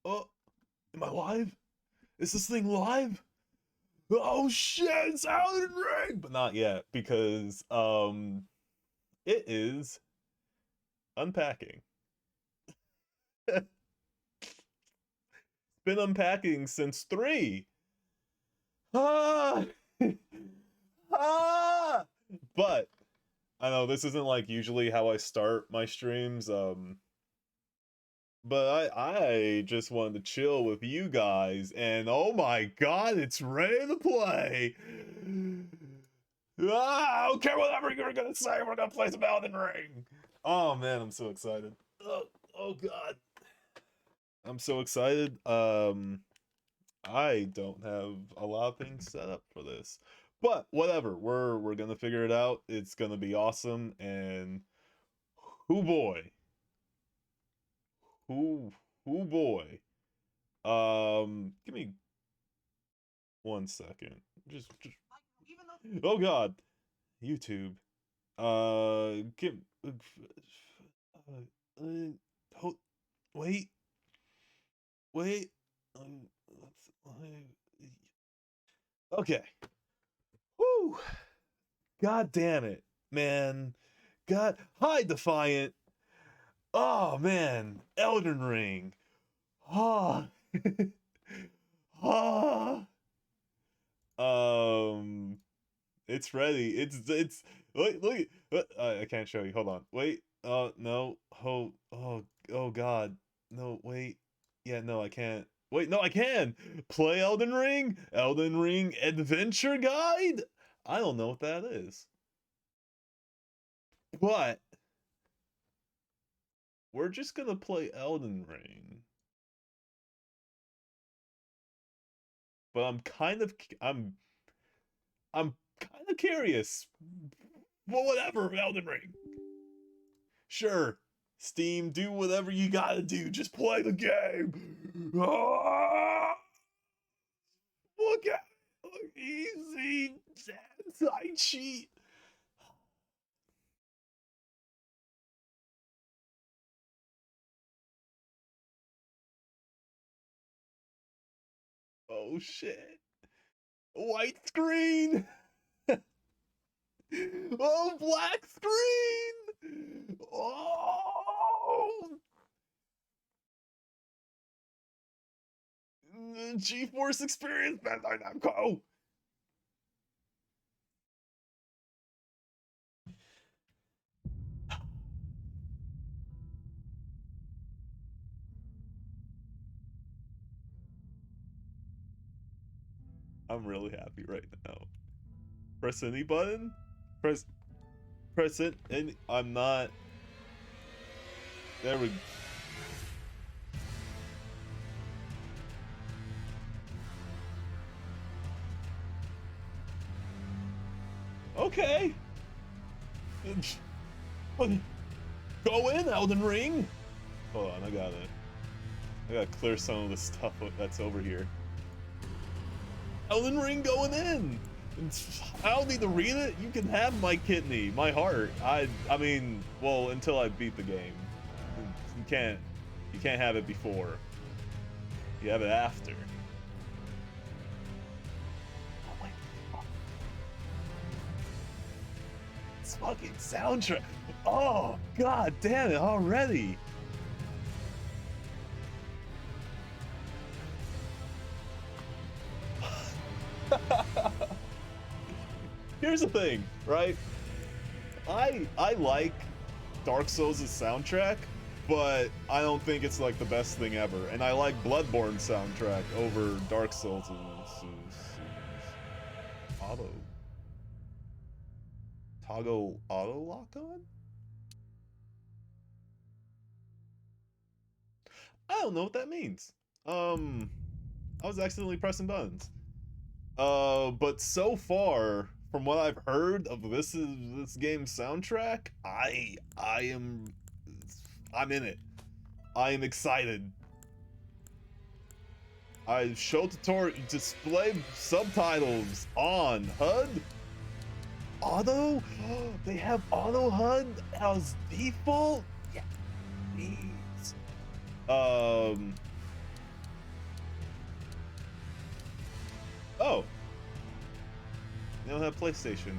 Oh, am I live? Is this thing live? Oh shit, it's Elden Ring! But not yet, because it is unpacking. It's been unpacking since 3. Ah! Ah! But I know this isn't like usually how I start my streams, but I just wanted to chill with you guys, and oh my god, it's ready to play! I don't care whatever you're gonna say, we're gonna play some Elden Ring! Oh man, I'm so excited. Oh god. I'm so excited. I don't have a lot of things set up for this. But whatever, we're gonna figure it out. It's gonna be awesome, and who boy. Who who boy. Give me 1 second. Just oh god. YouTube. Give hold, wait, wait. Okay. Woo. God damn it, man. God, hi Defiant. Oh man, Elden Ring. Ah. Ah. Um, it's ready. It's look. I can't show you. Hold on. Wait. No. Oh God. No. Wait. Yeah. No. I can't. Wait. No. I can. Play Elden Ring. Elden Ring Adventure Guide. I don't know what that is, but we're just gonna play Elden Ring. But I'm kind of curious. Well, whatever, Elden Ring. Sure, Steam, do whatever you gotta do. Just play the game. Ah, look at look, easy. I cheat. Oh shit. White screen. Oh, black screen. Oh, GeForce Experience Bandai Namco. I'm really happy right now. Press any button. Press press it, and I'm not. There we. Okay. Go in, Elden Ring. Hold on, I gotta clear some of the stuff that's over here. Elden Ring going in. I don't need to read it. You can have my kidney, my heart. I mean, well, until I beat the game. You can't you can't have it before. You have it after. Oh my god. It's fucking soundtrack. Oh god damn it already. Here's the thing, right? I like Dark Souls' soundtrack, but I don't think it's like the best thing ever. And I like Bloodborne soundtrack over Dark Souls' auto toggle auto lock on. I don't know what that means. Um, I was accidentally pressing buttons. But so far, from what I've heard of this game's soundtrack, I'm in it. I am excited. I show tutorial display subtitles on HUD. Auto? They have auto HUD as default? Yeah, please. Um Oh, you don't have PlayStation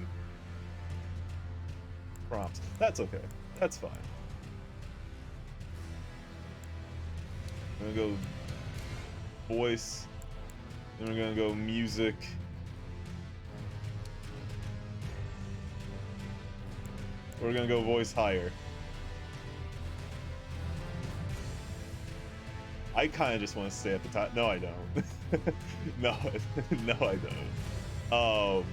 prompts. That's okay. That's fine. I'm gonna go voice. Then we're gonna go music. We're gonna go voice higher. I kind of just want to stay at the top. No, I don't. No, no, I don't.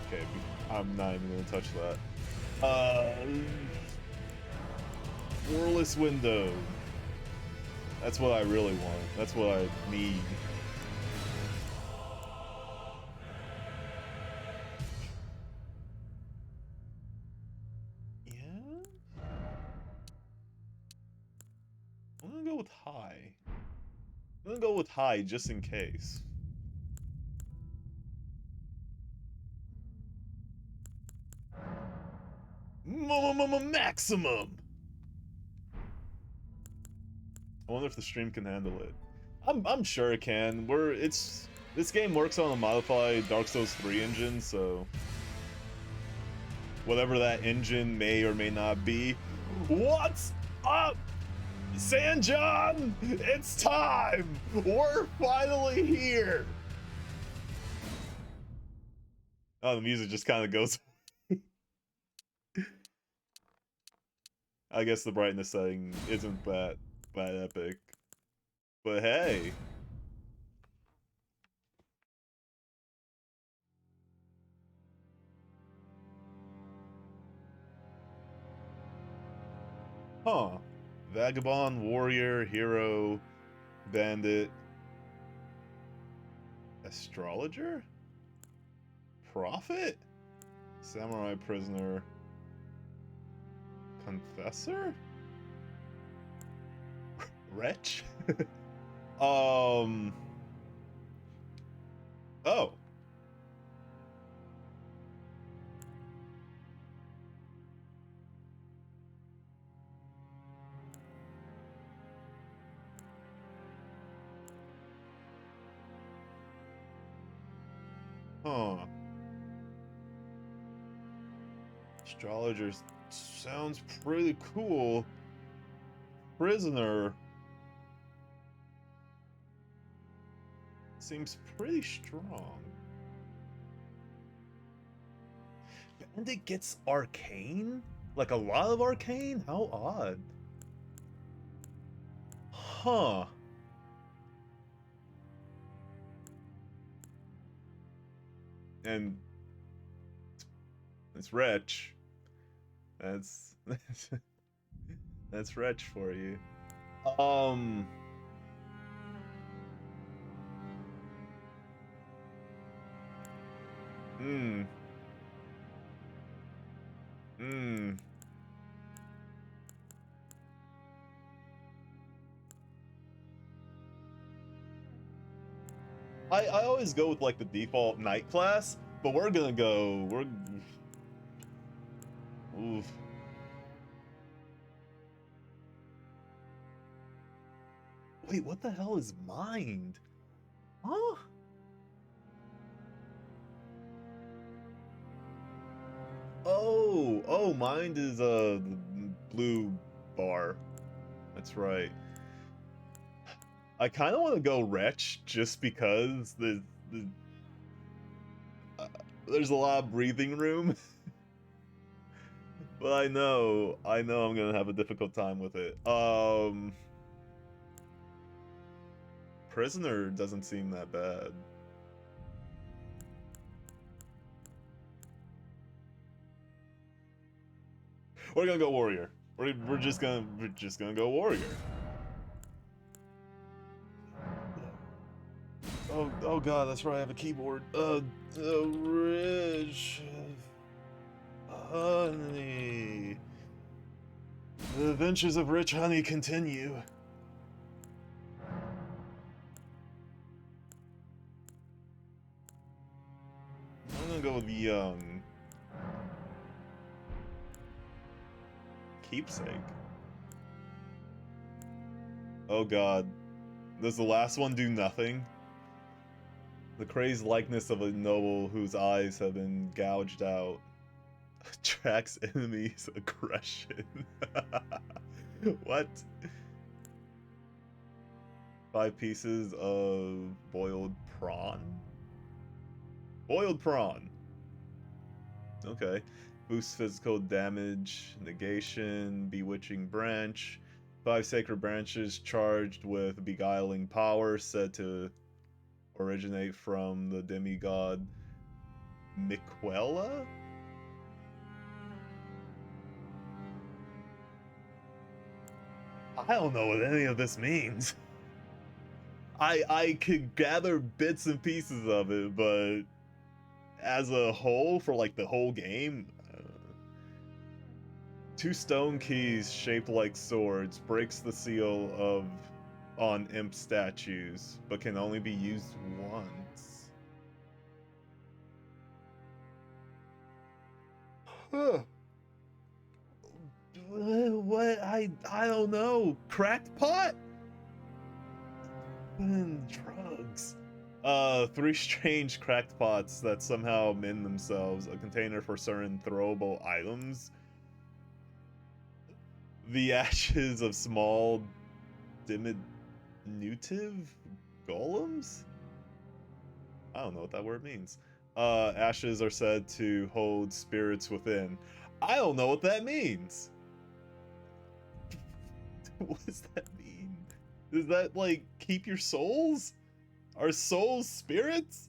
Okay, I'm not even gonna touch that. Wireless window. That's what I really want. That's what I need. Yeah? I'm gonna go with high. I'm gonna go with high just in case. Maximum! I wonder if the stream can handle it. I'm sure it can. This game works on a modified Dark Souls 3 engine, so whatever that engine may or may not be. What's up, Sanjon? It's time! We're finally here! Oh, the music just kind of goes. I guess the brightness setting isn't that epic. But hey. Huh. Vagabond, warrior, hero, bandit, astrologer? Prophet? Samurai prisoner. Confessor? Wretch? Oh. Huh. Astrologer sounds pretty cool. Prisoner seems pretty strong. And it gets arcane? Like a lot of arcane? How odd. Huh. And it's wretch. That's that's wretch for you. Hmm. I always go with like the default knight class, but we're oof. Wait, what the hell is mind? Huh? Oh, mind is the blue bar. That's right. I kind of want to go wretch just because there's a lot of breathing room. But I know I'm gonna have a difficult time with it. Prisoner doesn't seem that bad. We're gonna go warrior. We're just gonna go warrior. Oh god, that's right. I have a keyboard. Rich honey. The adventures of Rich Honey continue. I'm gonna go with young. Keepsake. Oh god. Does the last one do nothing? The crazed likeness of a noble whose eyes have been gouged out attracts enemies' aggression. What? 5 pieces of boiled prawn? Boiled prawn. Okay. Boosts physical damage, negation, bewitching branch. 5 sacred branches charged with beguiling power, said to originate from the demigod Miquela? I don't know what any of this means. I could gather bits and pieces of it, but as a whole, for like the whole game, 2 stone keys shaped like swords breaks the seal of on imp statues, but can only be used once. Huh. What? I don't know. Cracked pot? Drugs. 3 strange cracked pots that somehow mend themselves. A container for certain throwable items. The ashes of small diminutive golems? I don't know what that word means. Ashes are said to hold spirits within. I don't know what that means. What does that mean? Does that, like, keep your souls? Are souls spirits?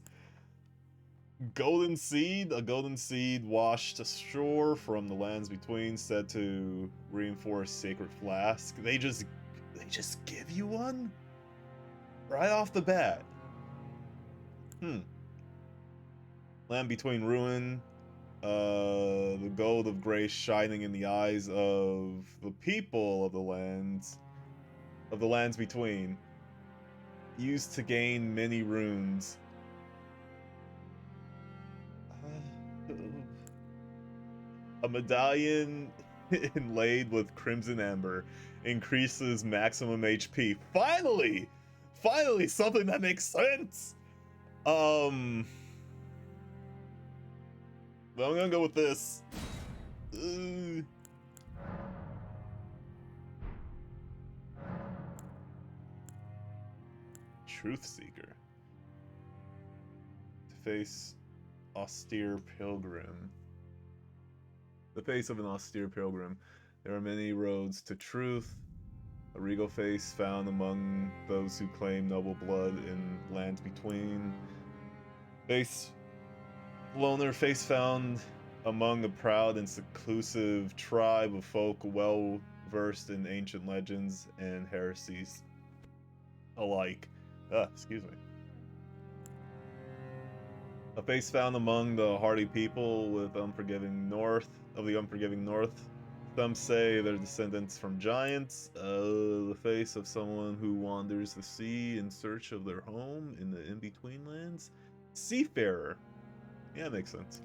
Golden seed, a golden seed washed ashore from the lands between, said to reinforce sacred flask. They just give you one? Right off the bat. Land between ruin, the gold of grace shining in the eyes of the people of the lands between, used to gain many runes. A medallion inlaid with crimson amber increases maximum HP. Finally! Finally, something that makes sense! I'm gonna go with this. Truth Seeker. To face austere pilgrim. The face of an austere pilgrim. There are many roads to truth. A regal face found among those who claim noble blood in lands between. Face loner face found among a proud and seclusive tribe of folk well versed in ancient legends and heresies alike. Excuse me. A face found among the hardy people with unforgiving north of the unforgiving north. Some say they're descendants from giants. The face of someone who wanders the sea in search of their home in the in-between lands. Seafarer. Yeah, makes sense.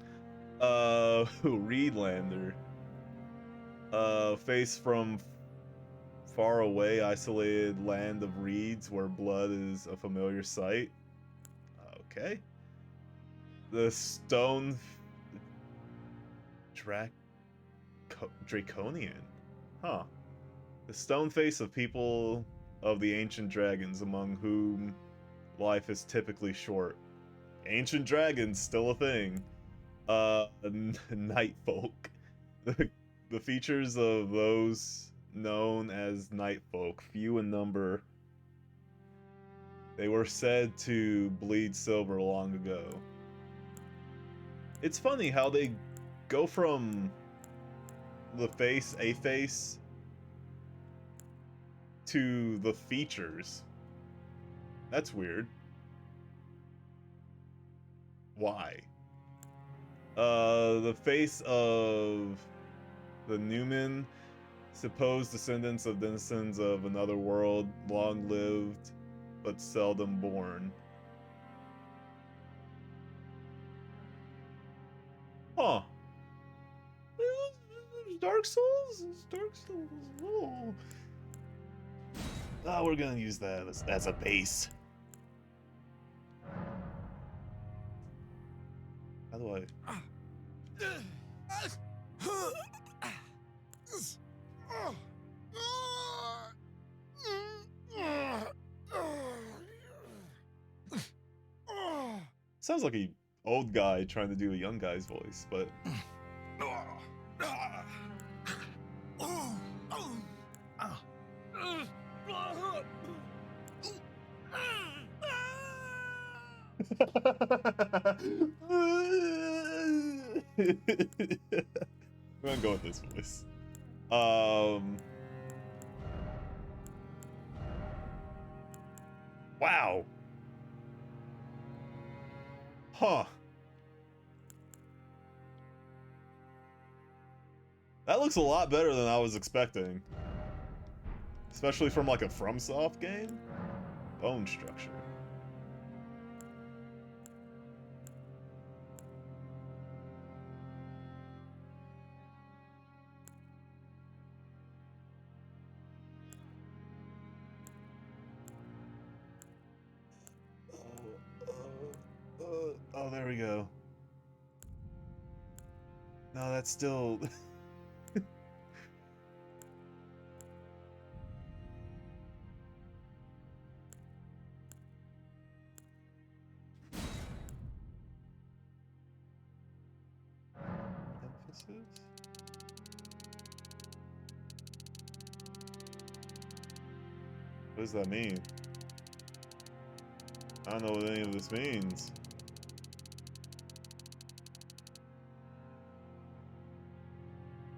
Reedlander. Face from far away, isolated land of reeds where blood is a familiar sight. Okay. The stone Draconian. Huh. The stone face of people of the ancient dragons, among whom life is typically short. Ancient dragons, still a thing. Night folk. The features of those known as night folk, few in number. They were said to bleed silver long ago. It's funny how they go from the face, a face, to the features. That's weird. Why? The face of the Newman, supposed descendants of denizens of another world, long lived but seldom born. Huh. Dark Souls? Dark Souls. Oh. Oh, we're gonna use that as a base. How do I? Sounds like a old guy trying to do a young guy's voice, but. We're gonna go with this voice. Wow. Huh. That looks a lot better than I was expecting. Especially from like a FromSoft game. Bone structure. Oh, there we go. No, that's still... Emphasis? What does that mean? I don't know what any of this means.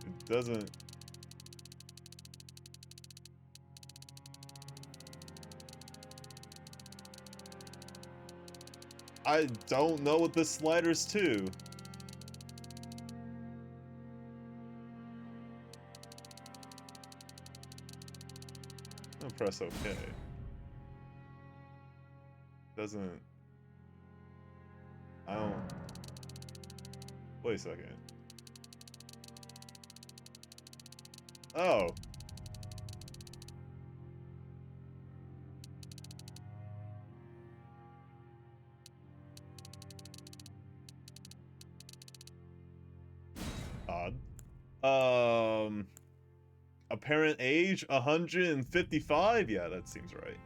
It doesn't... I don't know what this slider's to. I'm gonna press OK. Doesn't... I don't... Wait a second. Oh. Odd. Apparent age 155? Yeah, that seems right.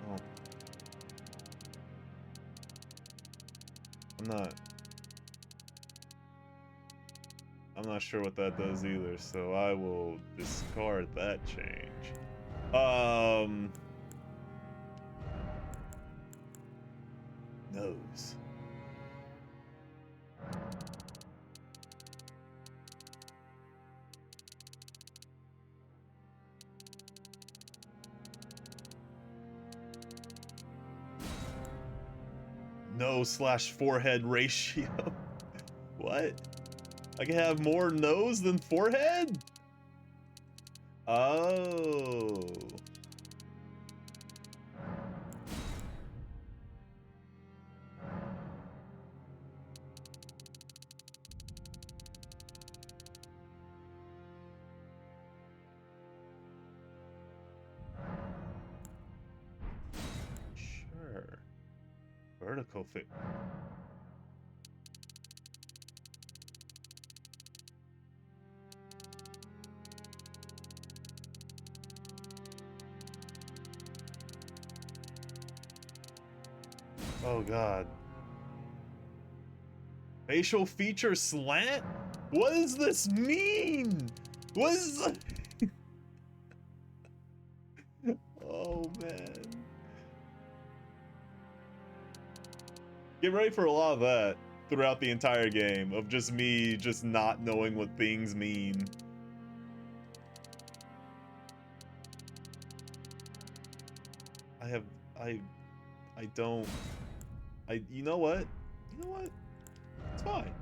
Oh. I'm not sure what that does either, so I will discard that change. Nose. Nose/forehead ratio. What? I can have more nose than forehead? Oh. Sure. Vertical fit. Oh god. Facial feature slant? What does this mean? What is... Oh man. Get ready for a lot of that throughout the entire game, of just me just not knowing what things mean. You know what? You know what? It's fine.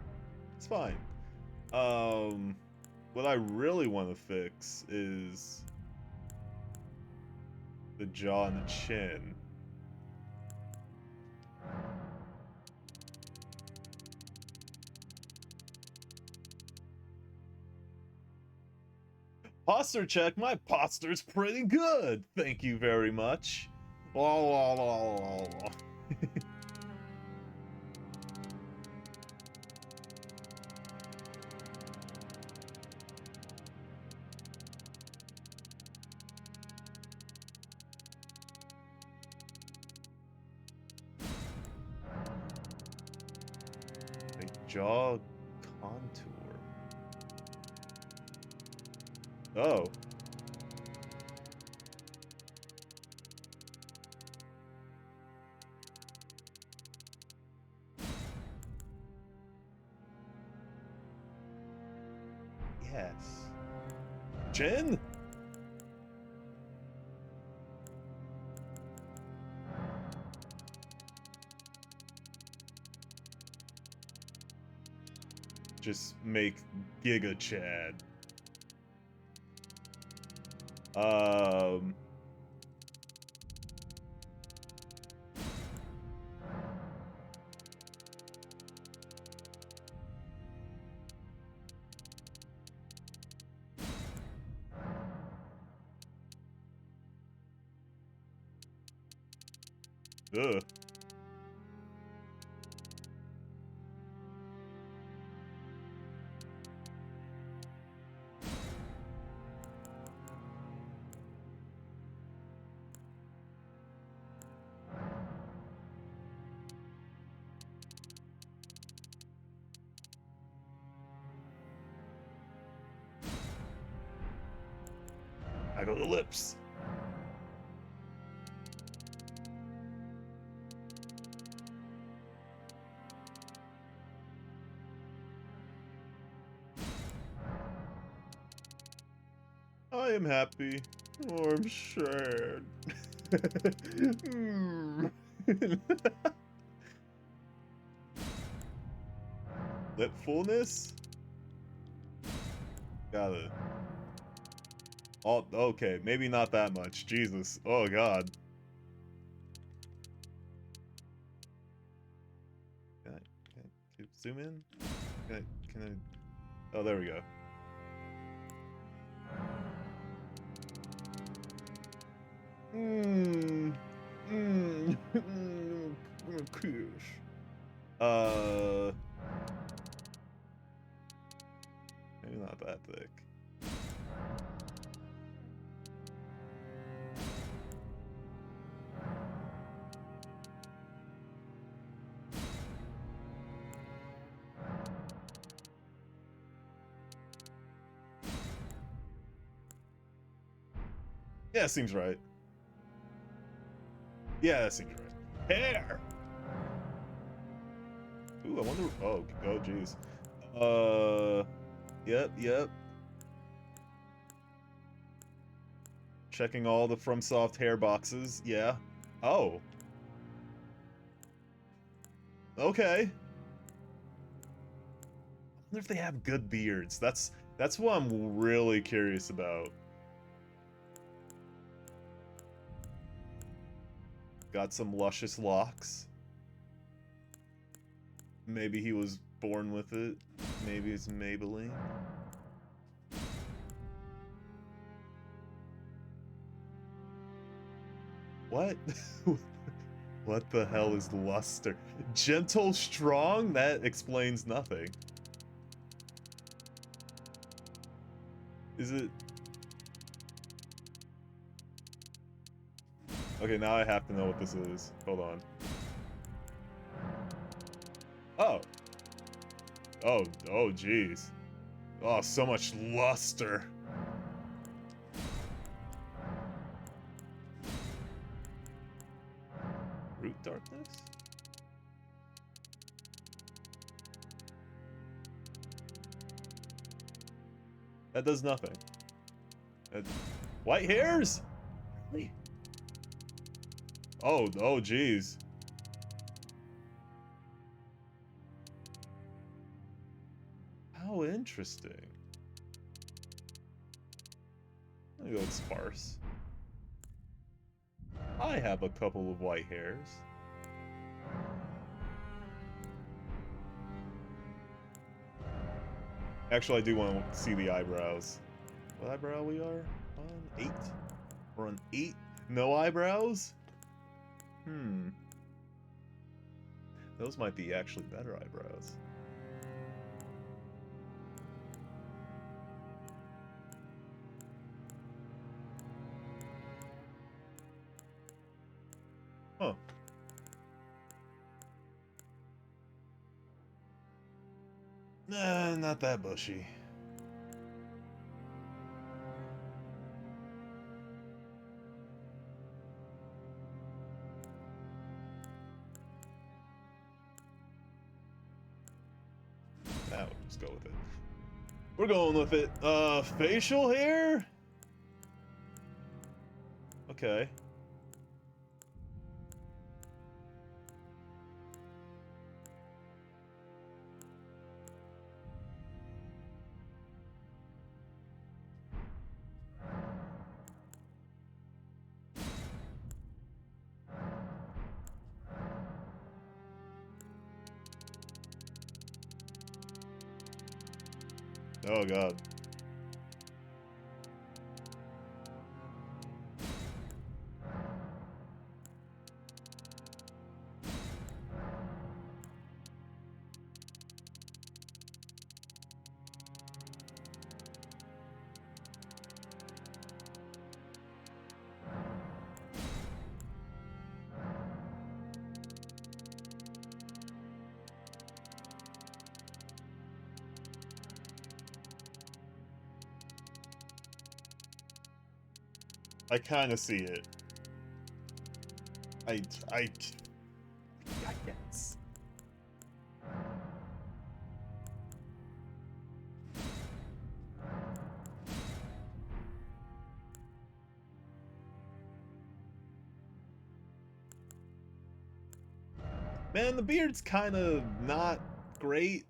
It's fine. What I really want to fix is the jaw and the chin. Posture check. My posture's pretty good. Thank you very much. Jaw contour. Oh. Yes. Jen? Just make Giga Chad. Ugh. I go to the lips. I am happy, or I'm sad. Lip fullness? Gotta. Oh, okay, maybe not that much. Jesus. Oh, God. Can I zoom in? Can I? Oh, there we go. Maybe not that thick. Yeah, seems right. Yeah, that seems right. Hair! Ooh, I wonder... Oh, jeez. Yep. Checking all the FromSoft hair boxes. Yeah. Oh. Okay. I wonder if they have good beards. That's what I'm really curious about. Got some luscious locks. Maybe he was born with it. Maybe it's Maybelline. What? What the hell is luster? Gentle, strong? That explains nothing. Is it... Okay, now I have to know what this is. Hold on. Oh. Oh, jeez. Oh, so much luster. Root darkness? That does nothing. White hairs? Really? Oh, jeez. How interesting. I'm gonna go with sparse. I have a couple of white hairs. Actually, I do want to see the eyebrows. What eyebrow we are on? 8? We're on 8? No eyebrows? Hmm. Those might be actually better eyebrows. Huh. Nah, not that bushy. Now we'll just go with it. We're going with it. Facial hair? Okay. Oh god. I kind of see it. I guess. Man, the beard's kind of not great.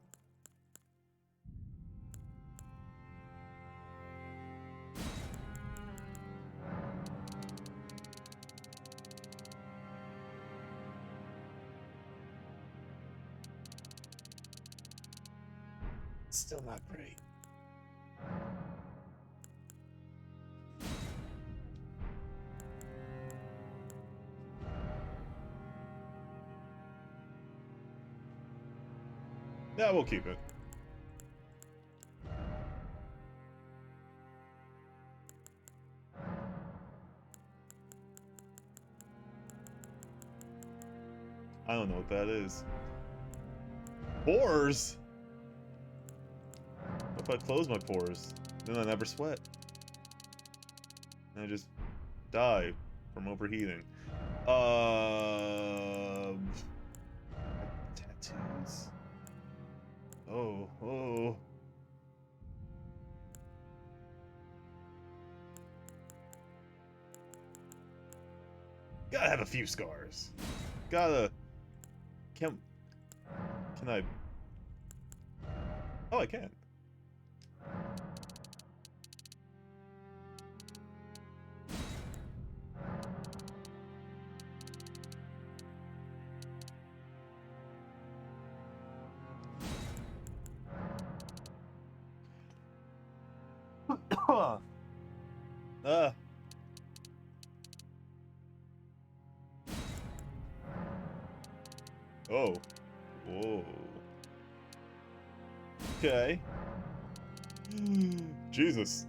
Still not great. Yeah, we'll keep it. I don't know what that is. Pores? What if I close my pores? Then I never sweat. And I just die from overheating. Tattoos. Oh. Gotta have a few scars. Gotta. Can I? Oh, I can. uh. Oh. Whoa. Okay. Jesus.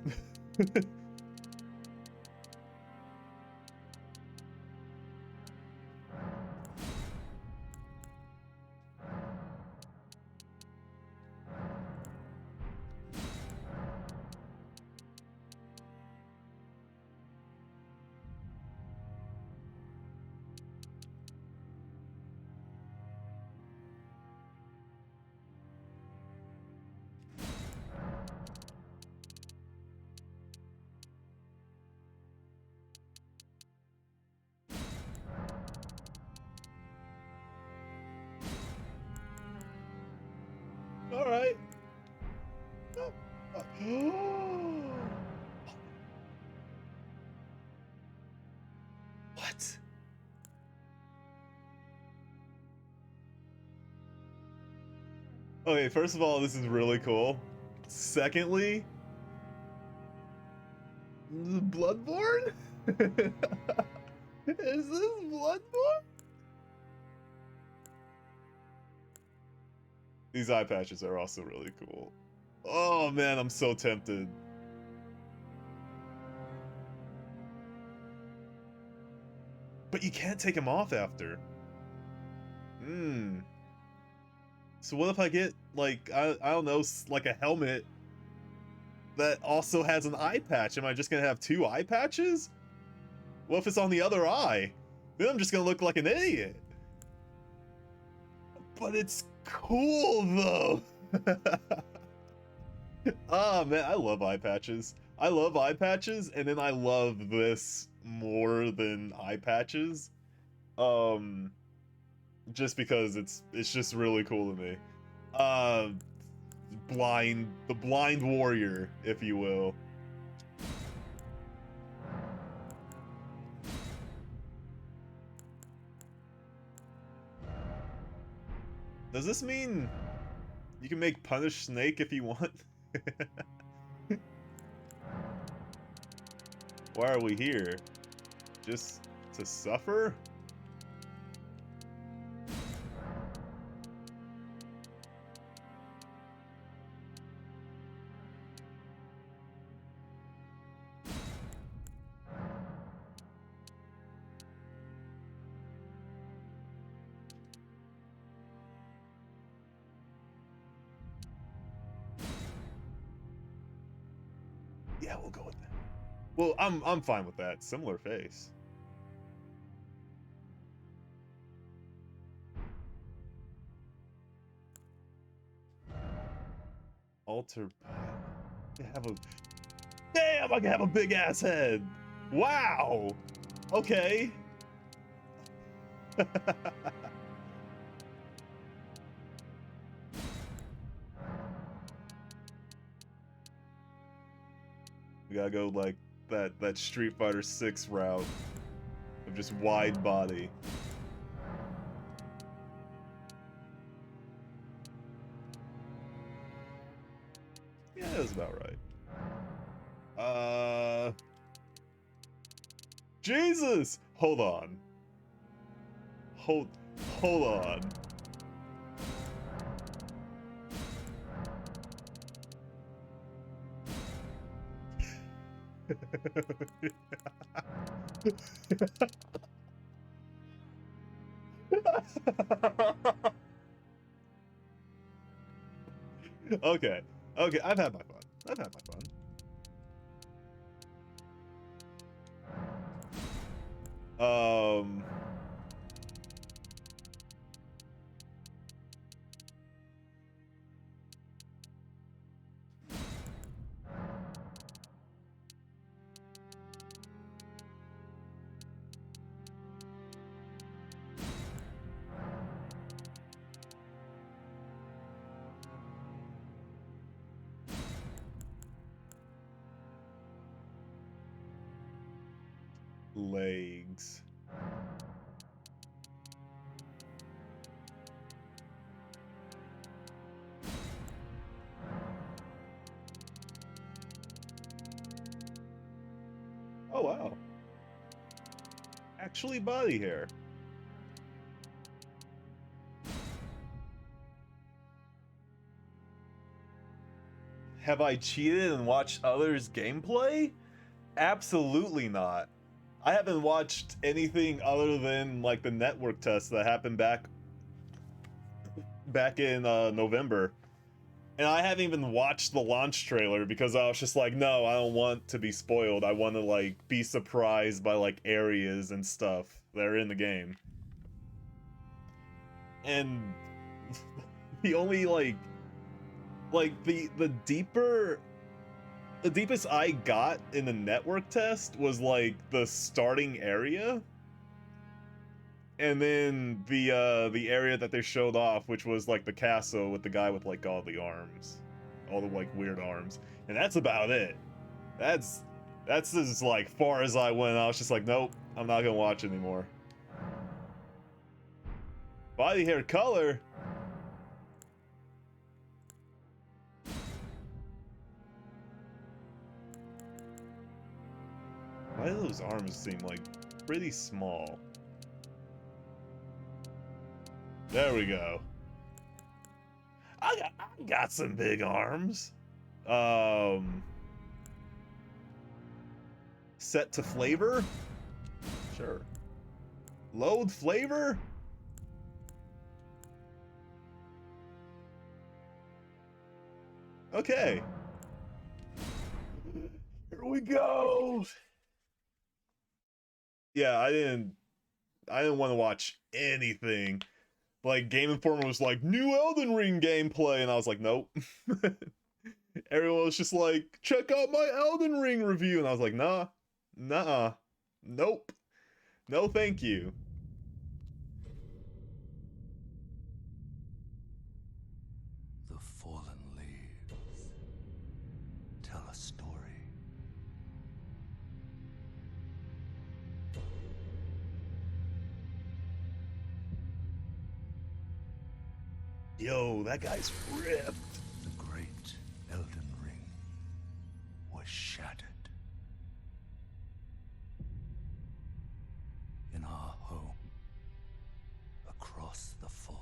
All right. What? Okay, first of all, this is really cool. Secondly, Bloodborne? Is this Bloodborne? These eye patches are also really cool. Oh man, I'm so tempted. But you can't take them off after. Hmm. So what if I get, like, I don't know, like a helmet that also has an eye patch? Am I just gonna have two eye patches? What if it's on the other eye? Then I'm just gonna look like an idiot. But it's cool, though. Oh, man, I love eye patches. I love eye patches, and then I love this more than eye patches. Um, just because it's just really cool to me. Uh, the blind warrior, if you will. Does this mean you can make Punish Snake if you want? Why are we here? Just to suffer? Yeah, we'll go with that. Well, I'm fine with that. Similar face. Alter. I have a. Damn! I can have a big ass head. Wow. Okay. We gotta go like that Street Fighter 6 route of just wide body. Yeah, that was about right. Jesus! Hold on. Hold on. Okay. Okay, I've had my fun. I've had my fun. Um legs. Oh wow. Actually body hair. Have I cheated and watched others' gameplay? Absolutely not. I haven't watched anything other than like the network test that happened back in November. And I haven't even watched the launch trailer because I was just like, no, I don't want to be spoiled. I want to like be surprised by like areas and stuff that are in the game. And the only like the deepest I got in the network test was like the starting area, and then the area that they showed off, which was like the castle with the guy with like all the arms, all the like weird arms, and that's about it. That's as like far as I went. I was just like, nope, I'm not gonna watch anymore. Body hair color. those arms seem like pretty small. There we go. I got some big arms. Set to flavor? Sure. Load flavor? Okay. Here we go. Yeah, I didn't want to watch anything. Like, Game Informer was like, new Elden Ring gameplay, and I was like, nope. Everyone was just like, check out my Elden Ring review, and I was like, nah, nah, nope, no thank you. The fallen leaves tell a story. Yo, that guy's ripped. The great Elden Ring was shattered. In our home, across the fog,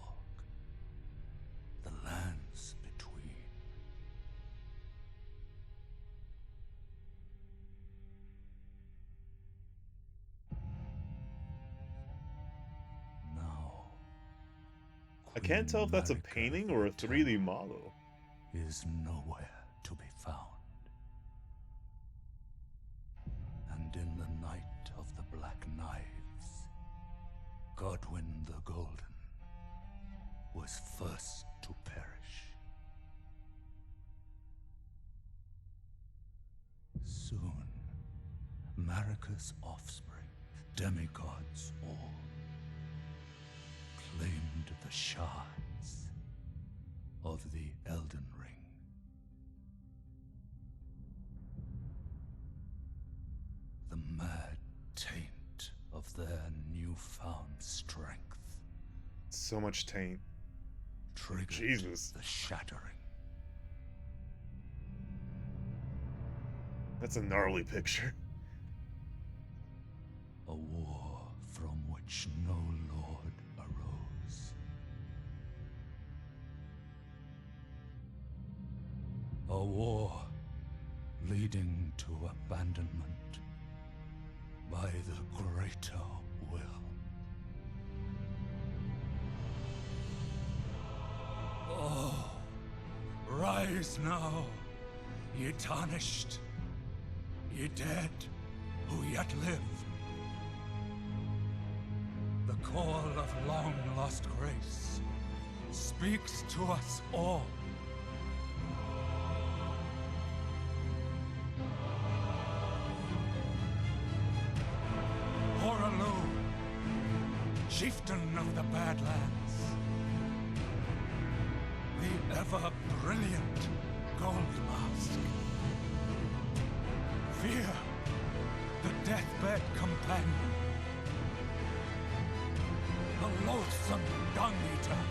the lands between. Now, I can't tell if that's a Queen painting Marika or a the 3D Eternal model. is nowhere to be found. And in the night of the Black Knives, Godwyn the Golden was first to perish. Soon, Marika's offspring, demigods all, claimed the shards of the Elden Ring. The mad taint of their newfound strength So much taint. triggered Jesus. the shattering. That's a gnarly picture. A war from which no lord arose. A war leading to abandonment by the greater will. Oh, rise now, ye tarnished, ye dead who yet live. The call of long-lost grace speaks to us all. Horalu, chieftain of the Badlands, the ever-brilliant Gold Mask. Fear, the deathbed companion, the loathsome dung-eater,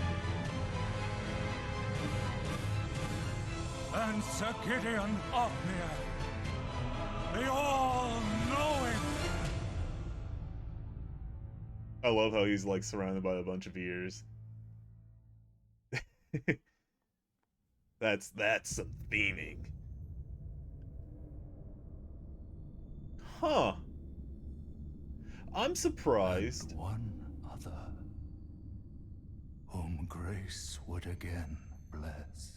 and Sir Gideon Ofnir, the all-knowing. I love how he's like surrounded by a bunch of ears. That's some theming. Huh. I'm surprised. And one other, whom grace would again bless.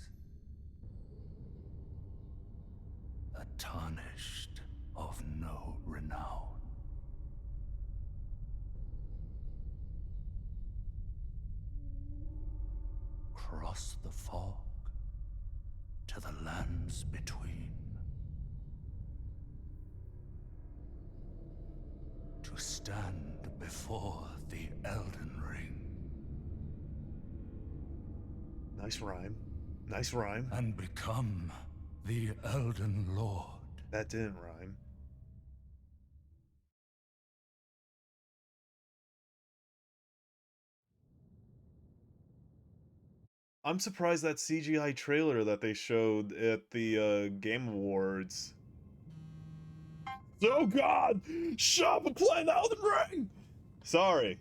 A tarnished of no renown. Cross the fog to the lands between. To stand before the Elden Ring. Nice rhyme. Nice rhyme. And become the Elden Lord. That didn't rhyme. I'm surprised that CGI trailer that they showed at the Game Awards Oh God! Shut up! I'm playing Elden Ring. Sorry.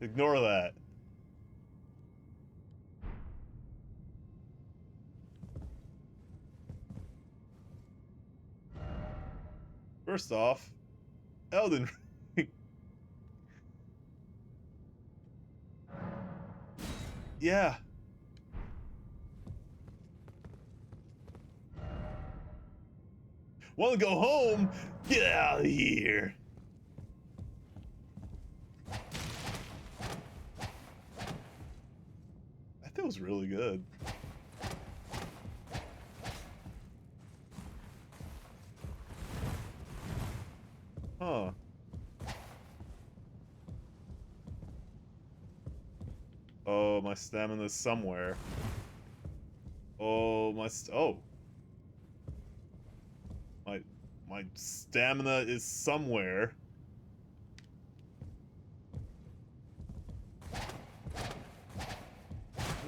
Ignore that. First off, Elden Ring. Yeah. Want to go home? Get out of here. That feels really good. Huh. Oh, my stamina's somewhere. Oh, oh. My my stamina is somewhere.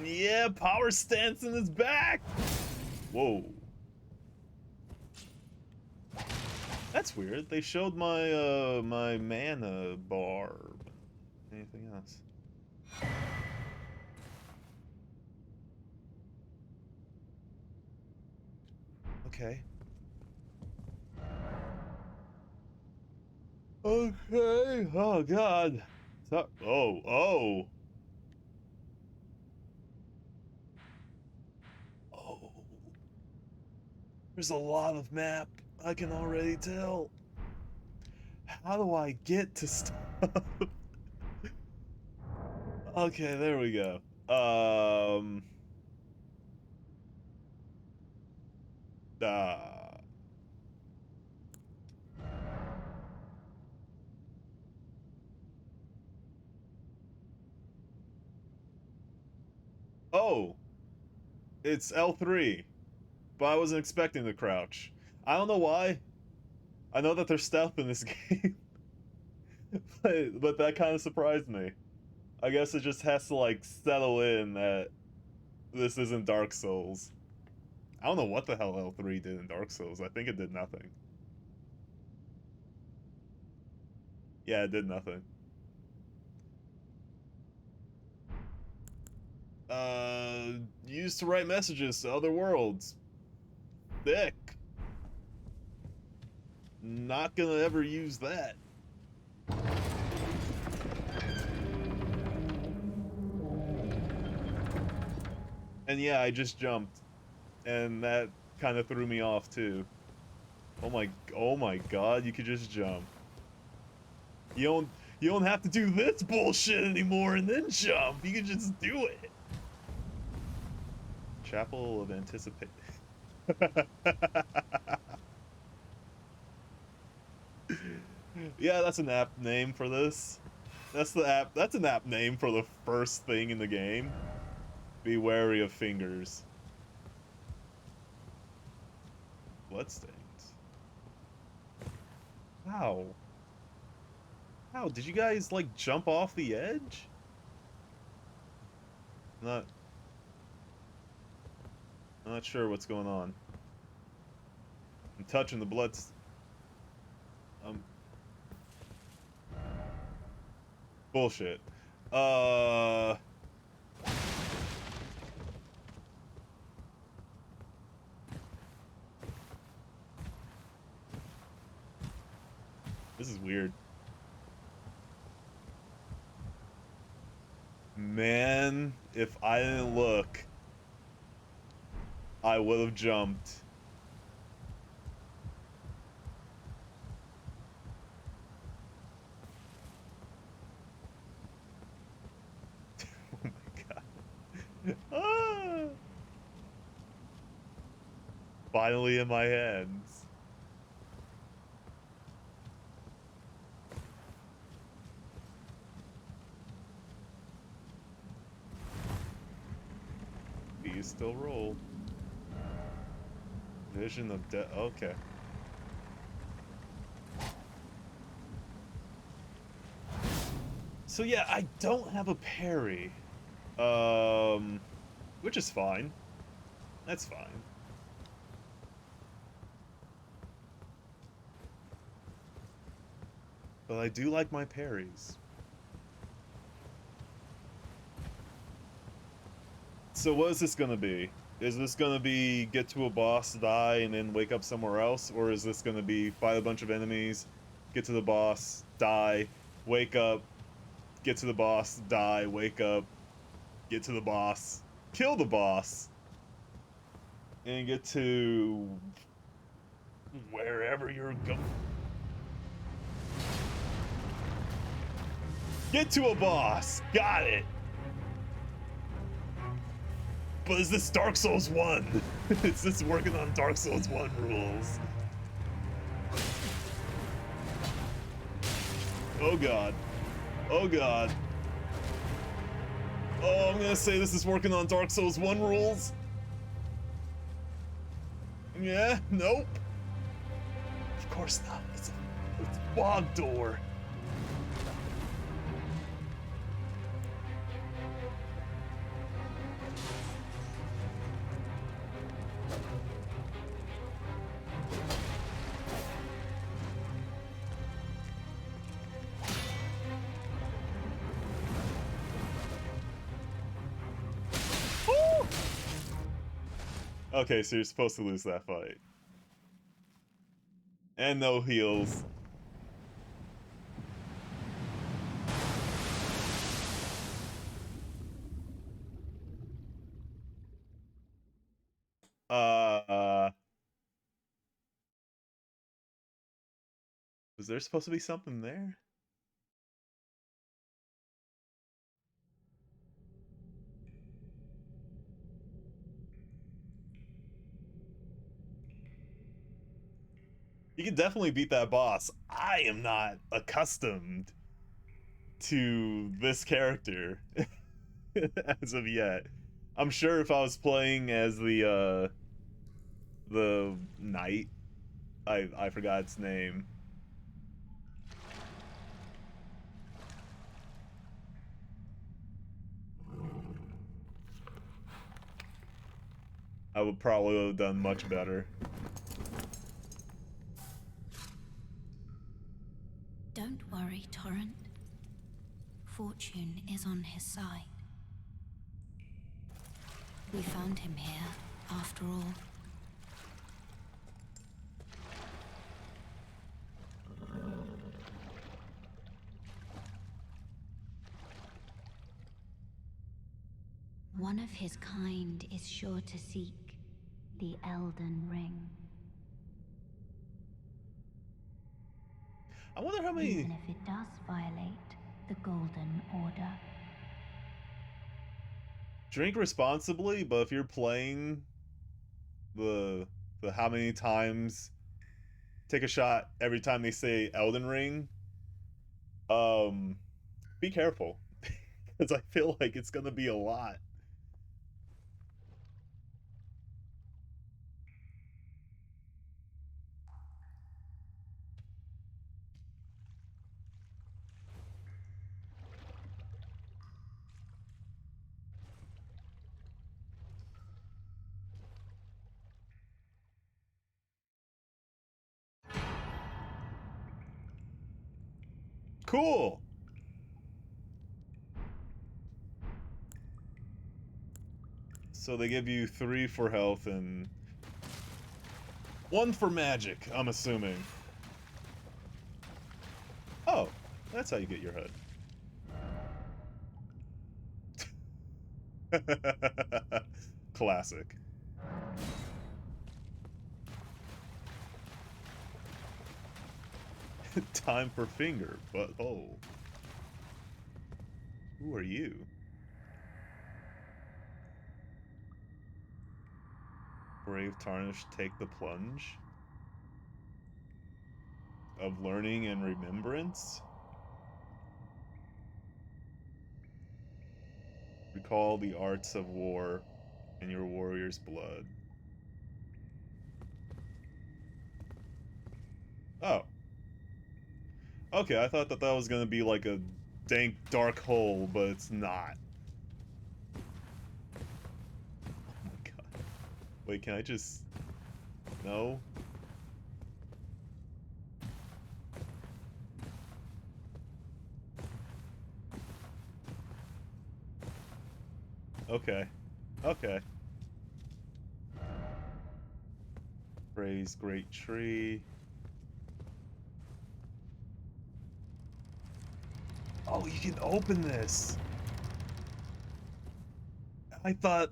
Yeah, power stance in his back. Whoa. That's weird. They showed my my mana barb. Anything else? Okay. Okay. Oh God. So, oh. Oh. There's a lot of map. I can already tell. How do I get to stuff? Okay, there we go. Uh, oh, it's L3, but I wasn't expecting the crouch. I don't know why. I know that there's stealth in this game, but that kind of surprised me. I guess it just has to like settle in that this isn't Dark Souls. I don't know what the hell L3 did in Dark Souls. I think it did nothing. Yeah, it did nothing. Used to write messages to other worlds. Thick. Not gonna ever use that. And yeah, I just jumped, and that kind of threw me off too. Oh my God! You could just jump. You don't, you don't have to do this bullshit anymore and then jump. You can just do it. Chapel of Anticipation. Yeah, that's an app name for this. That's the app. That's an app name for the first thing in the game. Be wary of fingers. Bloodstains. How? How? Did you guys like jump off the edge? Not. I'm not sure what's going on. I'm touching the blood. Um. Bullshit. Uh. This is weird. Man, if I didn't look, I would have jumped. Oh my God. Ah! Finally in my hands. Do you still roll? Vision of death. Okay. So yeah, I don't have a parry. Um, which is fine. That's fine. But I do like my parries. So what is this gonna be? Is this gonna be get to a boss, die, and then wake up somewhere else? Or is this gonna be fight a bunch of enemies, get to the boss, die, wake up, get to the boss, die, wake up, get to the boss, kill the boss, and get to wherever you're going? Get to a boss! Got it! But is this Dark Souls 1? Is this working on Dark Souls 1 rules? Oh god. Oh god. Oh, I'm gonna say this is working on Dark Souls 1 rules. Yeah, nope. Of course not. It's bog door. Okay, so you're supposed to lose that fight. And no heals. Uh, was there supposed to be something there? You can definitely beat that boss. I am not accustomed to this character as of yet. I'm sure if I was playing as the knight, I forgot its name. I would probably have done much better. Don't worry, Torrent. Fortune is on his side. We found him here, after all. One of his kind is sure to seek the Elden Ring. I wonder how many... Even if it does violate the Golden Order. Drink responsibly, but if you're playing the how many times, take a shot every time they say Elden Ring, be careful. Because I feel like it's gonna be a lot. Cool! So they give you 3 for health and 1 for magic, I'm assuming. Oh, that's how you get your HUD. Classic. Time for finger, butthole. Who are you? Brave Tarnish, take the plunge of learning and remembrance. Recall the arts of war in your warrior's blood. Oh. Okay, I thought that was gonna be like a dank dark hole, but it's not. Oh my god. Wait, can I just... No? Okay. Okay. Praise great tree. Oh, you can open this. I thought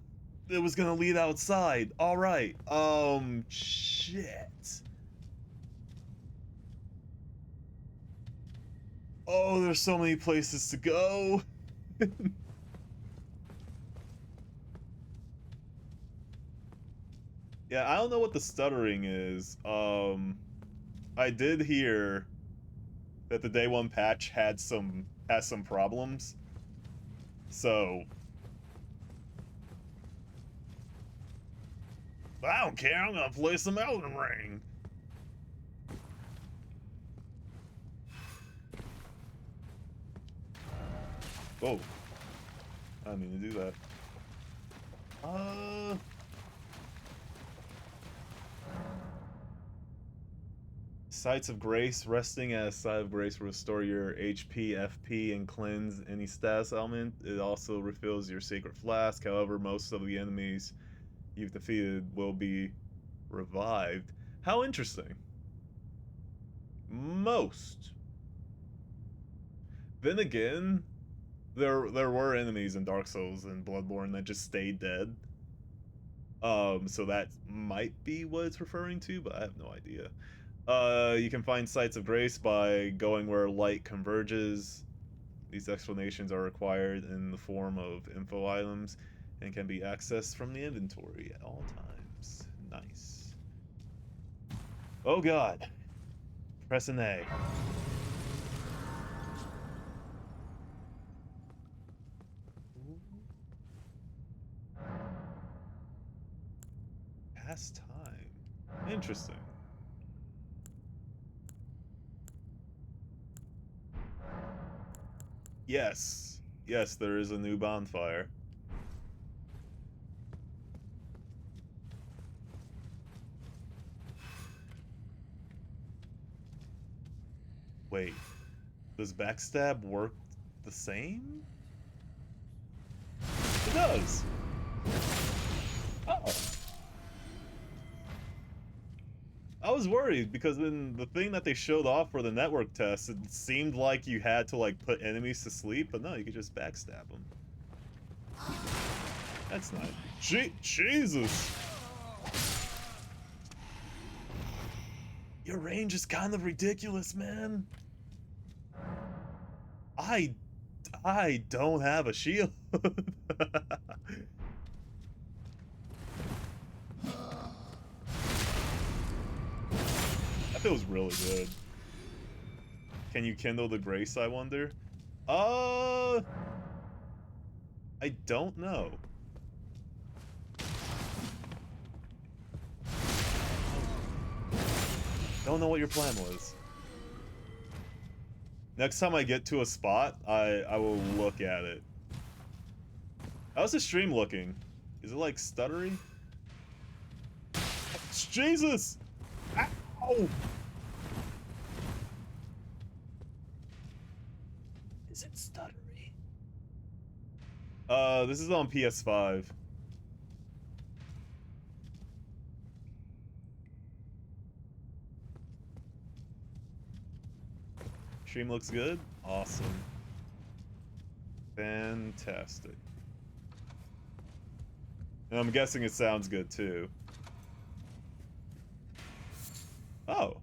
it was gonna lead outside. All right. Shit. Oh, there's so many places to go. Yeah, I don't know what the stuttering is. I did hear that the day one patch has some problems. So I don't care. I'm gonna play some Elden Ring. Oh, I didn't mean to do that. Sites of Grace. Resting at a site of grace will restore your HP, FP, and cleanse any status element. It also refills your sacred flask. However, most of the enemies you've defeated will be revived. How interesting. Most. Then again, there were enemies in Dark Souls and Bloodborne that just stayed dead. So that might be what it's referring to, but I have no idea. You can find sites of grace by going where light converges. These explanations are required in the form of info items and can be accessed from the inventory at all times. Nice. Oh god. Press an A. Pass time. Interesting. Yes. Yes, there is a new bonfire. Wait. Does backstab work the same? It does. Oh. I was worried because in the thing that they showed off for the network test, it seemed like you had to like put enemies to sleep, but no, you could just backstab them. That's nice. Jesus! Your range is kind of ridiculous, man. I don't have a shield. That feels really good. Can you kindle the grace, I wonder? I don't know. Don't know what your plan was. Next time I get to a spot, I will look at it. How's the stream looking? Is it like stuttery? Jesus! Ow! Is it stuttery? This is on PS5. Stream looks good? Awesome. Fantastic. And I'm guessing it sounds good too. Oh.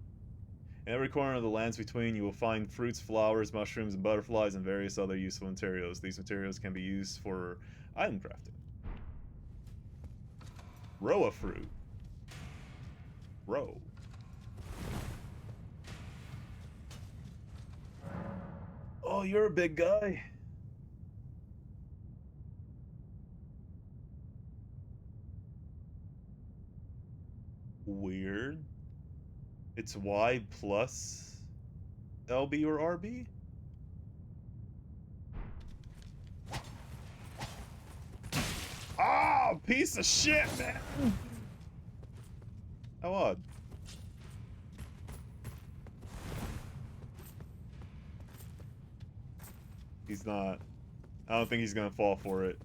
In every corner of the lands between, you will find fruits, flowers, mushrooms, and butterflies, and various other useful materials. These materials can be used for item crafting. Roa fruit. Row. Oh, you're a big guy. Weird. It's Y plus LB or RB? Oh, piece of shit, man! How odd. He's not. I don't think he's gonna fall for it.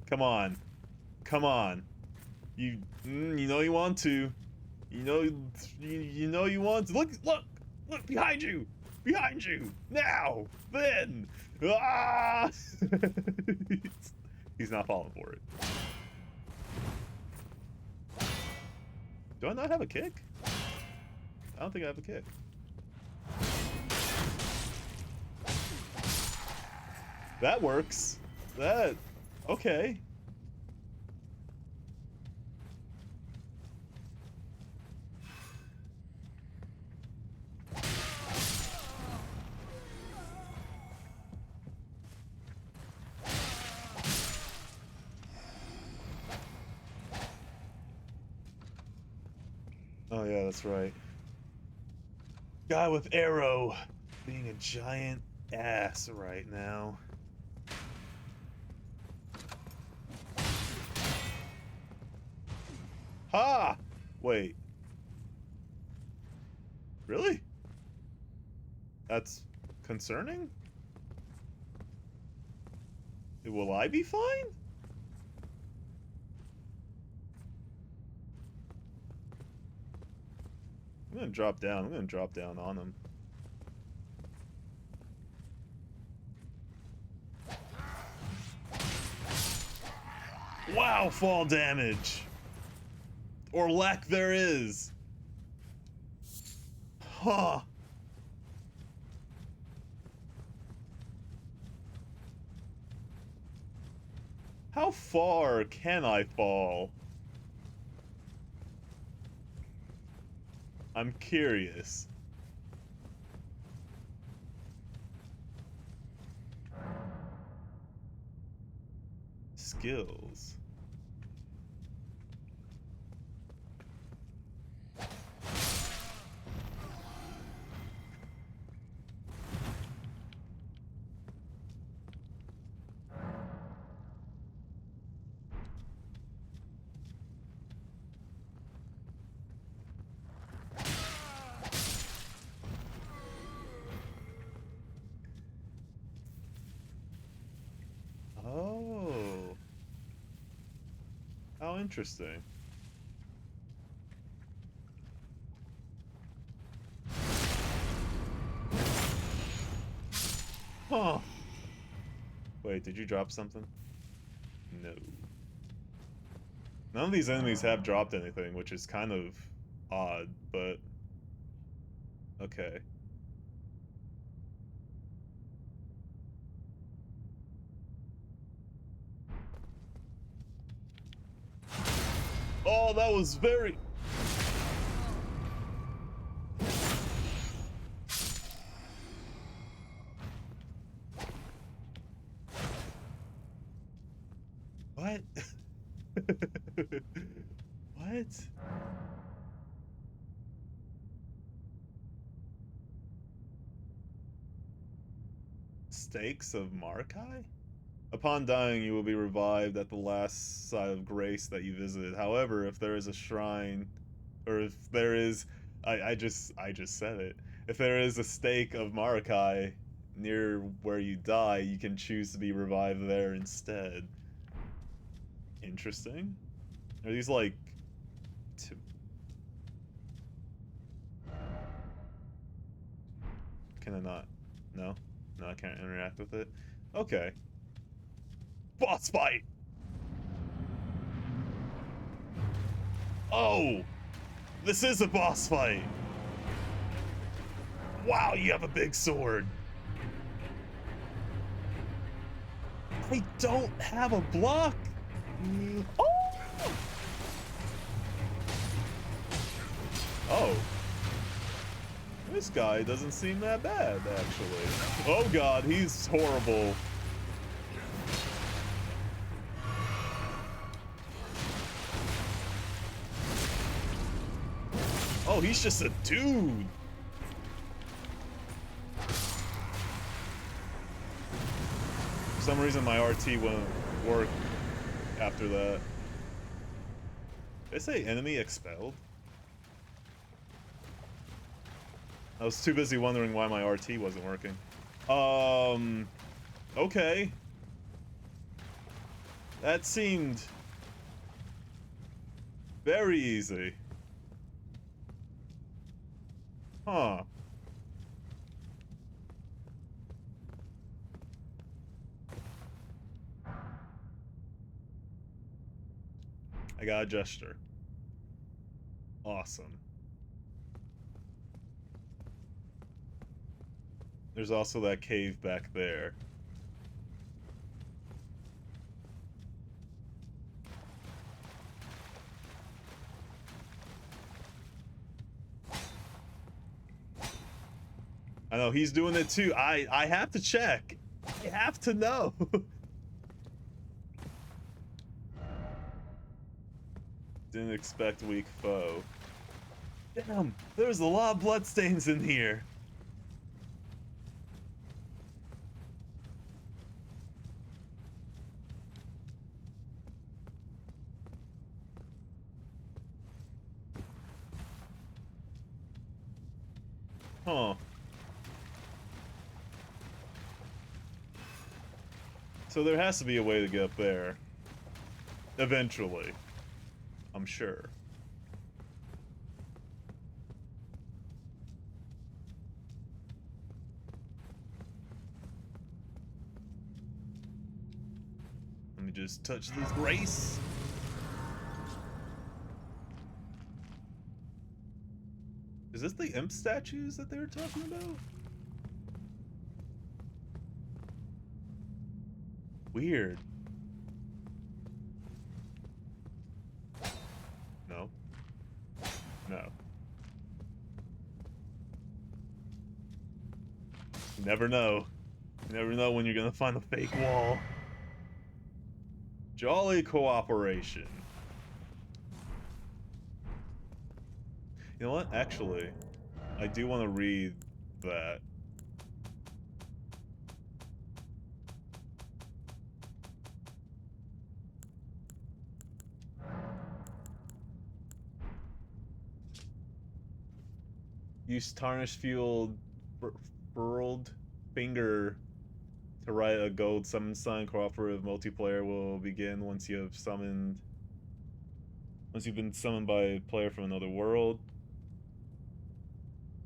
Come on. Come on. You know you want to. You know you want to. Look behind you. Behind you. Now. Then. Ah! He's not falling for it. Do I not have a kick? I don't think I have a kick. That works. Okay. Oh yeah, that's right. Guy with arrow being a giant ass right now. Ha! Wait. Really? That's concerning? Will I be fine? I'm gonna drop down. I'm gonna drop down on him. Wow, fall damage! Or lack there is. Huh. How far can I fall? I'm curious. Skills. Oh. How interesting. Huh. Wait, did you drop something? No. None of these enemies have dropped anything, which is kind of odd, but okay. Oh, that was very... What? What? Stakes of Markai? Upon dying, you will be revived at the last site of grace that you visited. However, if there is a shrine, or if there is, I just said it. If there is a stake of Markai near where you die, you can choose to be revived there instead. Interesting. Are these like, can I not? No, no, I can't interact with it. Okay. Boss fight. Oh, this is a boss fight. Wow, you have a big sword. I don't have a block. Oh. Oh. This guy doesn't seem that bad, actually. Oh god, he's horrible. Oh, he's just a dude. For some reason, my RT won't work after that. Did I say enemy expelled? I was too busy wondering why my RT wasn't working. Okay. That seemed very easy. Huh. I got a gesture. Awesome. There's also that cave back there. I know, he's doing it too. I have to check. I have to know. Didn't expect weak foe. Damn, there's a lot of bloodstains in here. Huh. So there has to be a way to get up there. Eventually. I'm sure. Let me just touch this grace. Is this the imp statues that they were talking about? Weird. No. No. You never know. You never know when you're gonna find a fake wall. Jolly cooperation. You know what? Actually, I do want to read that. Use tarnished fueled furled finger to write a gold summon sign. Cooperative multiplayer will begin once you've been summoned by a player from another world.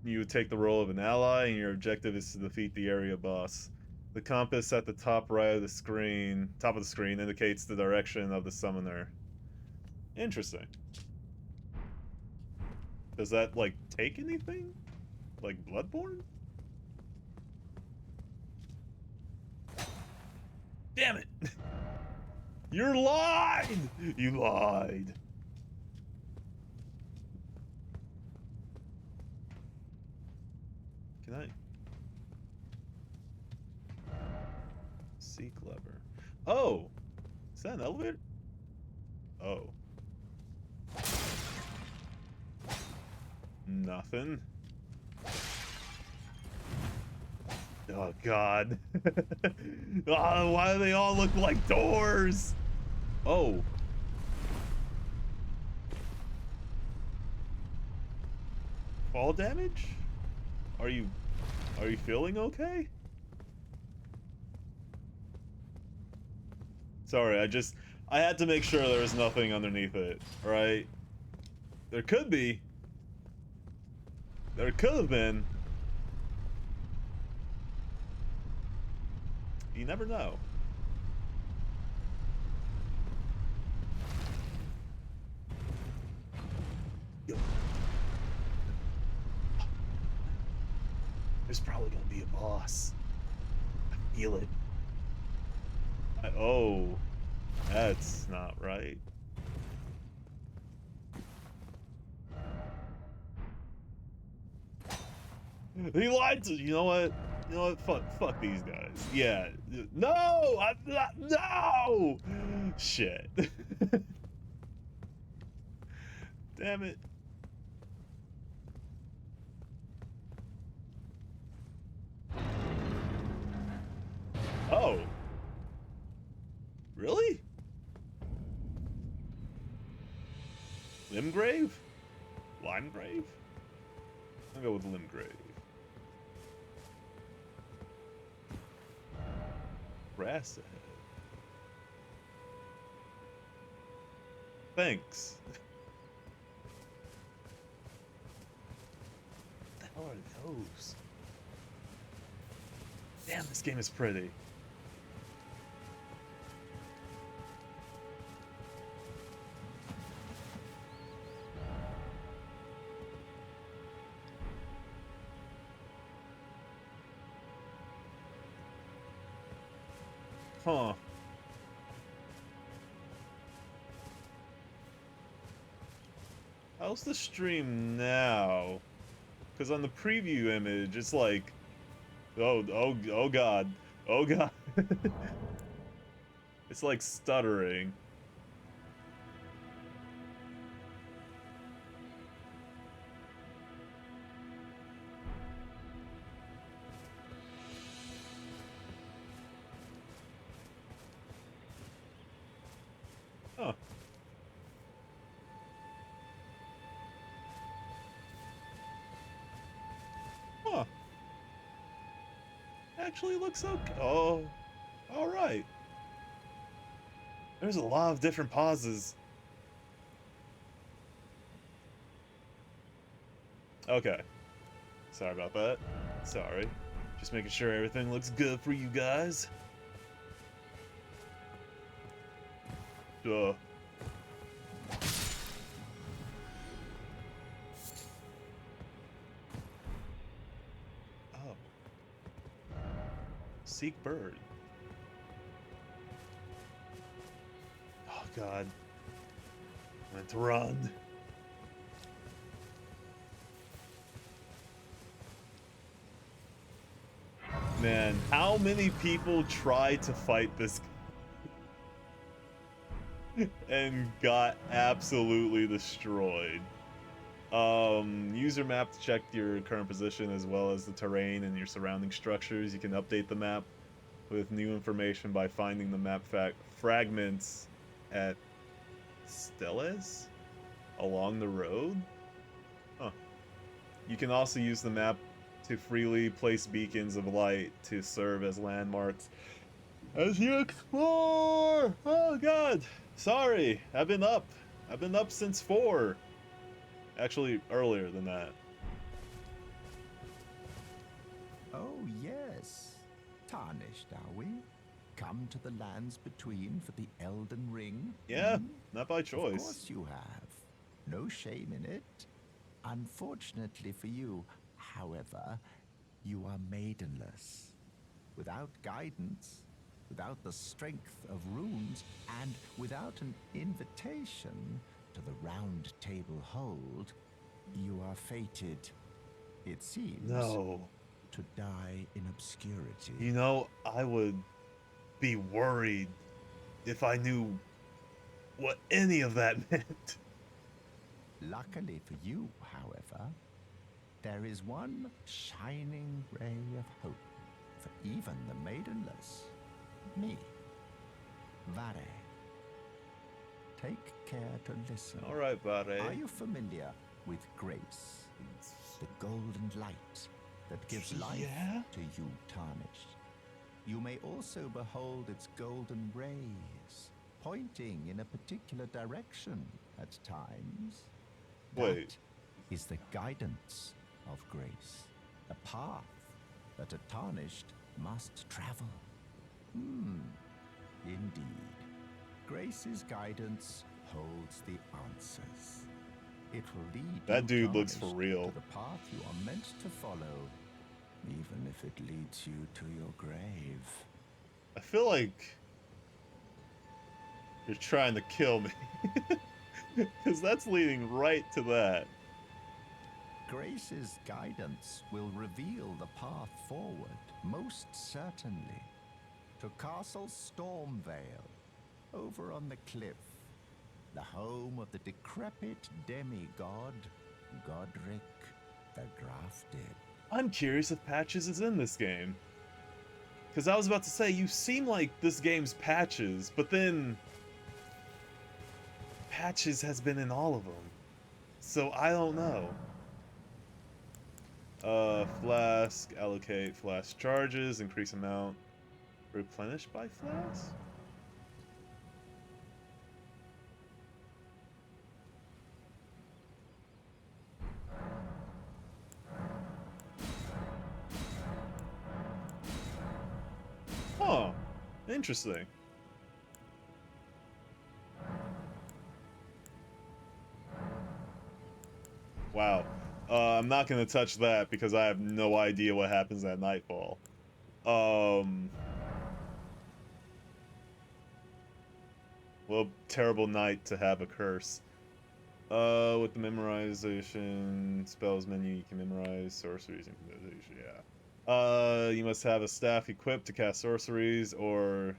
You take the role of an ally, and your objective is to defeat the area boss. The compass at the top right of the screen, indicates the direction of the summoner. Interesting. Does that, like, take anything? Like Bloodborne? Damn it! You're lied! You lied. Can I? Seek lever. Oh! Is that an elevator? Oh. Nothing. Oh god. Oh, why do they all look like doors? Oh. Fall damage? Are you feeling okay? Sorry, I had to make sure there was nothing underneath it, right? There could be. There could have been. You never know. There's probably gonna be a boss. I feel it. Oh, that's not right. He lied to you know what? You know what? Fuck these guys. Yeah. No! No! Shit. Damn it. Oh. Really? Limgrave? Limegrave? I'll go with Limgrave. Grass ahead. Thanks. What the hell are those? Damn, this game is pretty. Huh. How's the stream now? Because on the preview image, it's like, oh god, oh god. It's like stuttering. Huh. Huh. Actually looks okay. Oh, alright. There's a lot of different pauses. Okay. Sorry about that. Sorry. Just making sure everything looks good for you guys. Duh. Oh. Seek bird. Oh god. I meant to run. Man, how many people tried to fight this and got absolutely destroyed? Use your map to check your current position as well as the terrain and your surrounding structures. You can update the map with new information by finding the map fragments at Steles along the road. Huh. You can also use the map to freely place beacons of light to serve as landmarks as you explore. Oh god. Sorry. I've been up. I've been up since 4. Actually, earlier than that. Oh, yes. Tarnished, are we? Come to the lands between for the Elden Ring? Yeah, not by Of choice. course you have. No shame in it. Unfortunately for you, however, you are maidenless. Without guidance, without the strength of runes, and without an invitation to the Round Table Hold, you are fated, it seems, No. to die in obscurity. You know, I would be worried if I knew what any of that meant. Luckily for you, however, there is one shining ray of hope for even the maidenless. Me. Vare. Take care to listen. Alright, Vare. Are you familiar with grace? The golden light that gives life Yeah? to you, Tarnished. You may also behold its golden rays, pointing in a particular direction at times. Wait. That is the guidance of grace, a path that a Tarnished must travel. Indeed. Grace's guidance holds the answers. It will lead That you, dude looks for Tarnished, real. to the path you are meant to follow, even if it leads you to your grave. I feel like you're trying to kill me. Because that's leading right to that. Grace's guidance will reveal the path forward, most certainly, to Castle Stormvale, over on the cliff, the home of the decrepit demigod, Godric the Grafted. I'm curious if Patches is in this game. Because I was about to say, you seem like this game's Patches, but then Patches has been in all of them. So I don't know. Flask, allocate flask charges, increase amount replenished by flask? Interesting. Wow. I'm not gonna touch that because I have no idea what happens at nightfall. Well, terrible night to have a curse. With the memorization spells menu, you can memorize sorceries and meditation, yeah. You must have a staff equipped to cast sorceries, or...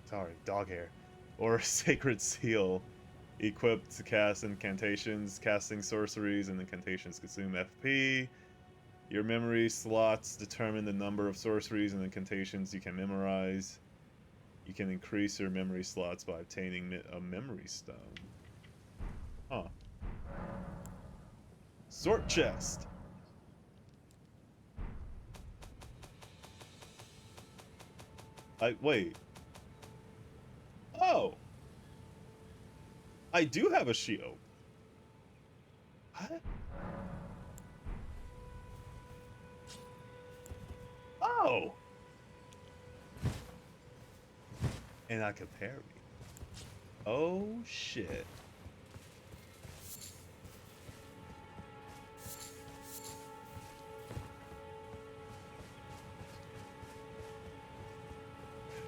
Sorry, dog hair. Or a sacred seal equipped to cast incantations. Casting sorceries and incantations consume FP. Your memory slots determine the number of sorceries and incantations you can memorize. You can increase your memory slots by obtaining a memory stone. Huh. Sword chest. Wait. Oh. I do have a shield. What? Oh. And I can parry. Oh shit.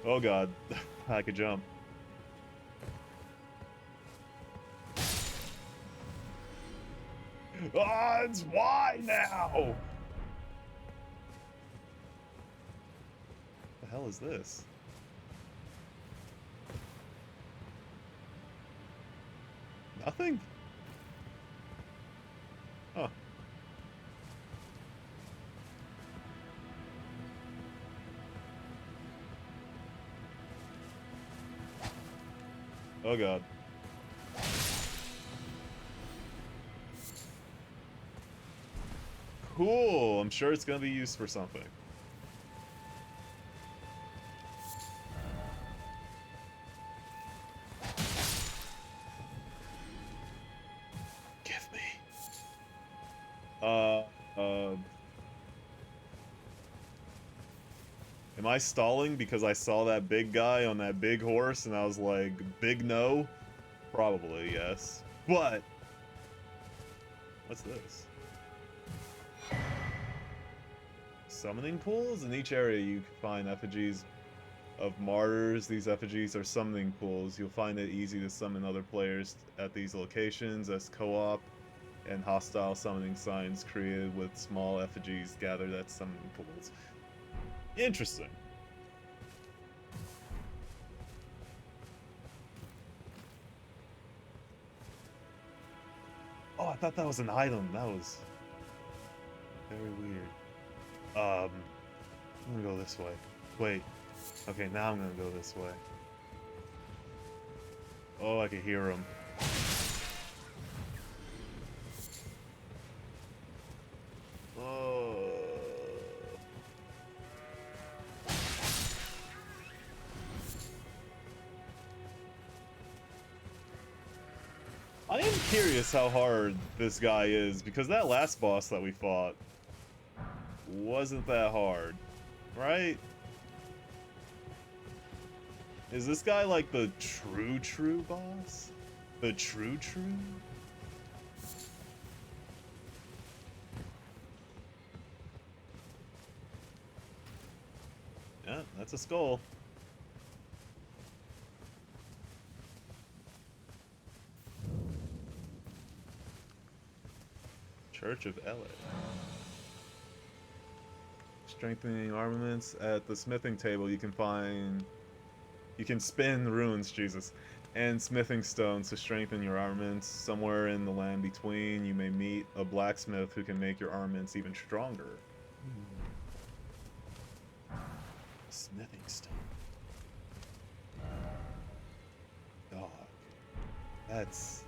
Oh god. I could jump. Ah, it's why now? What the hell is this? Nothing? Huh. Oh god. Cool. I'm sure it's gonna be used for something. Give me. Am I stalling because I saw that big guy on that big horse and I was like, big no? Probably, yes. But what's this? Summoning pools? In each area you can find effigies of martyrs. These effigies are summoning pools. You'll find it easy to summon other players at these locations as co-op and hostile summoning signs created with small effigies gathered at summoning pools. Interesting. Oh, I thought that was an item. That was very weird. I'm gonna go this way. Wait. Okay, now I'm gonna go this way. Oh, I can hear him. Oh. I am curious how hard this guy is, because that last boss that we fought wasn't that hard, right? Is this guy like the true boss? The true? Yeah, that's a skull. Church of Elden. Strengthening armaments. At the smithing table you can spin runes, Jesus, and smithing stones to strengthen your armaments. Somewhere in the land between, you may meet a blacksmith who can make your armaments even stronger. Smithing stone. Dog. That's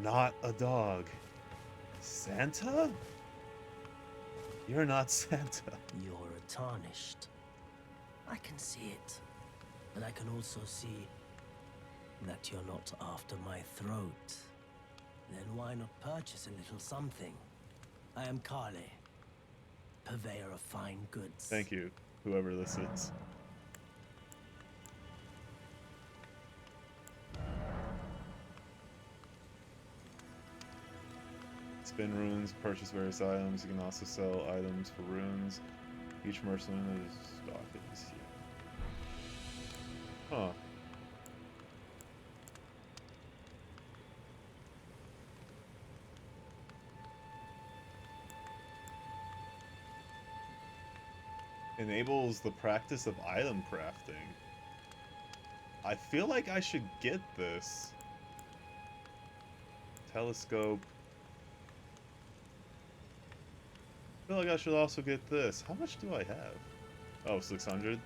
not a dog. Santa? You're not Santa. You're tarnished. I can see it. But I can also see that you're not after my throat. Then why not purchase a little something? I am Kale, purveyor of fine goods. Thank you. whoever this is. Spin runes, purchase various items. You can also sell items for runes. Each mercenary is stock is here. Huh. Enables the practice of item crafting. I feel like I should get this. Telescope. I feel like I should also get this. How much do I have? Oh, 600?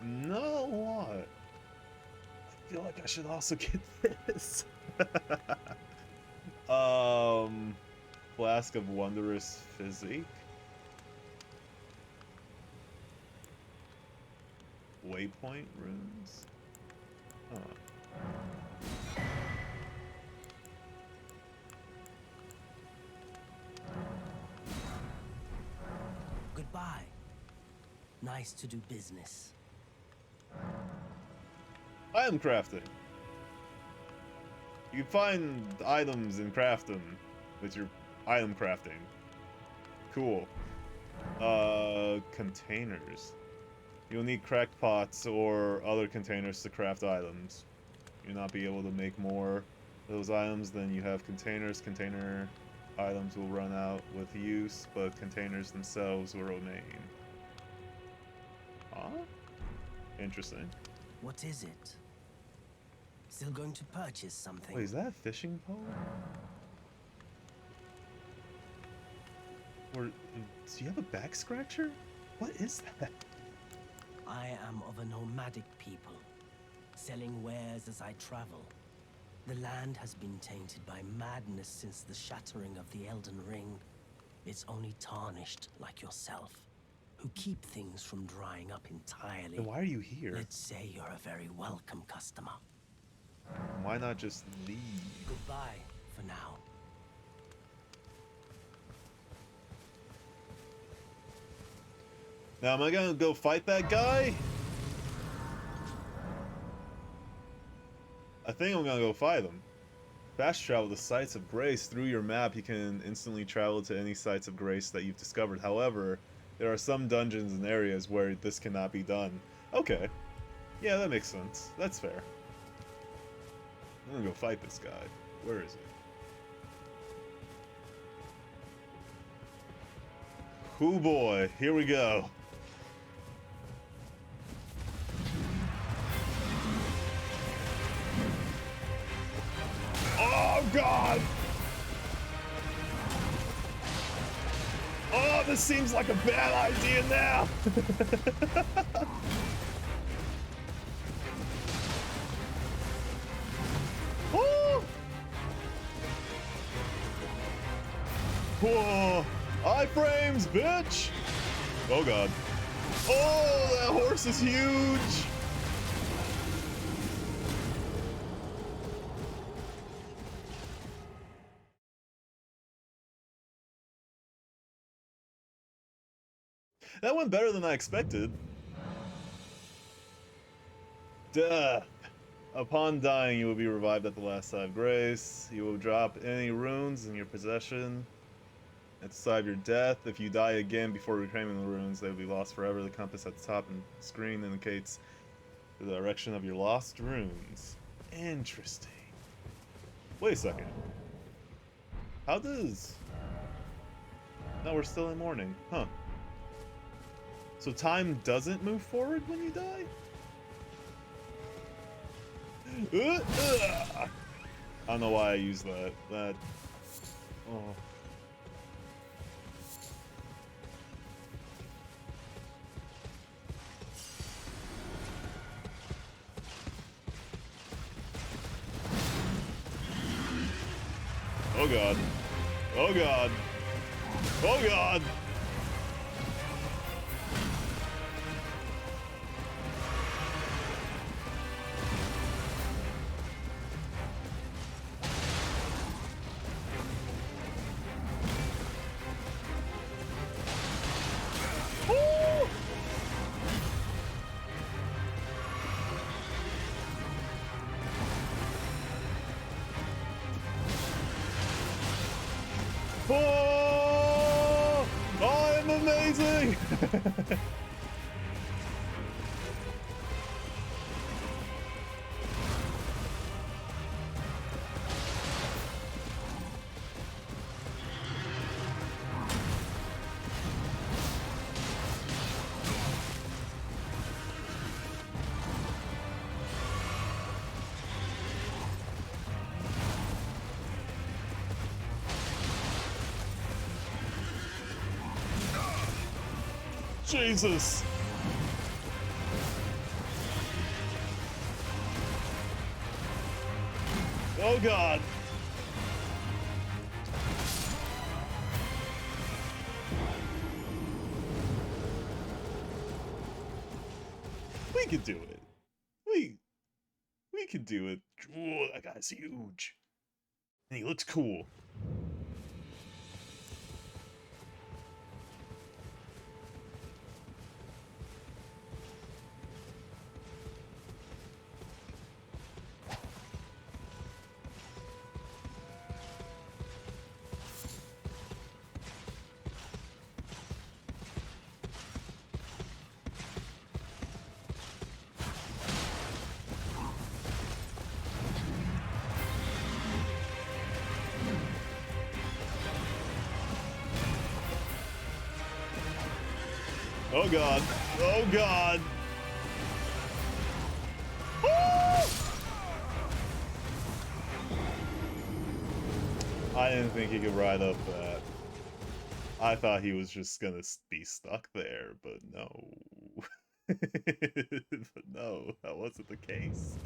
Not a lot. I feel like I should also get this. Flask of Wondrous Physique. Waypoint runes? Huh. Goodbye. Nice to do business. Item crafting. You can find items and craft them with your item crafting. Cool. Containers. You'll need cracked pots or other containers to craft items. You'll not be able to make more of those items than you have containers. Container items will run out with use, but containers themselves will remain. Huh? Interesting. What is it? Still going to purchase something? Wait, is that a fishing pole? Or do you have a back scratcher? What is that? I am of a nomadic people, selling wares as I travel. The land has been tainted by madness since the shattering of the Elden Ring. It's only tarnished like yourself, who keep things from drying up entirely. Then why are you here? Let's say you're a very welcome customer. Why not just leave? Goodbye for now. Now, am I gonna go fight that guy? I think I'm gonna go fight him. Fast travel to sites of grace. Through your map, you can instantly travel to any sites of grace that you've discovered. However, there are some dungeons and areas where this cannot be done. Okay. Yeah, that makes sense. That's fair. I'm gonna go fight this guy. Where is he? Hoo boy, here we go. Oh god! Oh, this seems like a bad idea now! Oh! Whoa! Iframes, bitch! Oh god. Oh, that horse is huge! That went better than I expected. Duh. Upon dying, you will be revived at the last side of grace. You will drop any runes in your possession at the side of your death. If you die again before reclaiming the runes, they will be lost forever. The compass at the top of the screen indicates the direction of your lost runes. Interesting. Wait a second. How does... No, we're still in morning. Huh. So time doesn't move forward when you die? I don't know why I use that. Oh. Oh god. Oh god. Oh god. sorry. Jesus! Oh god! We can do it. We can do it. Ooh, that guy's huge. And he looks cool. Oh god. Oh god. I didn't think he could ride up that. I thought he was just gonna be stuck there, but no. But no, that wasn't the case.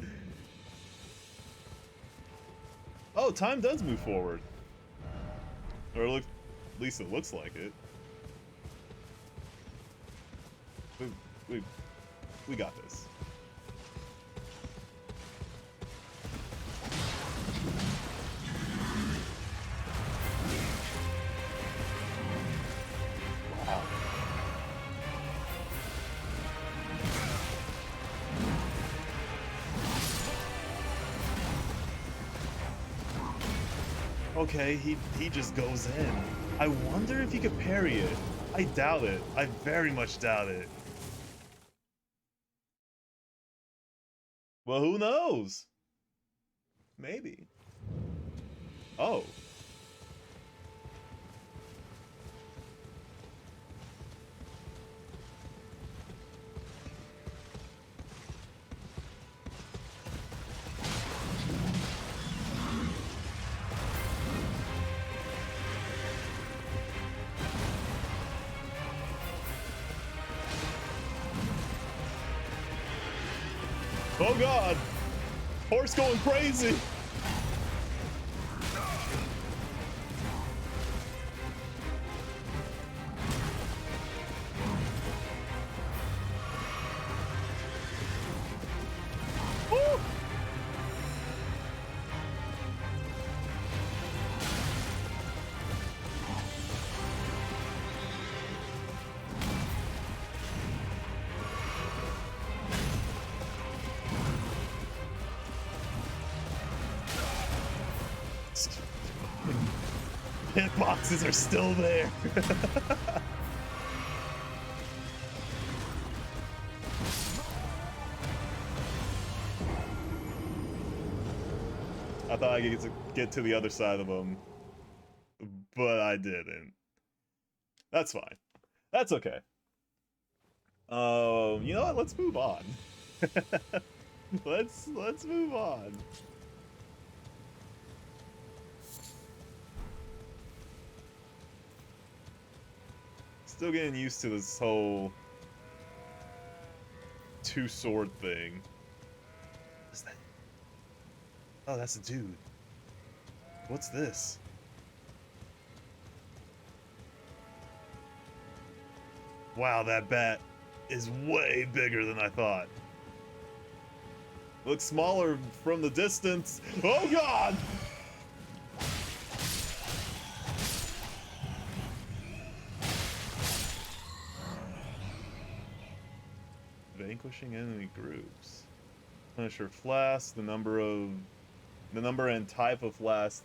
Oh, time does move forward. Or at least it looks like it. We, we got this. Wow. Okay, he just goes in. I wonder if he could parry it. I doubt it. I very much doubt it. Well, who knows? Maybe. Oh. Oh god! Horse going crazy! Woo! Hitboxes are still there. I thought I could get to the other side of them, but I didn't. That's fine. That's okay. You know what? Let's move on. Let's move on. Still getting used to this whole two-sword thing. What's that? Oh, that's a dude. What's this? Wow, that bat is way bigger than I thought. Looks smaller from the distance. Oh god! Vanquishing enemy groups. Punisher flask, the number and type of flask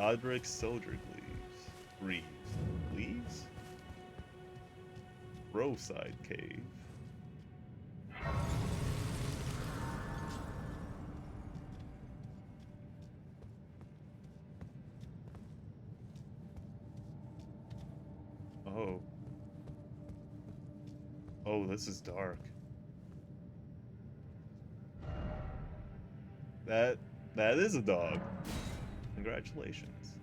Godric Soldier Greaves. Leaves? Roadside Cave. Oh. Oh, this is dark. That is a dog. Congratulations.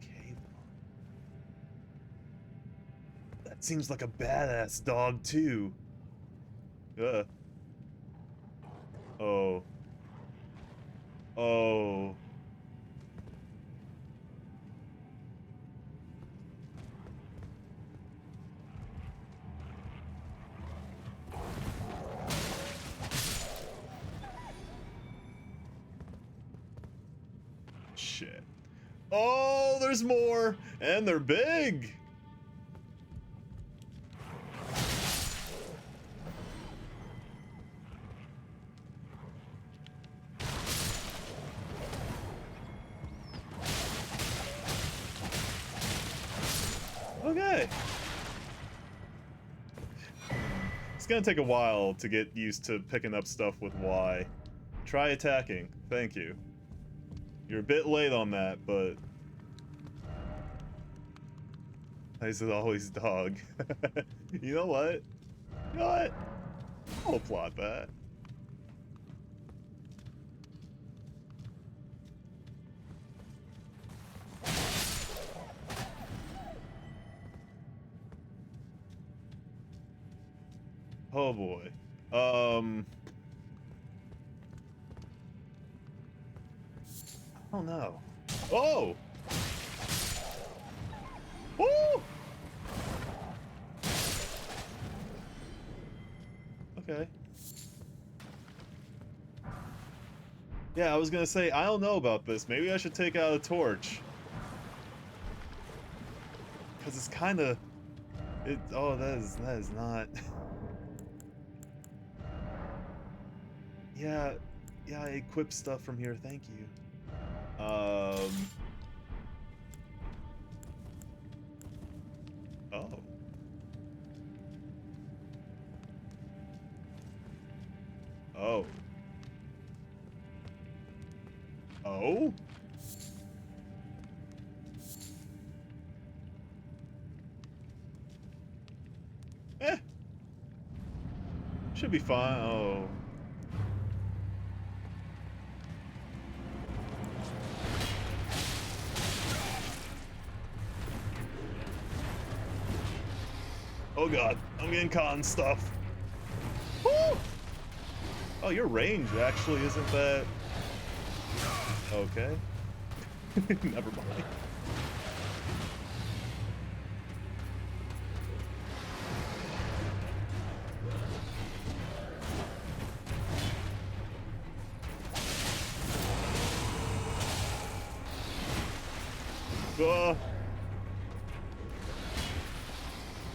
Cave. That seems like a badass dog too. Oh. Oh. Shit. Oh, there's more! And they're big! Okay. It's gonna take a while to get used to picking up stuff with Y. Try attacking. Thank you. You're a bit late on that, but... I said always dog. You know what? You know what? I'll applaud that. Oh boy. Oh no. Oh! Woo! Okay. Yeah, I was gonna say, I don't know about this. Maybe I should take out a torch. Because it's kinda... Oh, that is not... Yeah, I equip stuff from here, thank you. Oh. Oh. Oh? Eh. Should be fine. Oh. Oh god, I'm getting caught in stuff. Woo! Oh, your range actually isn't that... Okay. Never mind.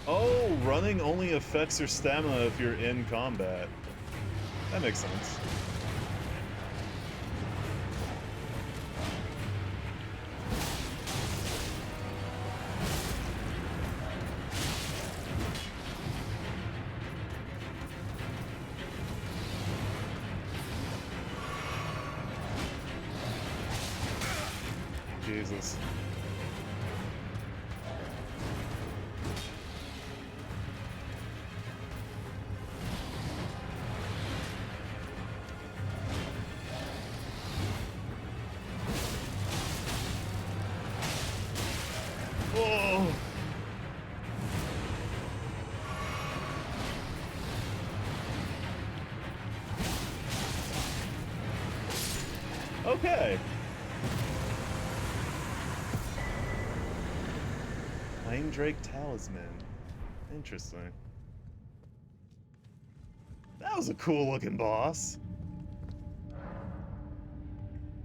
Oh, running only affects your stamina if you're in combat. That makes sense. Jesus. Oh. Okay. Flame Drake Talisman. Interesting. That was a cool looking boss.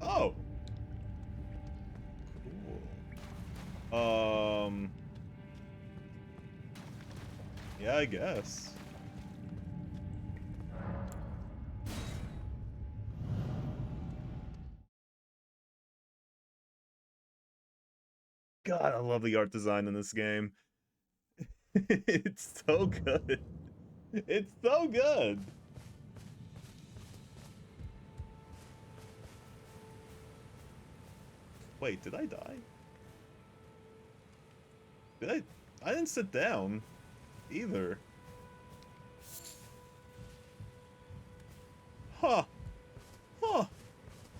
Oh. Cool. Yeah, I guess. God, I love the art design in this game. It's so good. It's so good. Wait, did I die? Did I didn't sit down either. Huh. Huh.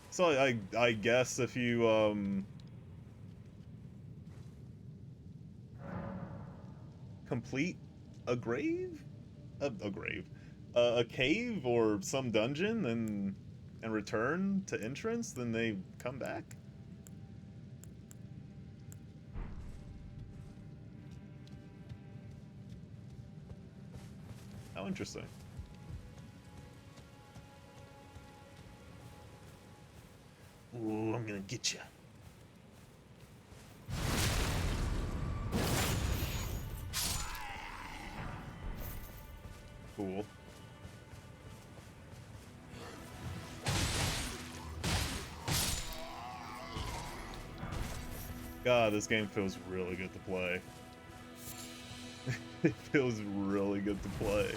So I guess if you complete a grave? A grave. A cave or some dungeon and return to entrance, then they come back? How interesting. Ooh, I'm gonna get you. Cool. God, this game feels really good to play. It feels really good to play.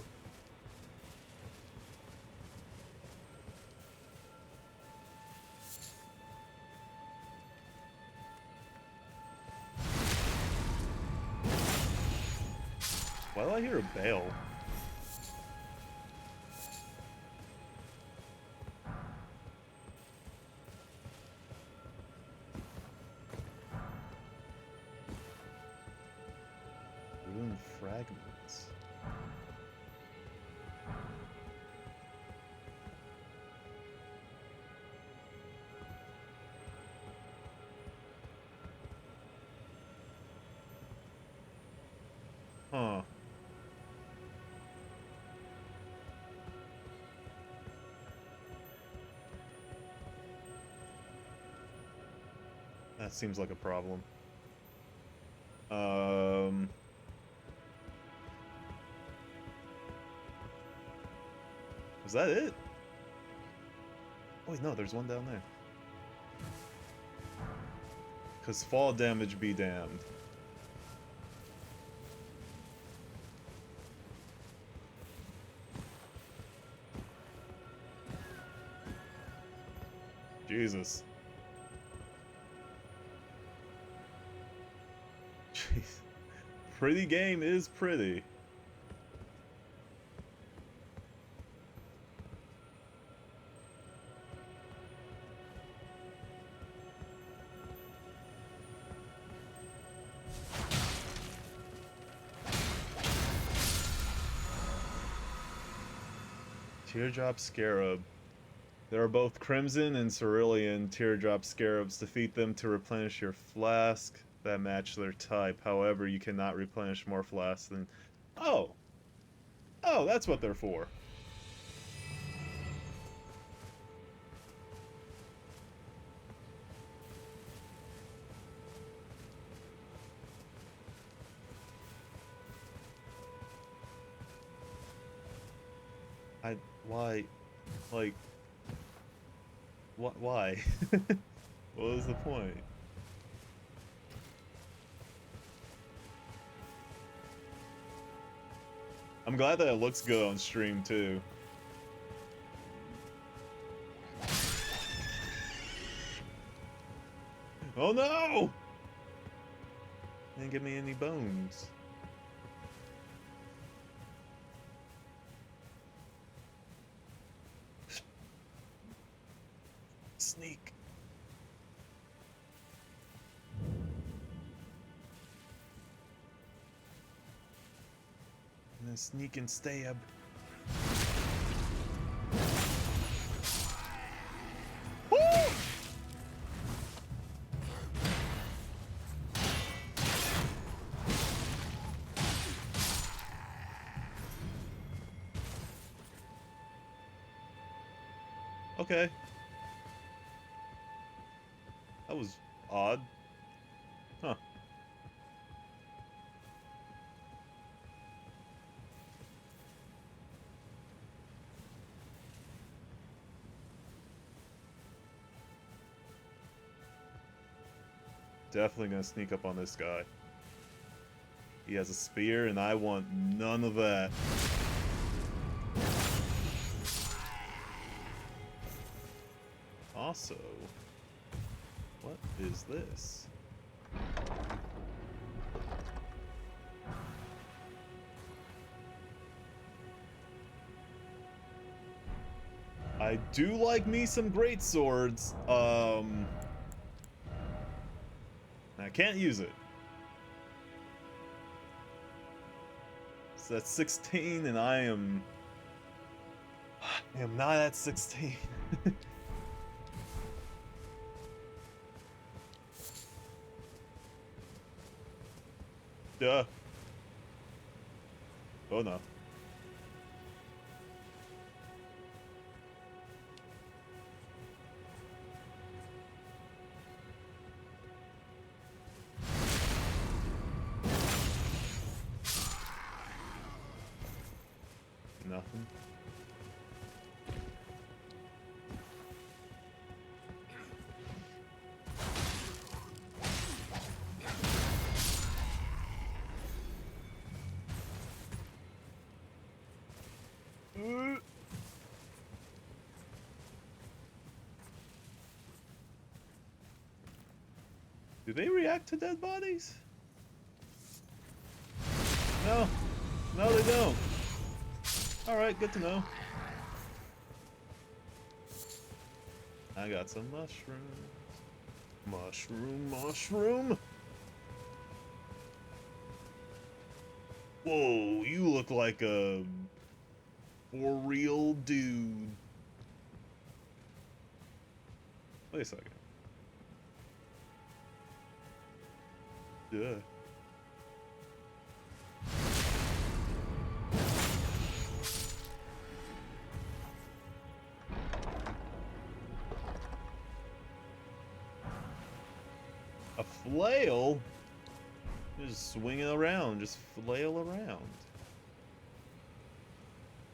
Why do I hear a bell? Ruined fragments. Huh. That seems like a problem. Is that it? Oh, wait, no, there's one down there. Cause fall damage be damned. Jesus. Jeez. Pretty game is pretty. Teardrop Scarab. There are both Crimson and Cerulean Teardrop Scarabs. Defeat them to replenish your flask that match their type. However, you cannot replenish more flasks than... Oh! Oh, that's what they're for. Why? Like... What? Why? What was the point? I'm glad that it looks good on stream, too. Oh no! Didn't give me any bones. Sneak. And then sneak and stab. Woo! Okay. That was odd. Huh. Definitely gonna sneak up on this guy. He has a spear, and I want none of that. Also, what is this? I do like me some great swords. I can't use it. So that's 16, and I am not at 16. Duh. Oh no. Nothing. Do they react to dead bodies? No. No, they don't. Alright, good to know. I got some mushrooms. Mushroom. Whoa, you look like a for real dude. Wait a second. Duh. A flail? Just swing it around, just flail around.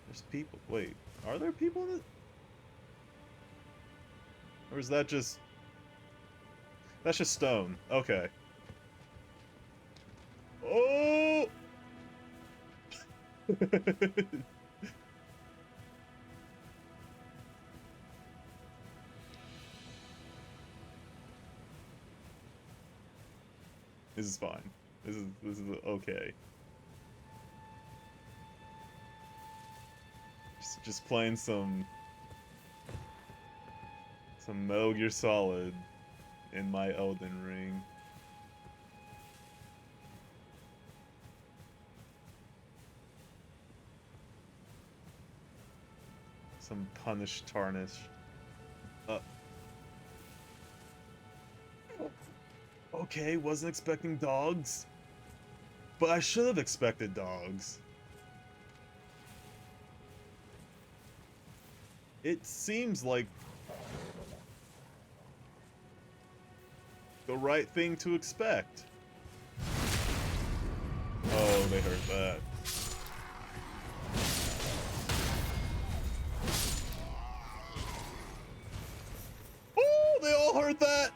There's people. Wait, are there people in it? Or is that just... That's just stone. Okay. Oh! This is fine. This is okay. Just playing some Metal Gear Solid in my Elden Ring. Some Punish Tarnish. Okay, wasn't expecting dogs. But I should have expected dogs. It seems like the right thing to expect. Oh, they heard that. Oh, they all heard that!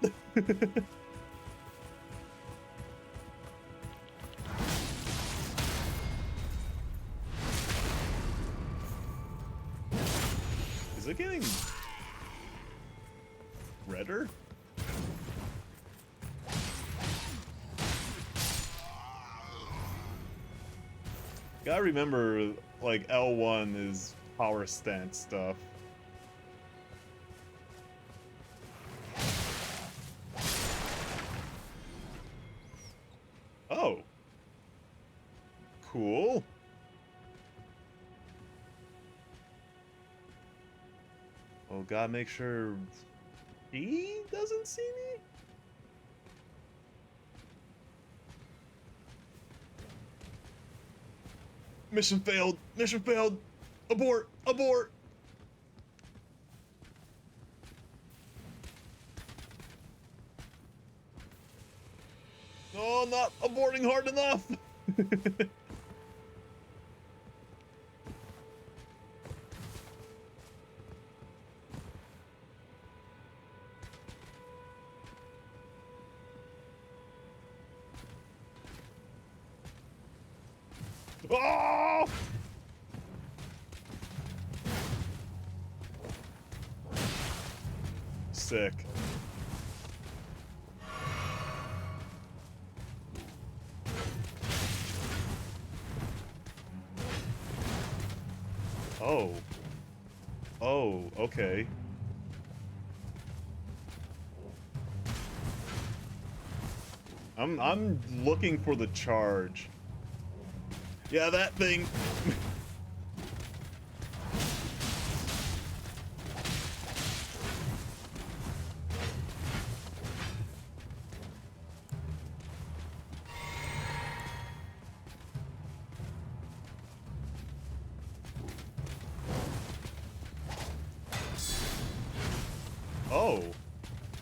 Is it getting redder? Gotta remember, like, L1 is power stance stuff. Oh. Cool. Oh, gotta make sure he doesn't see me? Mission failed! Mission failed! Abort! Abort! Oh, not aborting hard enough! Oh! Sick. Oh. Oh, okay. I'm looking for the charge. Yeah, that thing. Oh,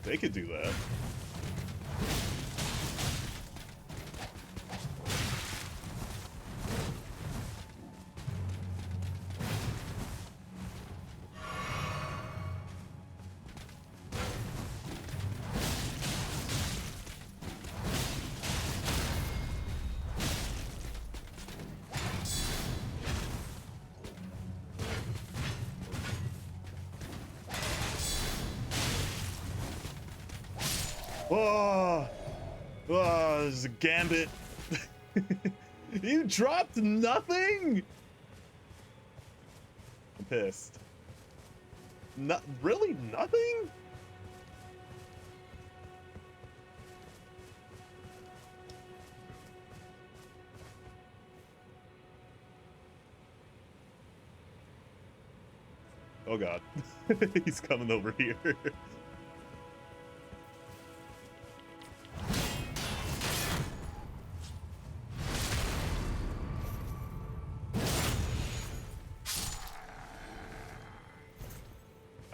they could do that. Oh, oh, there's a gambit. You dropped nothing? I'm pissed. Not really nothing? Oh god. He's coming over here.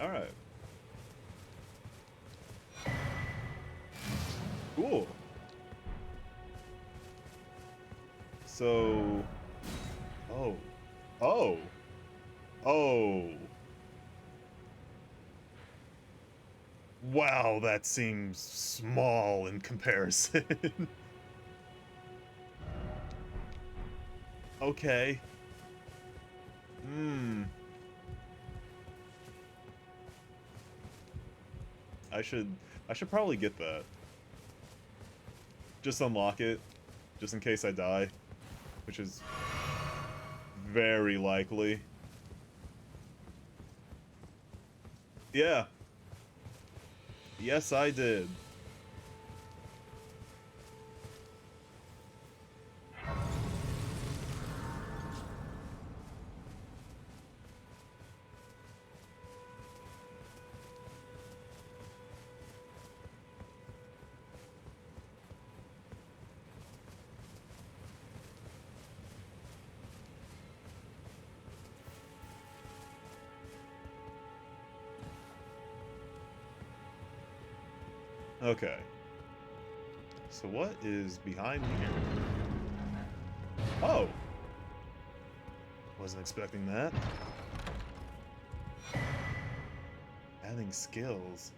Alright. Cool. So... Oh. Oh. Oh. Wow, that seems small in comparison. Okay. Hmm. I should probably get that. Just unlock it, just in case I die, which is very likely. Yeah. Yes, I did. Okay. So what is behind here? Oh! Wasn't expecting that. Adding skills.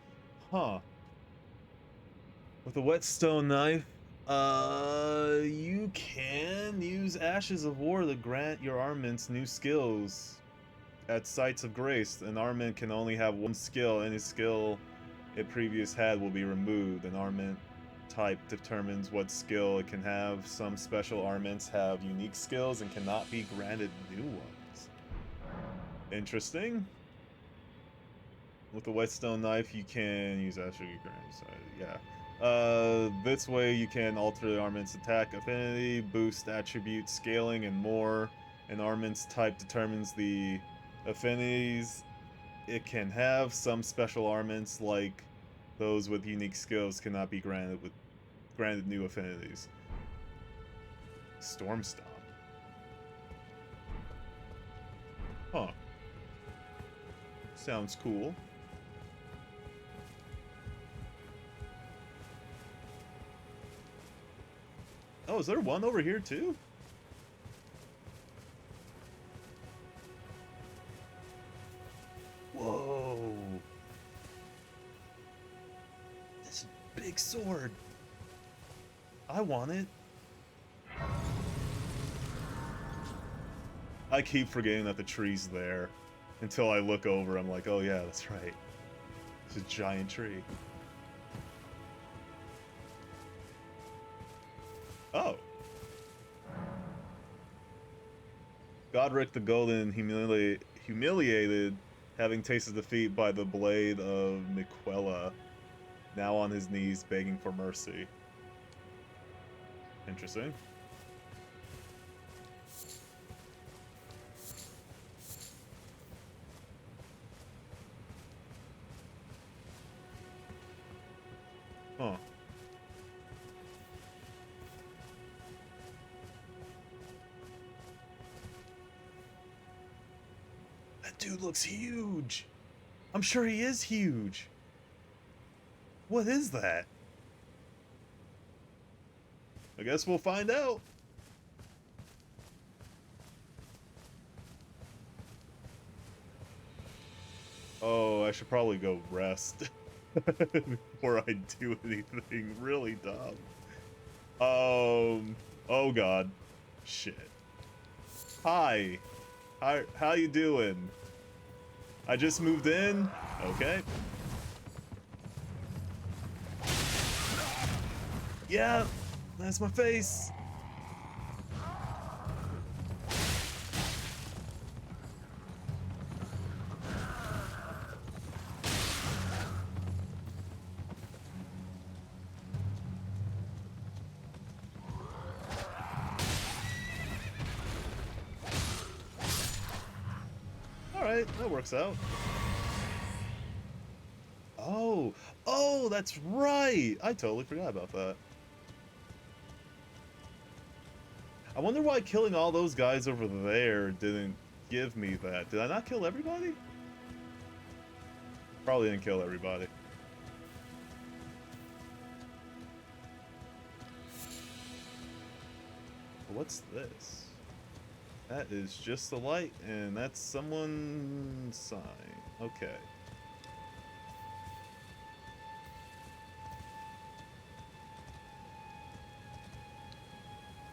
Huh. With a whetstone knife, you can use Ashes of War to grant your armaments new skills. At Sites of Grace, an armament can only have one skill. Any skill it previous had will be removed. An armament type determines what skill it can have. Some special armaments have unique skills and cannot be granted new ones. Interesting. With the whetstone knife, you can use actually yeah. This way you can alter the armament's attack affinity, boost attribute scaling, and more. An armament's type determines the affinities it can have. Some special armaments, like those with unique skills, cannot be granted new affinities. Storm Stomp. Huh. Sounds cool. Oh, is there one over here too? Whoa. This big sword. I want it. I keep forgetting that the tree's there until I look over. I'm like, oh yeah, that's right. It's a giant tree. Oh. Godric the Golden humiliated, having tasted defeat by the blade of Miquella, now on his knees begging for mercy. Interesting. Huh. That dude looks huge. I'm sure he is huge. What is that? I guess we'll find out. Oh, I should probably go rest before I do anything really dumb. Oh god. Shit. Hi. How you doing? I just moved in. Okay. Yeah, that's my face. Alright, that works out. Oh, that's right! I totally forgot about that. I wonder why killing all those guys over there didn't give me that. Did I not kill everybody? Probably didn't kill everybody. What's this? That is just the light, and that's someone's sign. Okay.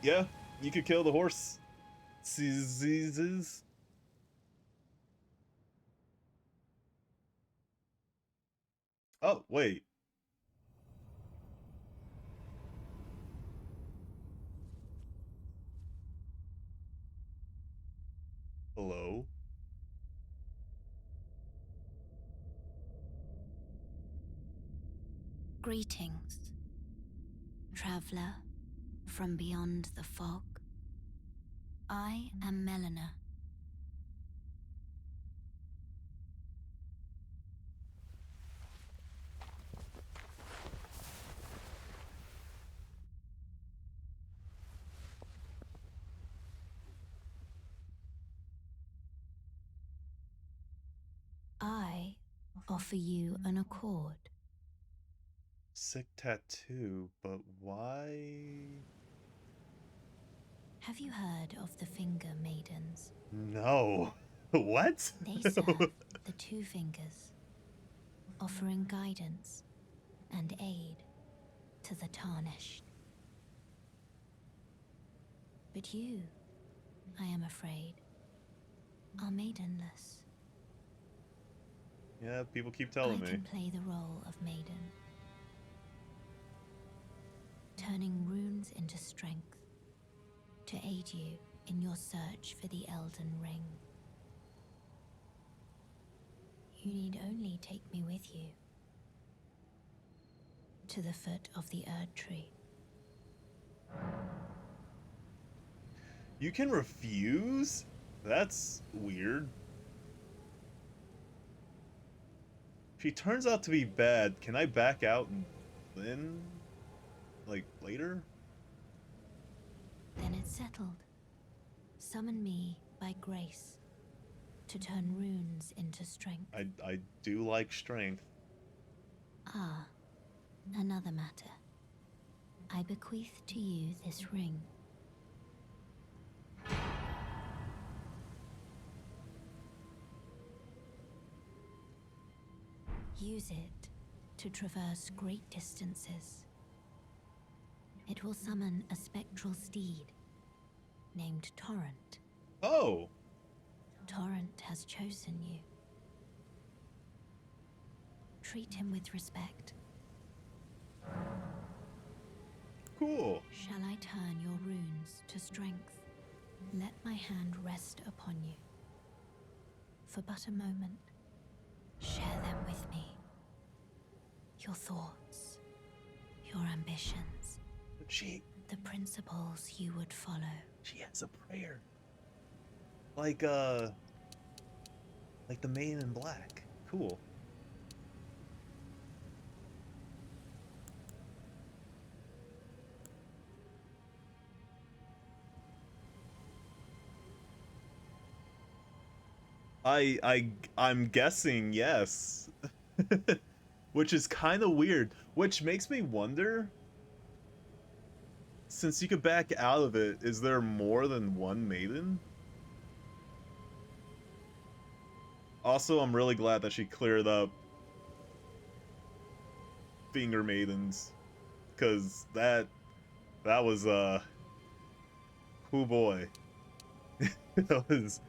Yeah, you could kill the horse diseases. Oh, wait. Hello? Greetings, traveler from beyond the fog. I am Melina. I offer you an accord. Sick tattoo, but why? Have you heard of the Finger Maidens? No. What? They serve the two fingers, offering guidance and aid to the tarnished. But you, I am afraid, are maidenless. Yeah, people keep telling I me. can play the role of maiden, turning runes into strength to aid you in your search for the Elden Ring. You need only take me with you to the foot of the Erd Tree. You can refuse? That's weird. If she turns out to be bad, can I back out and then? Like, later? Then it's settled. Summon me by grace to turn runes into strength. I do like strength. Ah, another matter. I bequeath to you this ring. Use it to traverse great distances. It will summon a spectral steed named Torrent. Oh, Torrent has chosen you. Treat him with respect. Cool. Shall I turn your runes to strength? Let my hand rest upon you. For but a moment, share them with me. Your thoughts, your ambitions, She the principles you would follow. has a prayer. Like the main in black. Cool. I'm guessing yes. Which is kind of weird, which makes me wonder, since you could back out of it, is there more than one maiden? Also, I'm really glad that she cleared up finger maidens, cuz that was oh boy. that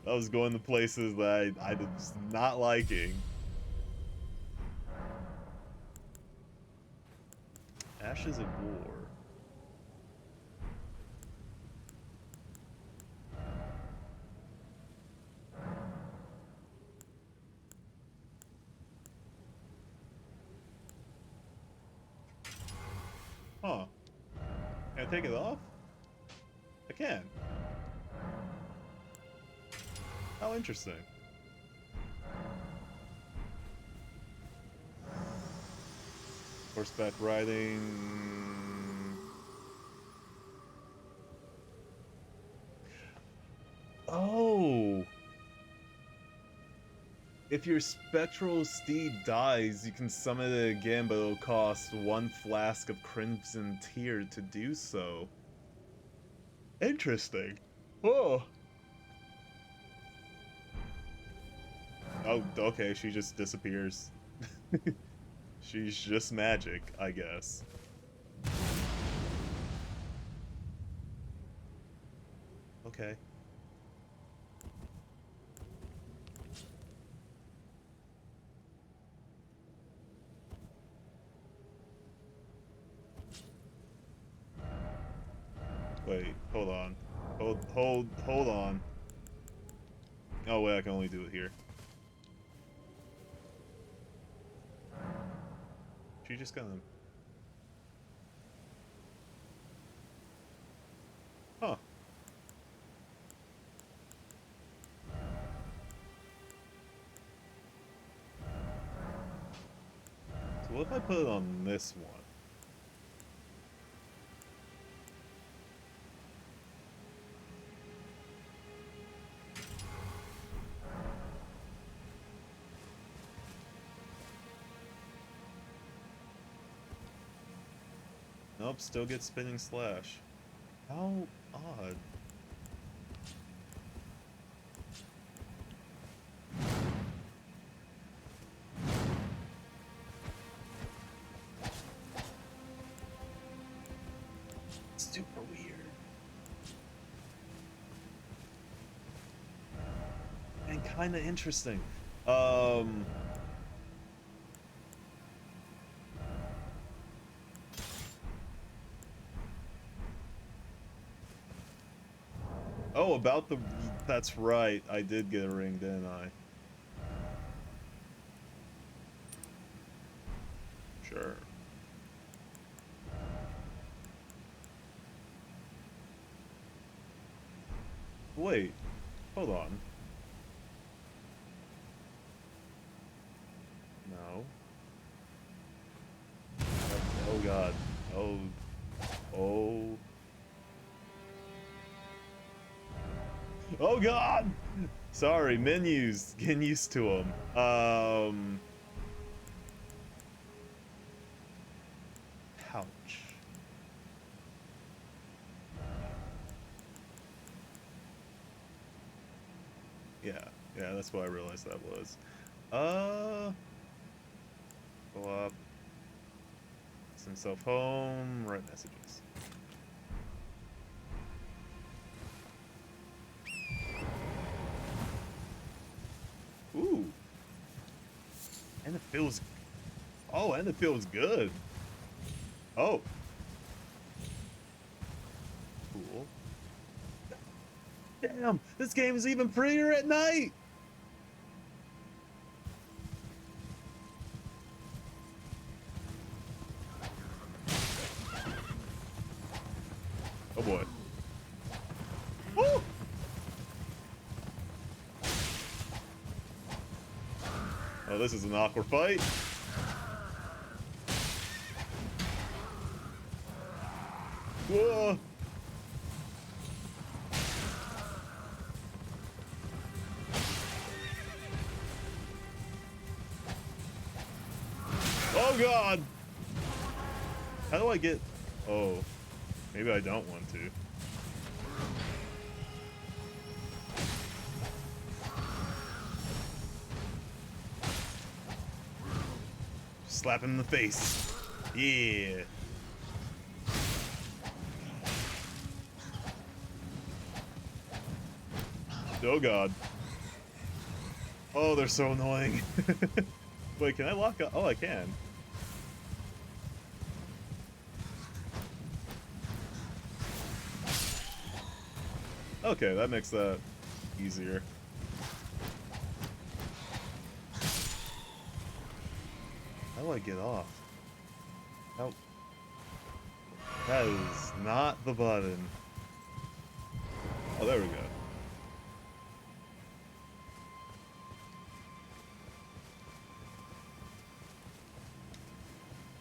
was going to places that I was not liking. Ashes of War. Huh. Can I take it off? I can. How interesting. Horseback riding. Oh! If your spectral steed dies, you can summon it again, but it'll cost 1 flask of Crimson Tear to do so. Interesting. Oh. Oh, okay, she just disappears. She's just magic, I guess. Okay. Wait, hold on. Hold on. Oh wait, I can only do it here. She just gonna... Huh. So what if I put it on this one? Nope, still get spinning slash. How odd. Super weird. And kinda interesting. Oh, about the... That's right, I did get a ring, didn't I? Sure. Wait, hold on. No. Oh god. Oh. Oh. Oh god! Sorry, menus. Getting used to them. Pouch. Yeah, that's what I realized that was. Go up. Send himself home. Write messages. And it feels... Oh, and it feels good. Oh. Cool. Damn, this game is even prettier at night! Oh boy. Woo! Oh, this is an awkward fight. Whoa! Oh god! How do I get... Oh. Maybe I don't want to. Slap him in the face. Yeah. Oh god. Oh, they're so annoying. Wait, can I lock up? Oh, I can. Okay, that makes that easier. How do I get off? How? That is not the button. Oh, there we go.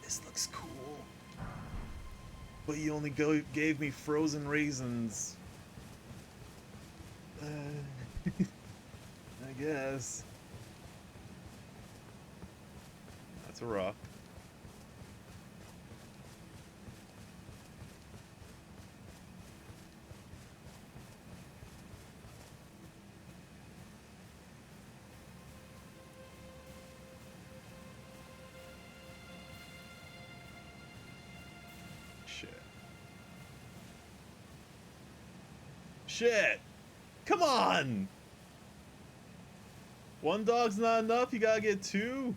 This looks cool. But you only gave me frozen raisins. I guess. That's a rock. Shit. Shit! Come on! One dog's not enough, you gotta get two?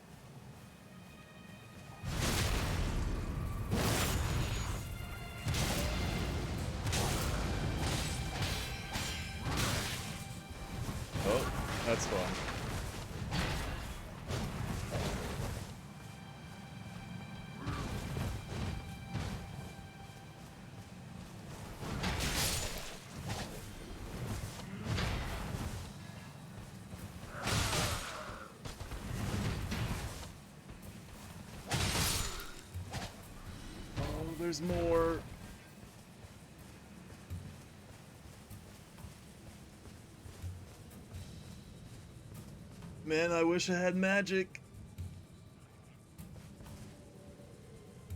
Oh, that's fun. There's more. Man, I wish I had magic.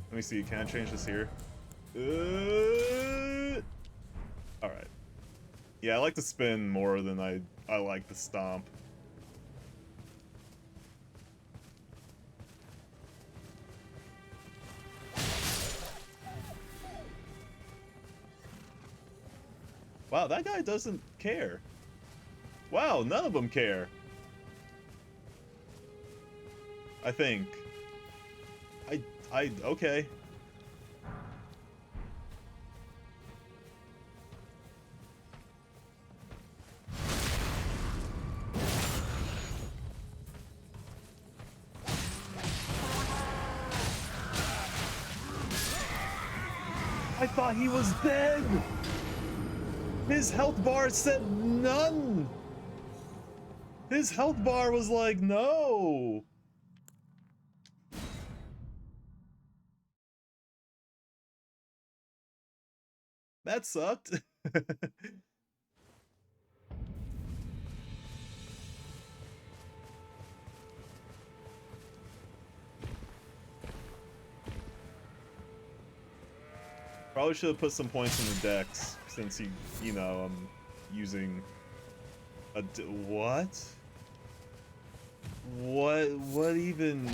Let me see, can I change this here? Alright. Yeah, I like to spin more than I like to stomp. Wow, that guy doesn't care. Wow, none of them care. I think. Okay. I thought he was dead! His health bar said none! His health bar was like, no! That sucked. Probably should have put some points in the decks, since you know, I'm using a what? What even?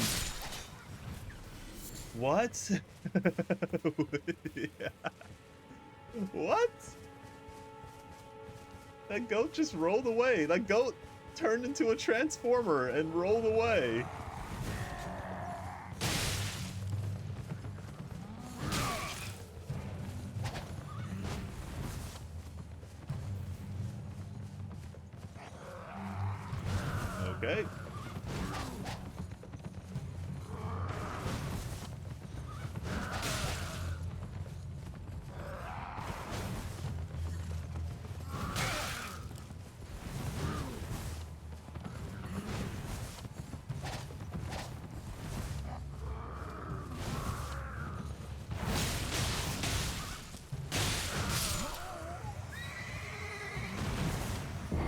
What? Yeah. What? That goat just rolled away. That goat turned into a transformer and rolled away. Okay.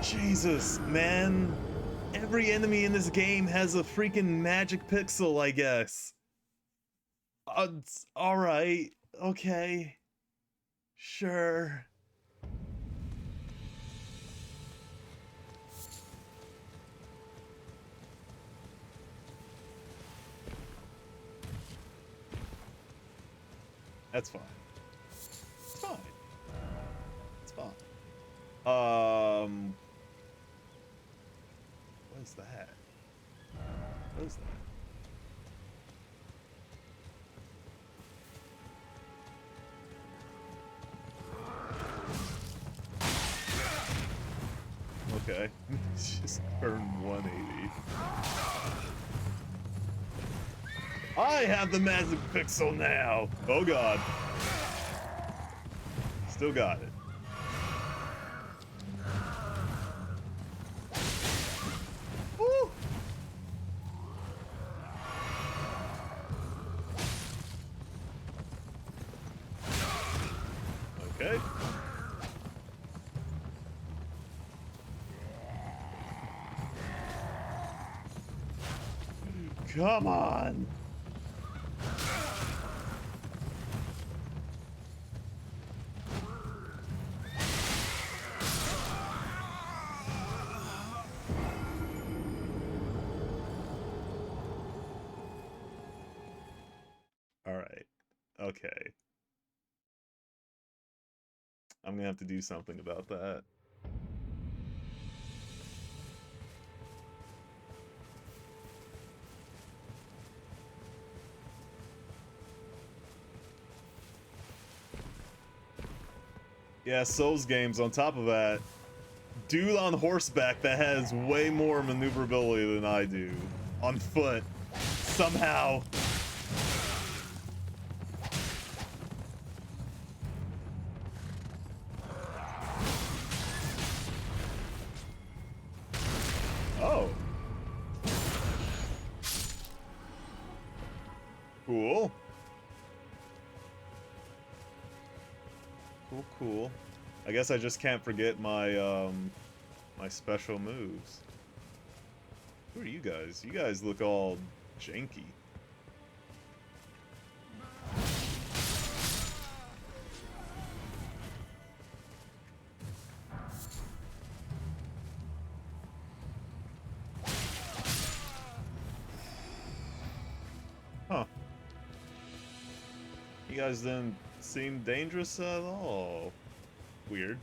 Jesus, man. Every enemy in this game has a freaking magic pixel, I guess. Alright. Okay. Sure. That's fine. It's fine. It's fine. What is that? What is that? Okay. Just turn 180. I have the magic pixel now! Oh god. Still got it. Woo! Okay. Come on! Alright. Okay. I'm gonna have to do something about that. Yeah, Souls games, on top of that, dude on horseback that has way more maneuverability than I do. On foot. Somehow. Oh. Cool. Cool, cool. I guess I just can't forget my, my special moves. Who are you guys? You guys look all janky. Huh. You guys didn't seem dangerous at all. Weird.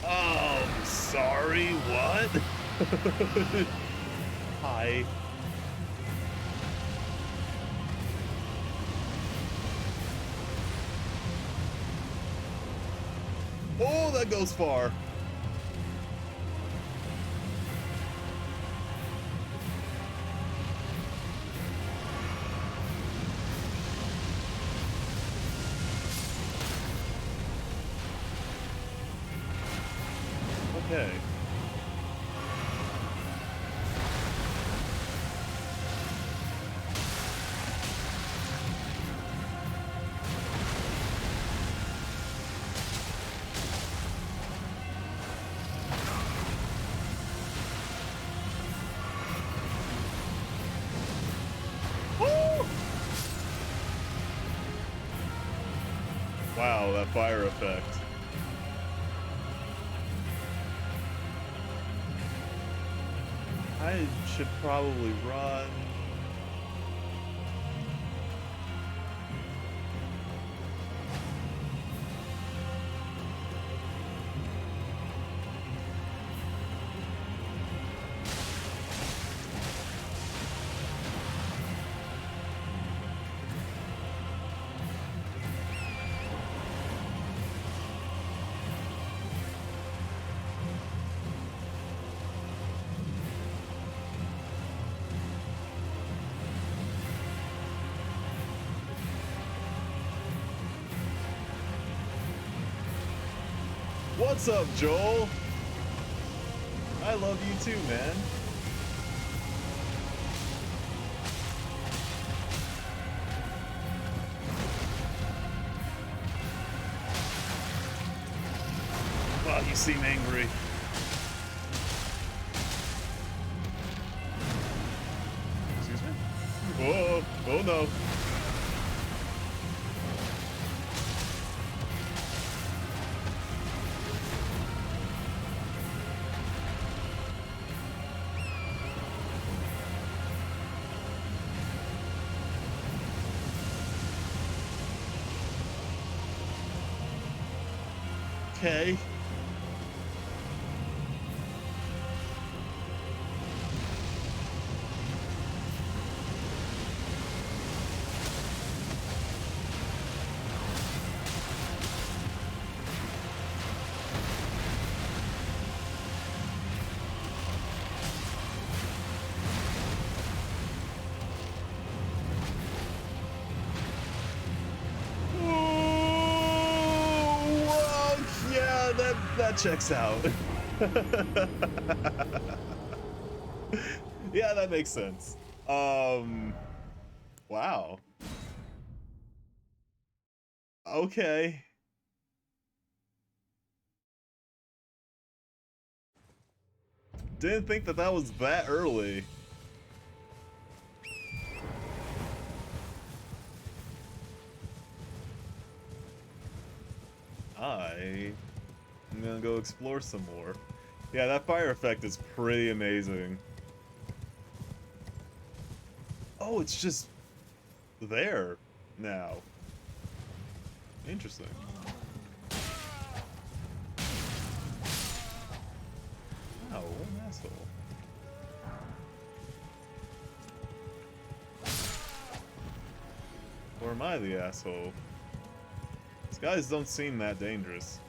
Oh, sorry, what? Hi. Oh, that goes far. Okay. Woo! Wow, that fire effect. I should probably run. What's up, Joel? I love you too, man. Wow, you seem angry. Excuse me? Oh, oh no. Okay. That checks out. Yeah, that makes sense. Wow. Okay. Didn't think that was that early. I'm gonna go explore some more. Yeah, that fire effect is pretty amazing. Oh, it's just there now. Interesting. Wow, what an asshole. Or am I the asshole? These guys don't seem that dangerous.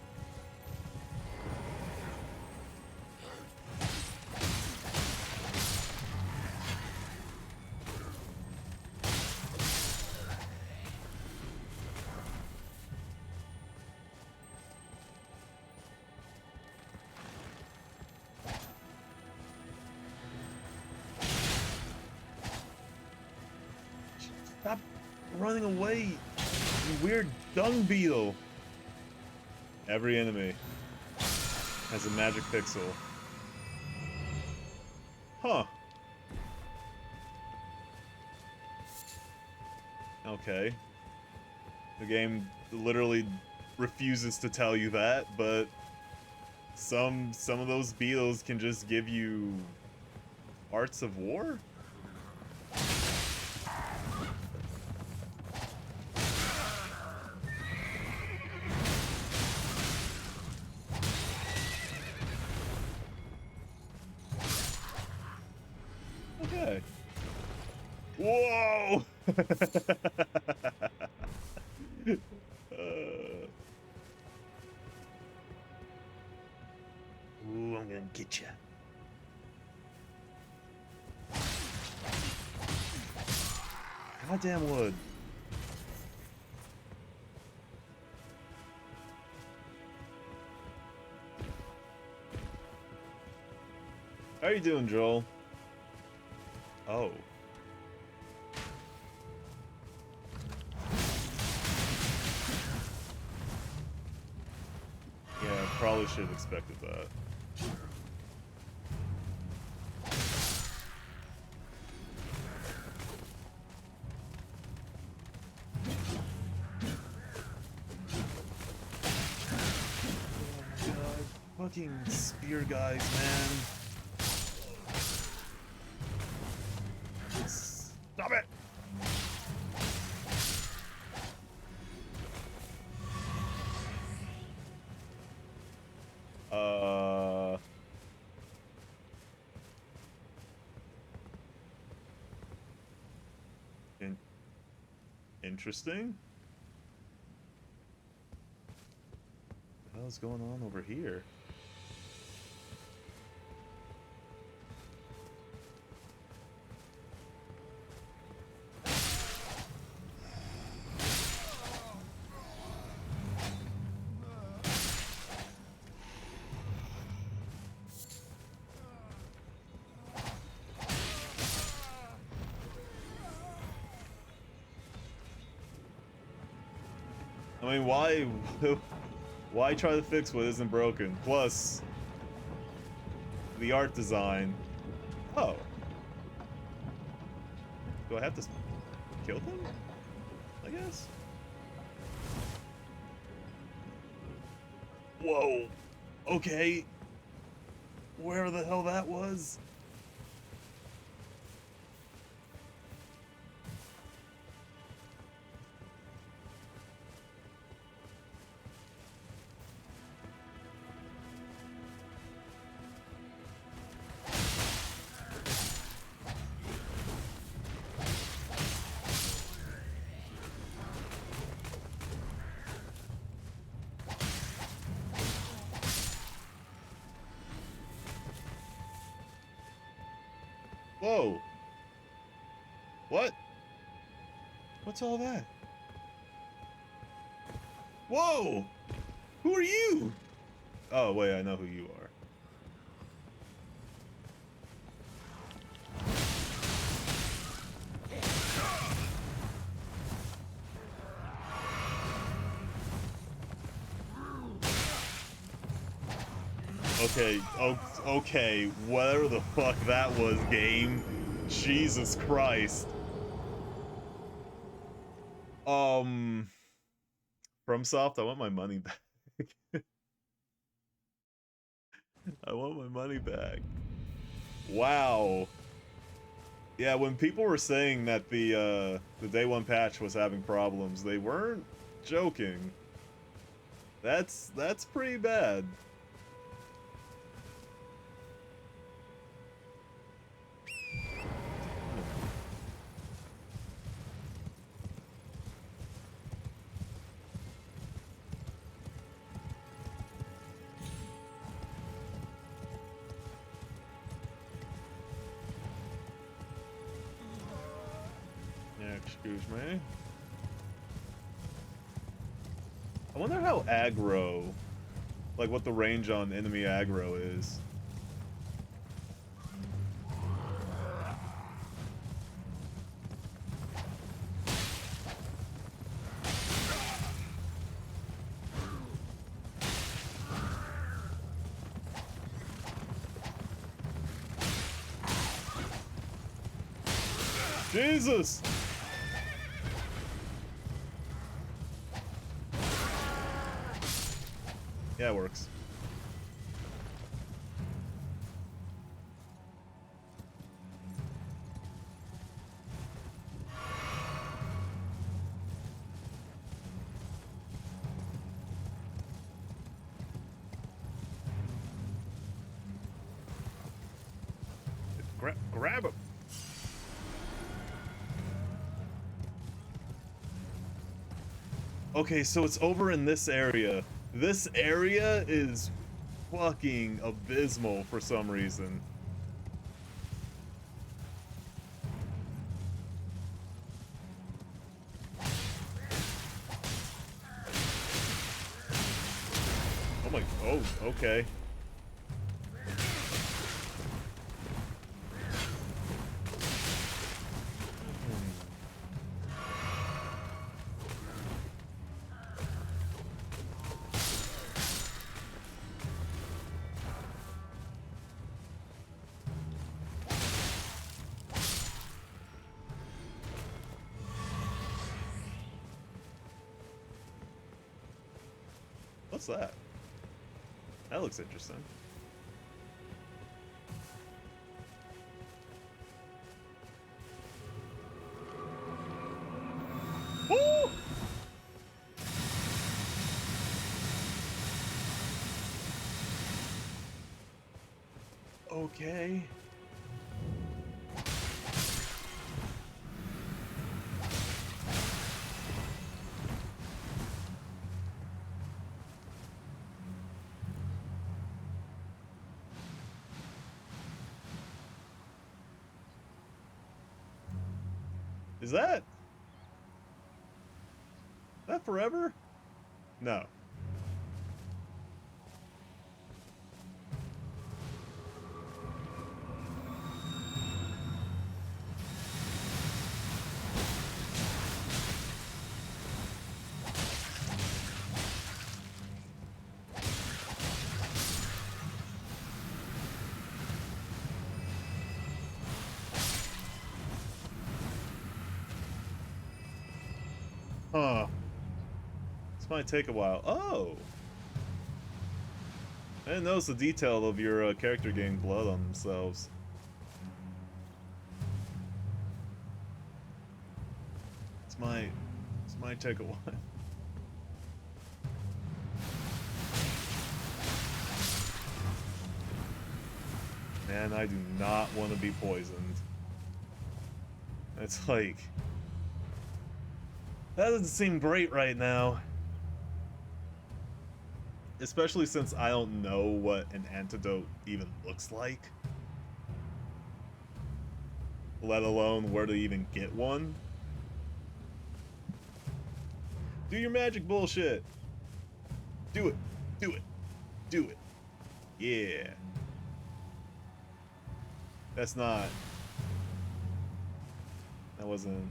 Stop running away, you weird dung beetle. Every enemy has a magic pixel. Huh. Okay. The game literally refuses to tell you that, but some of those beetles can just give you Arts of War? Okay. Whoa! Ooh, I'm gonna get you. Goddamn wood. How you doing, Joel? Oh. Yeah, probably should have expected that. Fucking spear guys, man. Stop it! Interesting. What the hell's going on over here? I mean, why why try to fix what isn't broken? Plus, the art design. Oh. Do I have to kill them? I guess. Whoa. Okay. Where the hell that was? Whoa. What? What's all that? Whoa! Who are you? Oh, wait, I know who you are. Okay, okay, whatever the fuck that was, game. Jesus Christ. FromSoft, I want my money back. I want my money back. Wow. Yeah, when people were saying that the day one patch was having problems, they weren't joking. That's pretty bad. Yeah, excuse me. I wonder how aggro, like what the range on enemy aggro is. Jesus! Yeah, it works. Grab him! Okay, so it's over in this area. This area is fucking abysmal for some reason. Oh my, oh, okay. What's that? That looks interesting. Woo! Okay. Is that forever? No. Huh. This might take a while. Oh! I didn't notice the detail of your character getting blood on themselves. This might take a while. Man, I do not want to be poisoned. It's like... That doesn't seem great right now. Especially since I don't know what an antidote even looks like. Let alone where to even get one. Do your magic bullshit. Do it. Do it. Do it. Yeah. That's not... That wasn't...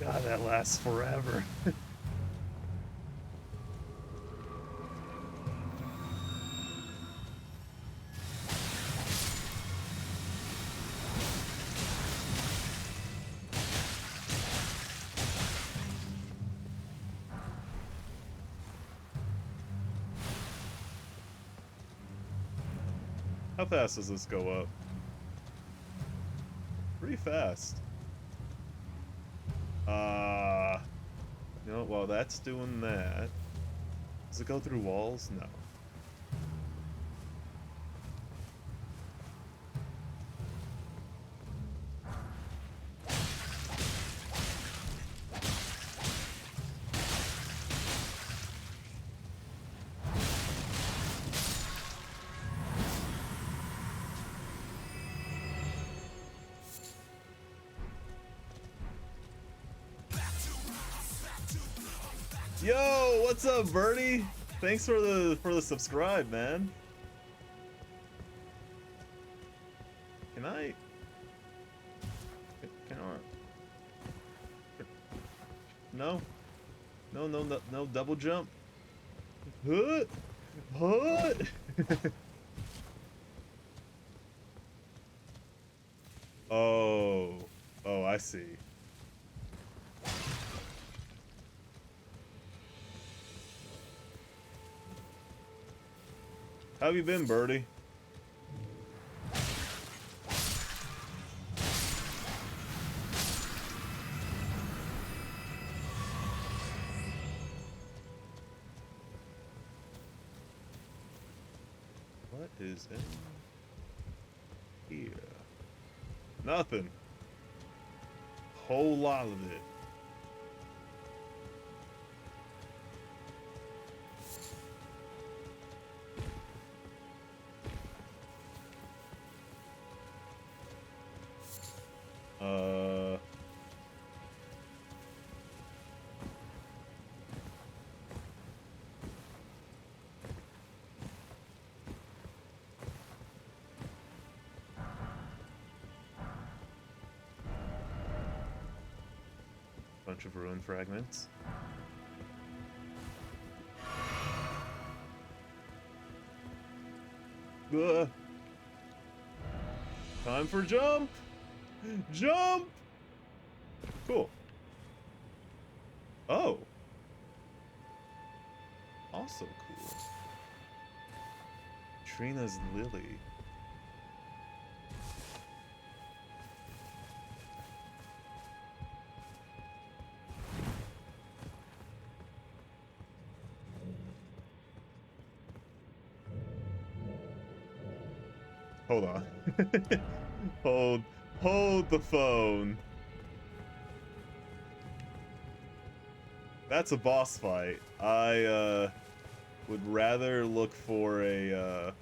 God, that lasts forever. How fast does this go up? Pretty fast. You know, while that's doing that... Does it go through walls? No. Yo, what's up, Birdie? Thanks for the subscribe, man. Can I? Can I? No. No, no, no, no, double jump. What? What? Oh. Oh, I see. How have you been, Birdie? What is in here? Nothing. Whole lot of it. Bunch of ruin fragments. Ugh. Time for jump! Jump! Cool. Oh. Also cool. Trina's Lily. Hold on. Hold the phone. That's a boss fight. I would rather look for a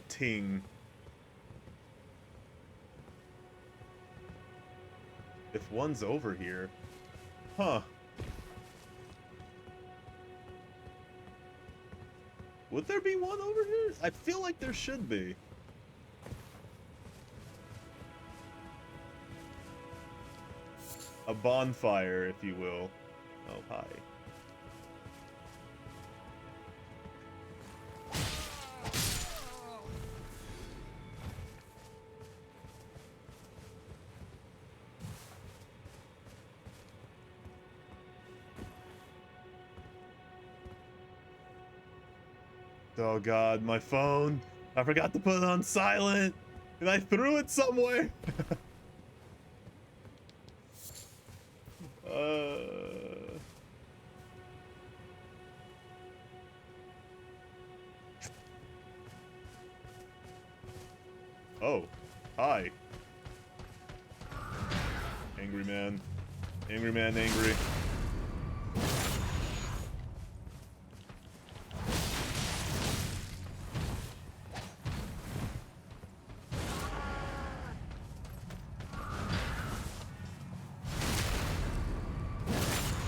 ting. If one's over here. Huh. Would there be one over here? I feel like there should be. A bonfire, if you will. Oh, hi. Oh god, my phone. I forgot to put it on silent. And I threw it somewhere. uh... Oh, hi. Angry man. Angry man, angry.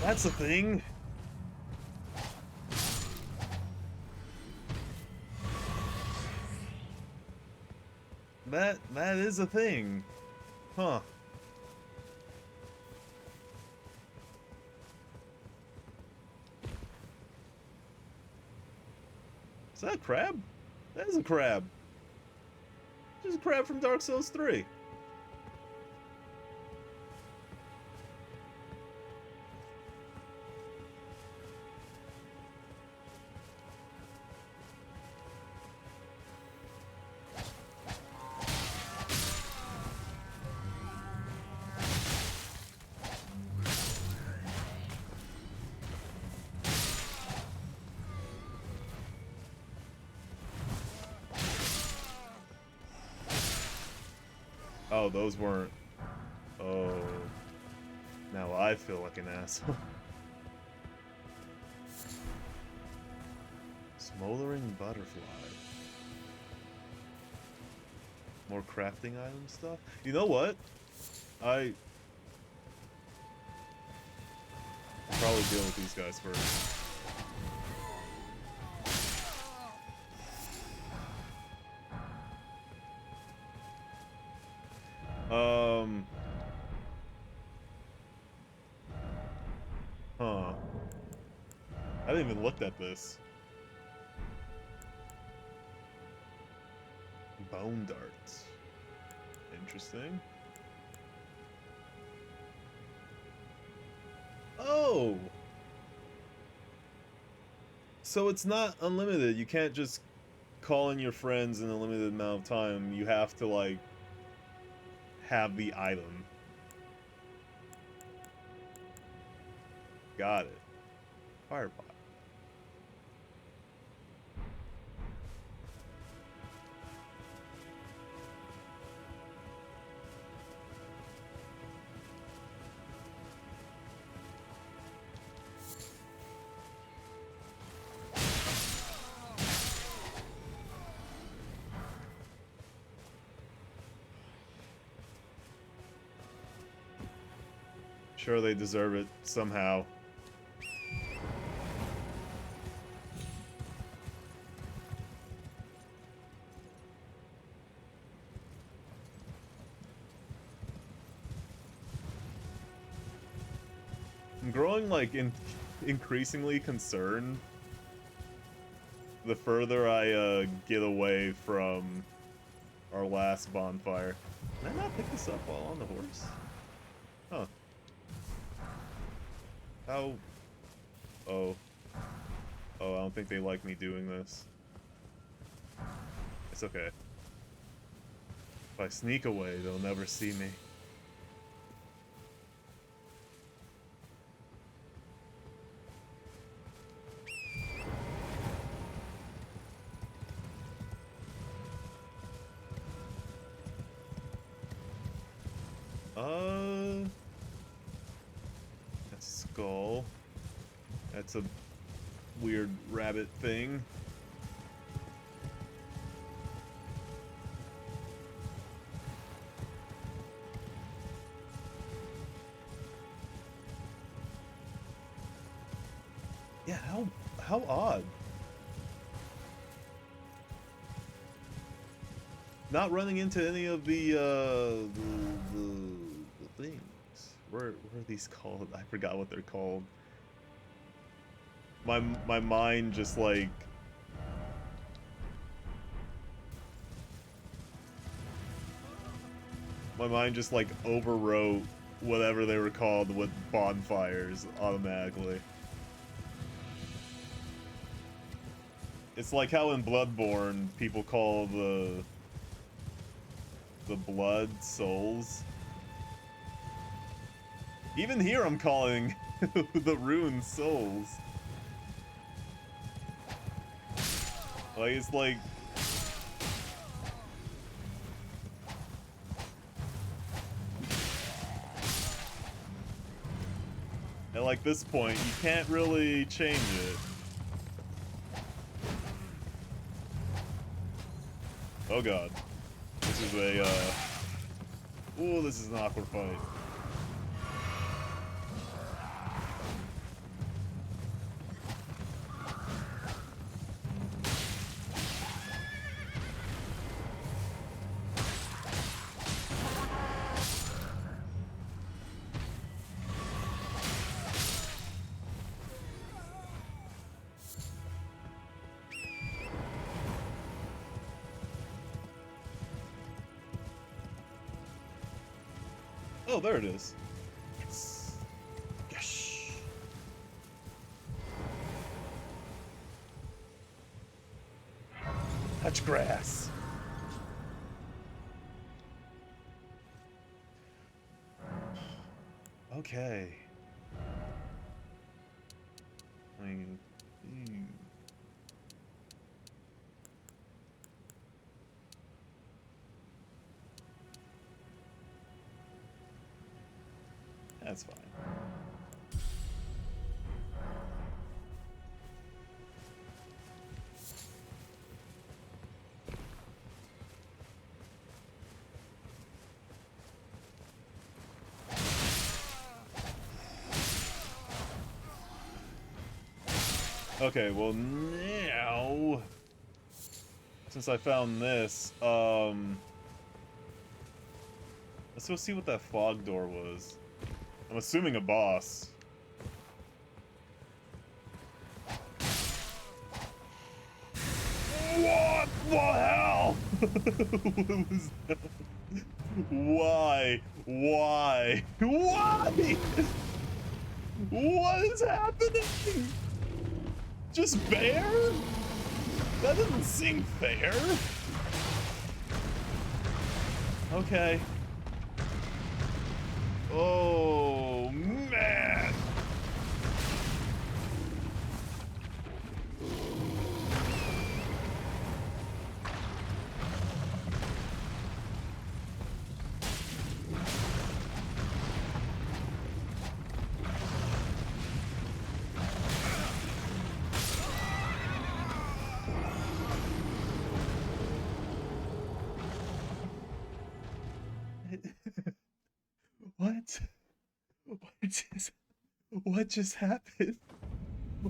That's a thing. That is a thing. Huh. Is that a crab? That is a crab. There's a crab from Dark Souls 3. Oh, those weren't... Oh... Now I feel like an asshole. Smoldering butterfly. More crafting item stuff? You know what? I'll probably deal with these guys first. Huh. I didn't even look at this. Bone darts. Interesting. Oh! So it's not unlimited. You can't just call in your friends in a limited amount of time. You have to, like, have the item. Got it. Firepot. Sure, they deserve it somehow. I'm growing, like, increasingly concerned the further I get away from our last bonfire. Can I not pick this up while on the horse? Huh. How... Oh. Oh, I don't think they like me doing this. It's okay. If I sneak away, they'll never see me. That's a skull. That's a weird rabbit thing. Yeah, how odd. Not running into any of the things. What are these called? I forgot what they're called. my mind just like overwrote whatever they were called with bonfires automatically. It's like how in Bloodborne people call the blood souls. Even here I'm calling the runes souls. Like it's like at like this point you can't really change it. Oh god. This is a ooh, this is an awkward fight. Oh, there it is. Yes. Yes. Touch grass. Okay. I mean, that's fine. Okay, well now, since I found this, let's go see what that fog door was. I'm assuming a boss. What the hell? What was that? Why? Why? Why? What is happening? Just bear? That doesn't seem fair. Okay. Oh, man. What? What just happened?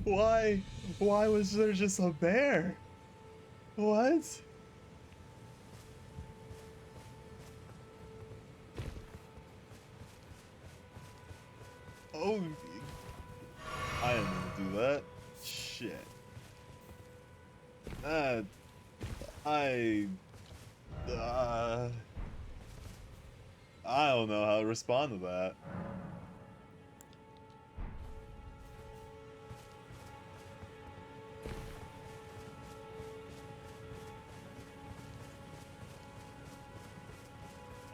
Why was there just a bear? What? Oh, I didn't mean to do that. Shit. I don't know how to respond to that.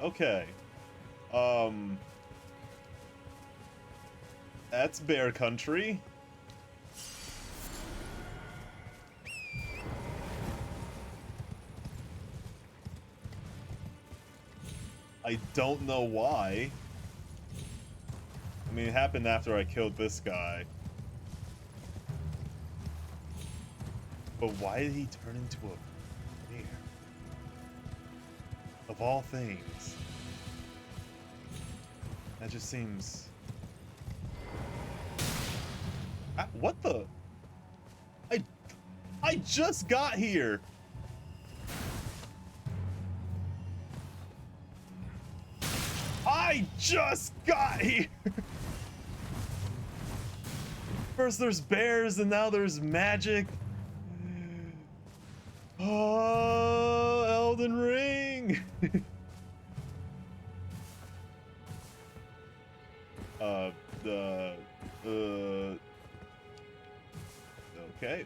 Okay. That's bear country. I don't know why. I mean, it happened after I killed this guy. But why did he turn into a bear? Of all things. That just seems... what the? I just got here! I just got here! First there's bears, and now there's magic. Oh, Elden Ring. Okay.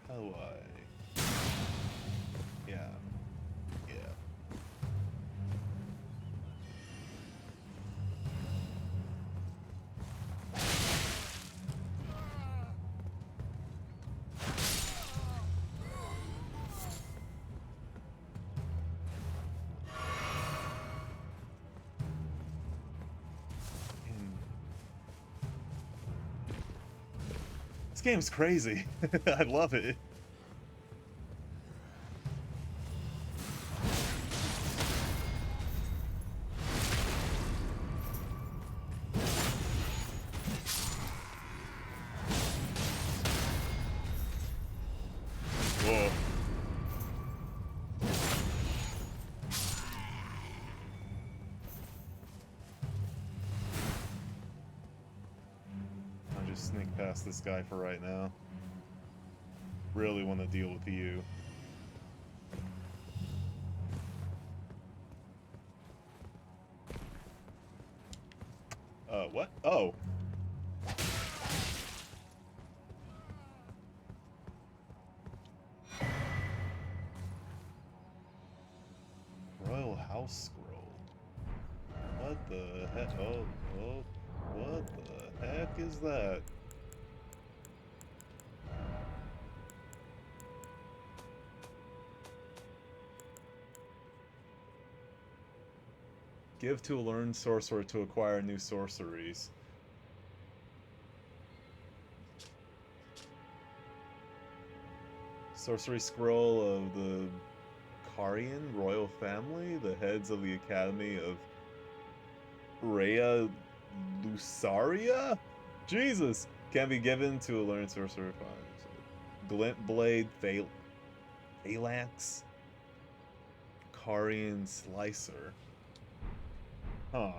How do I? Yeah. Yeah. This game's crazy. I love it. Whoa. I'll just sneak past this guy for right now. Really want to deal with you. What? Oh. Royal House Scroll. What the heck? Oh, oh. What the heck is that? Give to a learned sorcerer to acquire new sorceries. Sorcery Scroll of the Karian royal family, the heads of the Academy of Rhea Lusaria? Jesus! Can be given to a learned sorcerer. Glint Blade, Phalanx, Karian Slicer. Huh.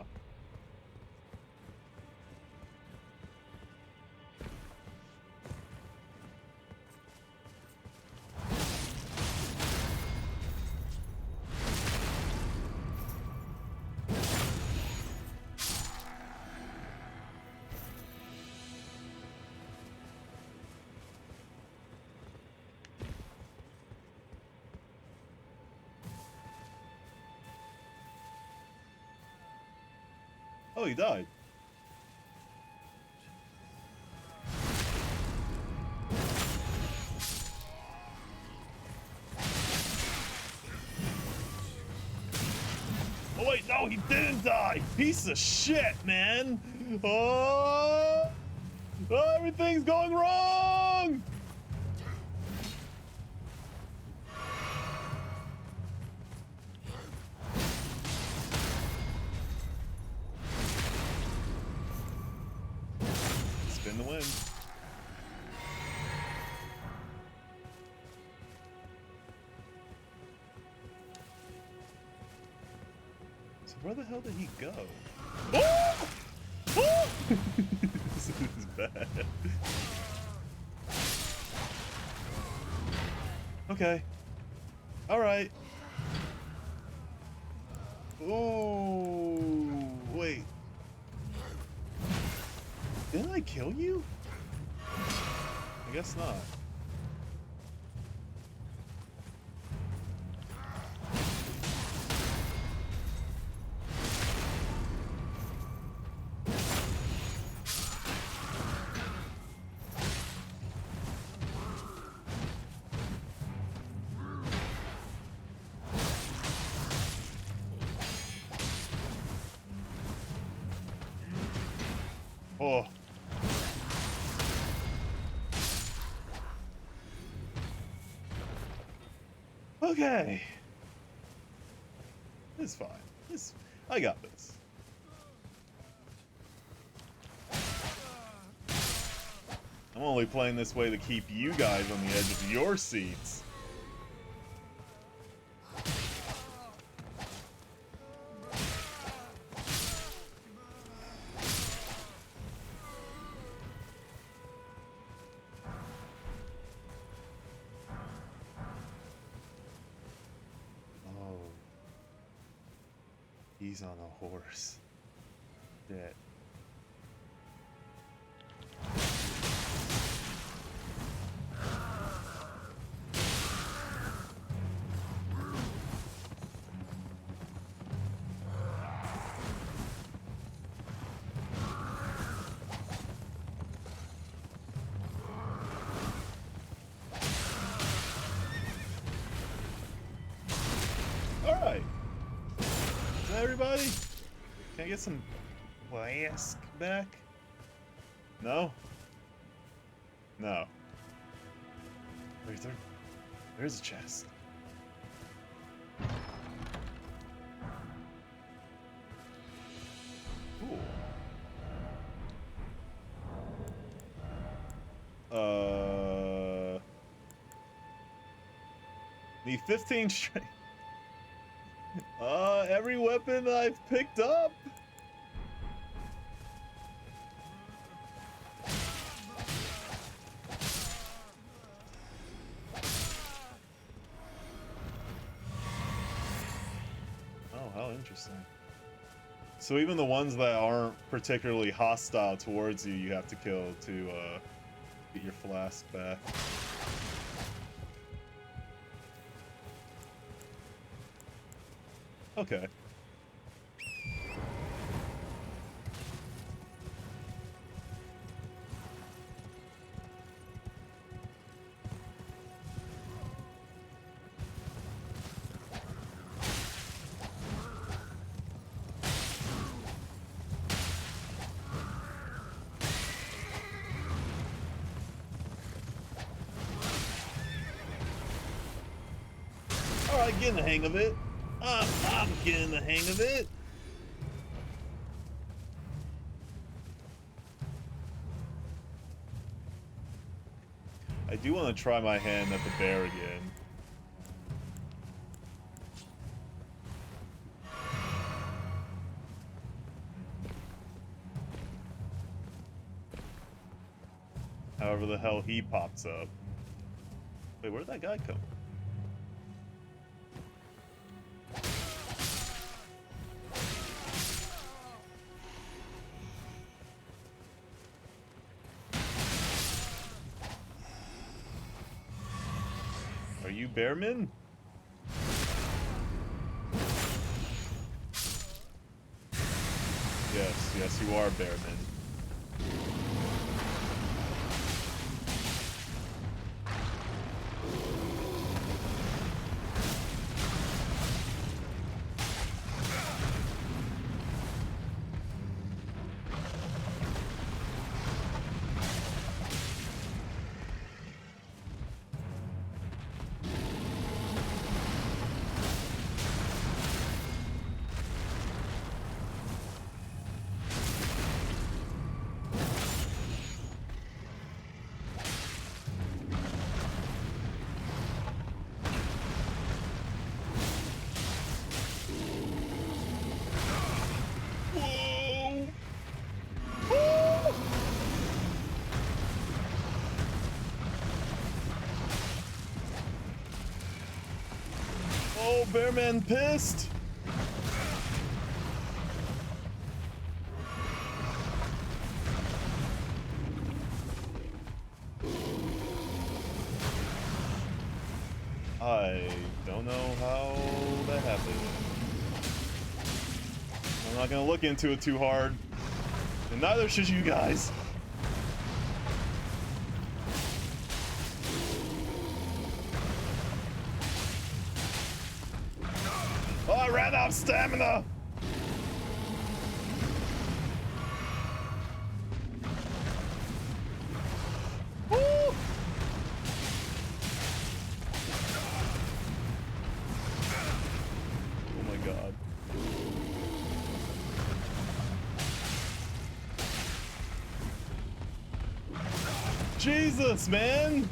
Oh, he died. Oh wait, no, he didn't die! Piece of shit, man! Oh, oh everything's going wrong! Spin the wind. So where the hell did he go? Oh! Oh! This is bad. Okay. Alright. Ooh, wait. Didn't I kill you? I guess not. Oh. Okay. It's fine. I got this. I'm only playing this way to keep you guys on the edge of your seats. He's on a horse. Shit. Alright. Is that everybody? Can I get some flask back? No? No. Wait, there's a chest. Cool. Need 15 strength. Every weapon I've picked up. Oh, how interesting. So even the ones that aren't particularly hostile towards you, you have to kill to get your flask back. Okay. Alright, getting the hang of it. I'm getting the hang of it. I do want to try my hand at the bear again. However the hell he pops up. Wait, where'd that guy come? Are you Bearman? Yes, you are Bearman. Oh, Bearman pissed. I don't know how that happened. I'm not gonna look into it too hard. And neither should you guys. Oh, I ran out of stamina! Woo! Oh my god. Jesus, man!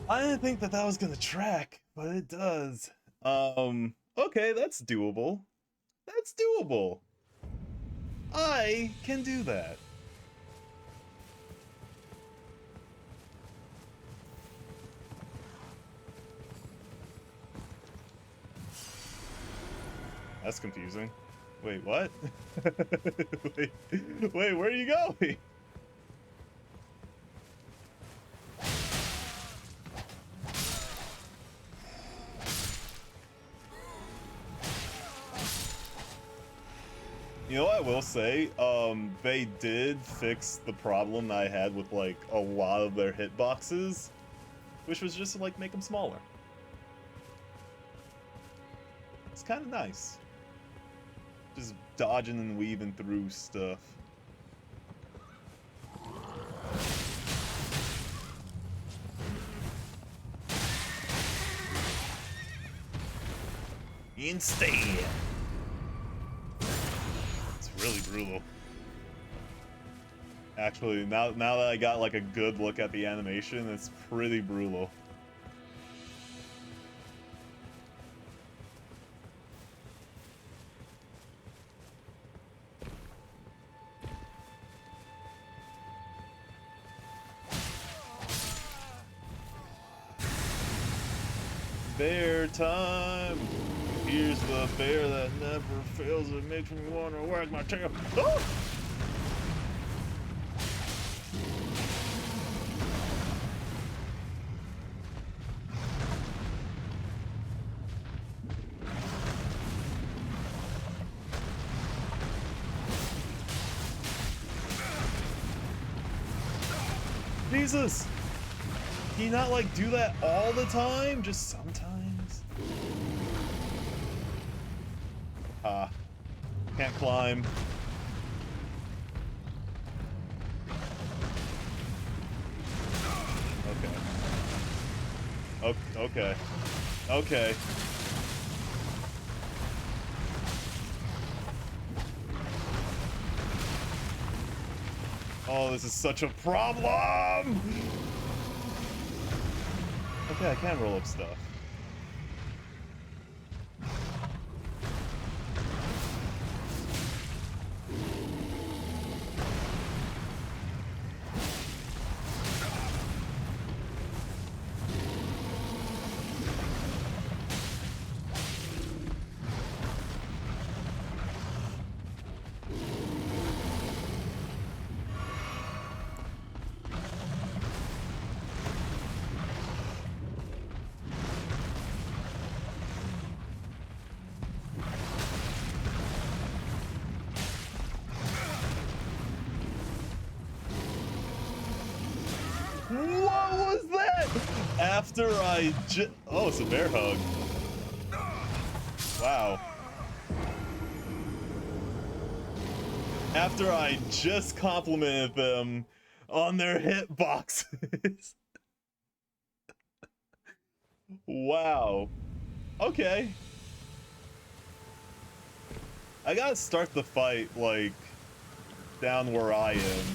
I didn't think that was gonna track, but it does. Okay, that's doable. That's doable. I can do that. That's confusing. Wait, what? wait, wait, where are you going? You know what I will say? They did fix the problem I had with, like, a lot of their hitboxes, which was just to, like, make them smaller. It's kind of nice. Just dodging and weaving through stuff. Instead. It's really brutal. Actually, now that I got like a good look at the animation, it's pretty brutal. Bear time! Here's the bear that never fails. It makes me want to wag my tail. Oh! Jesus! Can you not, like, do that all the time? Just sometimes? Ah. Can't climb. Okay. Okay. Okay. Oh, this is such a problem! Okay, I can roll up stuff. What was that? After I oh, it's a bear hug. Wow. After I just complimented them on their hitboxes. Wow. Okay. I gotta start the fight, like, down where I am.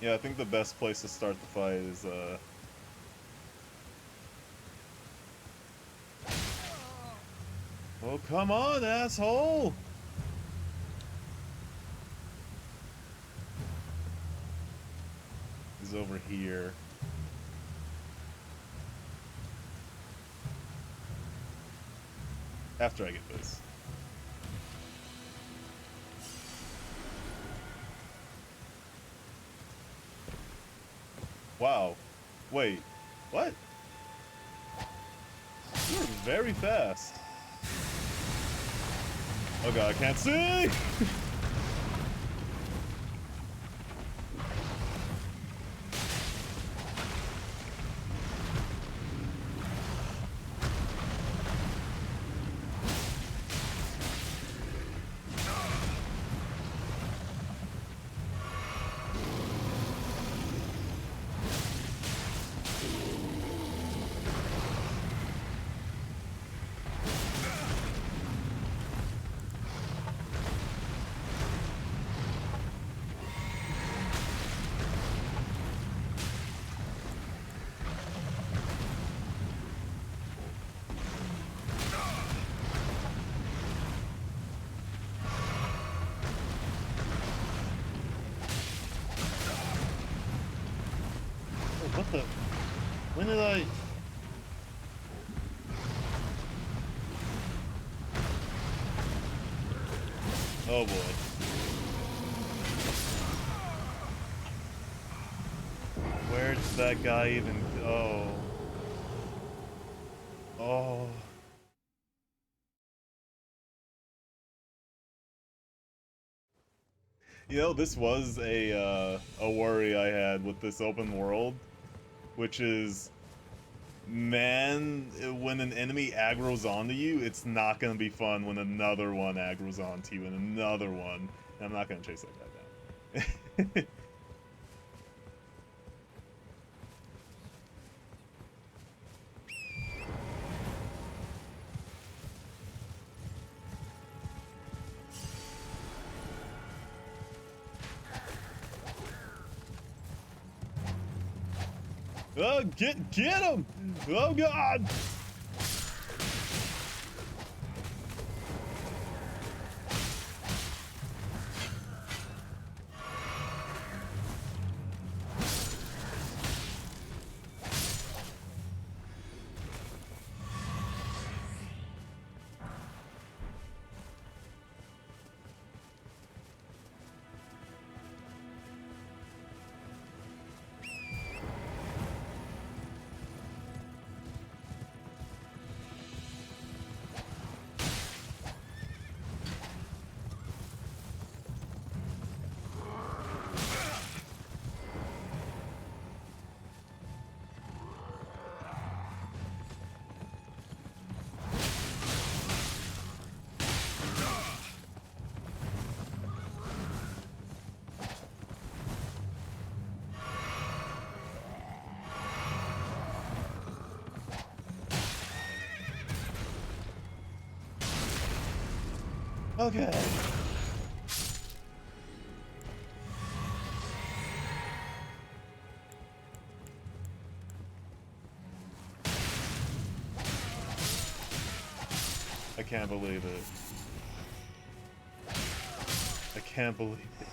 Yeah, I think the best place to start the fight is, oh, come on, asshole! He's over here. After I get this. Wow. Wait. What? You're very fast. Oh god, I can't see! me light. Oh boy. Where does that guy even go? Oh. You know, this was a worry I had with this open world, which is, man, when an enemy aggro's onto you, it's not gonna be fun when another one aggro's onto you and another one. And I'm not gonna chase that guy down. Oh, get him! Oh god! Okay. I can't believe it. I can't believe it.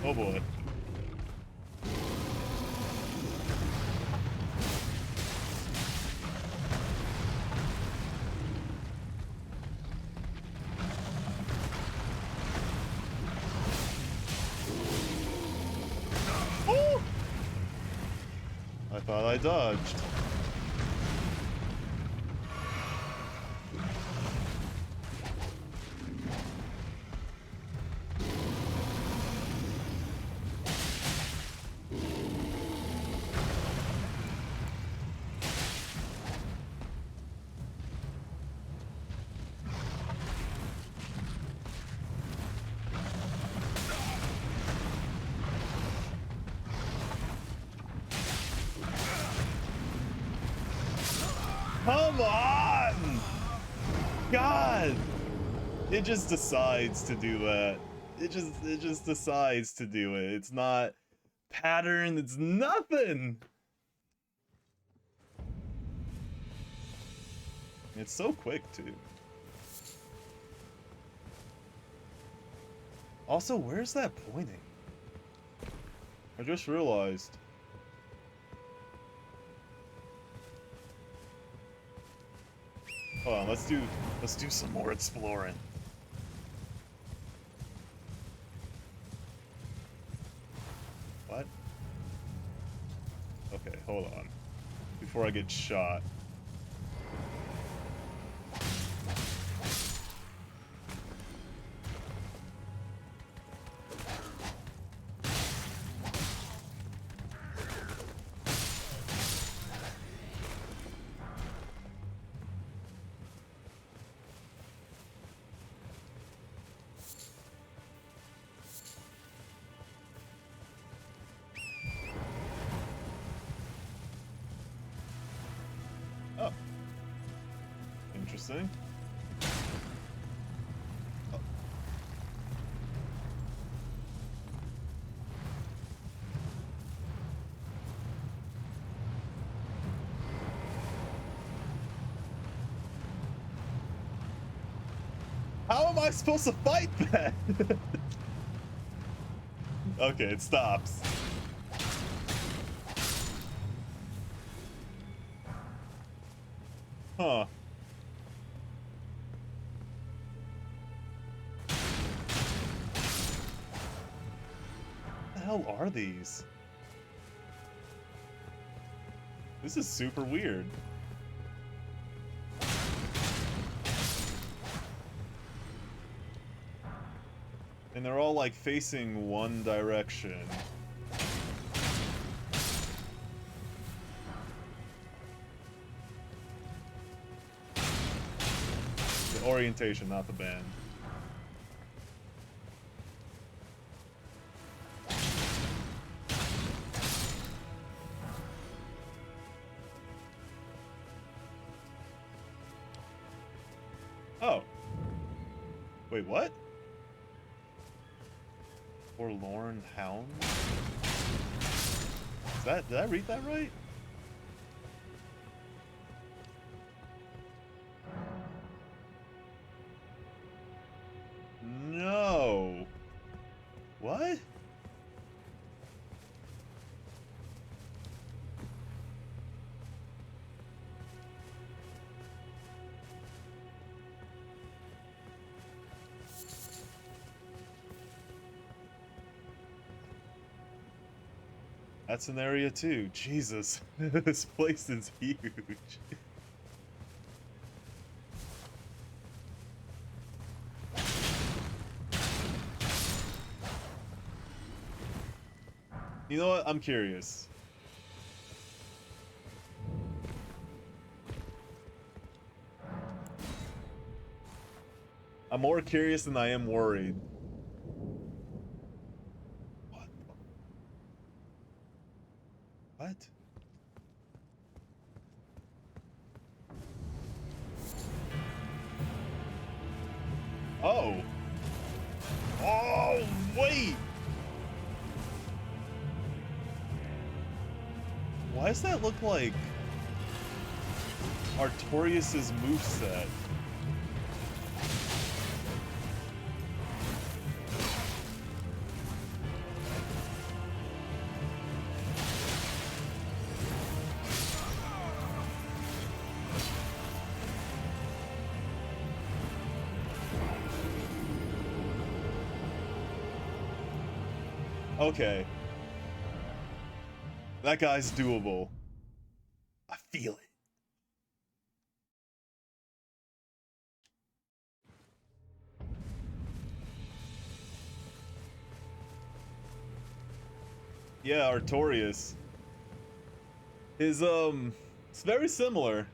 Oh boy. Oh! I thought I dodged. Come on! God! It just decides to do that. It just decides to do it. It's not pattern, it's nothing! It's so quick, too. Also, where's that pointing? I just realized. Hold on, let's do some more exploring. What? Okay, hold on. Before I get shot. Oh. Interesting. Oh. How am I supposed to fight that? Okay, it stops. Huh. What the hell are these? This is super weird. And they're all like facing one direction. The orientation, not the band. Oh. Wait, what? Forlorn Hound? Is that, did I read that right? No. What? That's an area too. Jesus. This place is huge. You know what? I'm curious. I'm more curious than I am worried. What? What? Oh. Oh, wait. Why does that look like Artorias' moveset? Okay. That guy's doable. I feel it. Yeah, Artorias. His, it's very similar.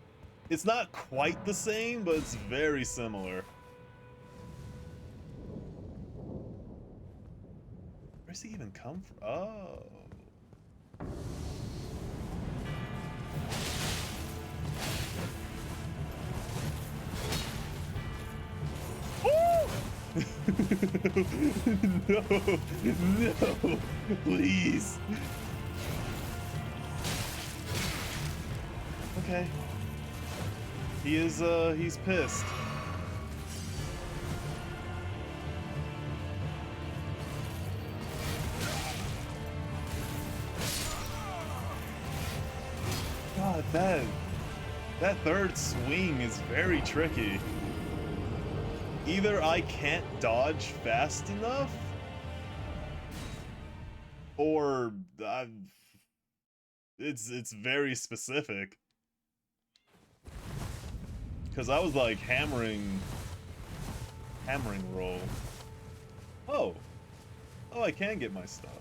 It's not quite the same, but it's very similar. Where's he even come from? Oh. No, no, please. Okay. He's pissed. God, that third swing is very tricky. Either I can't dodge fast enough, or it's very specific. Cause I was like hammering roll. Oh, I can get my stuff.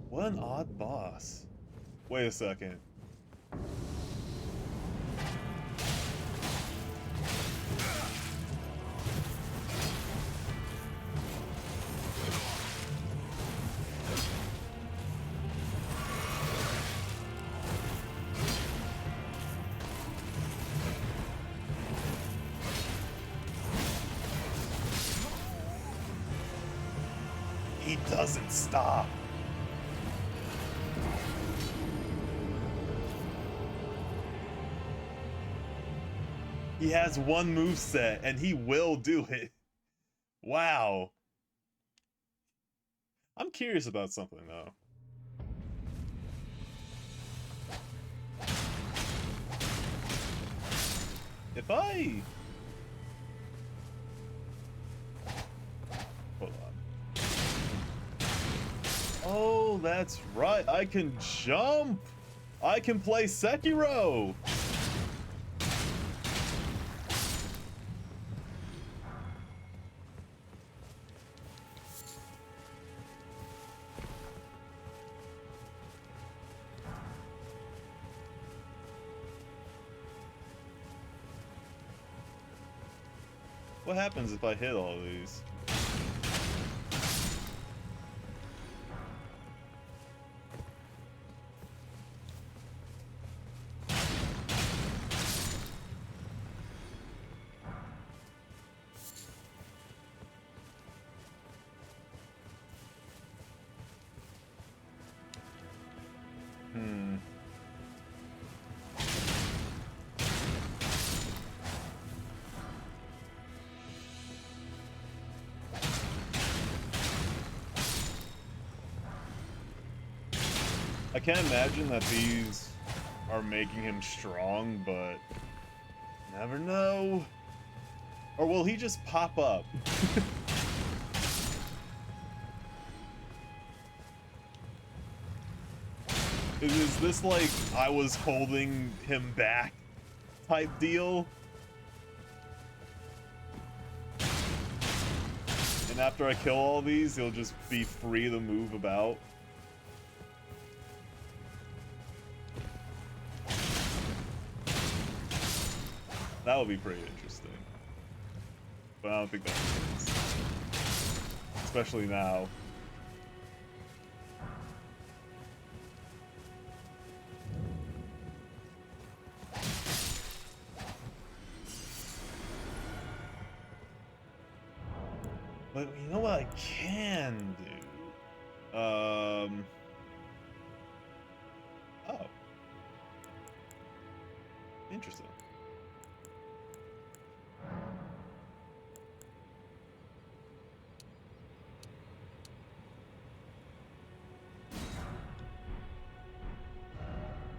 What an odd boss. Wait a second. He doesn't stop. He has one moveset and he will do it. Wow. I'm curious about something though. If I... Hold on. Oh, that's right. I can jump. I can play Sekiro. What happens if I hit all these? I can't imagine that these are making him strong, but never know. Or will he just pop up? Is this like I was holding him back type deal? And after I kill all these, he'll just be free to move about? That would be pretty interesting. But I don't think that's the case. Especially now. But you know what I can do? Oh. Interesting.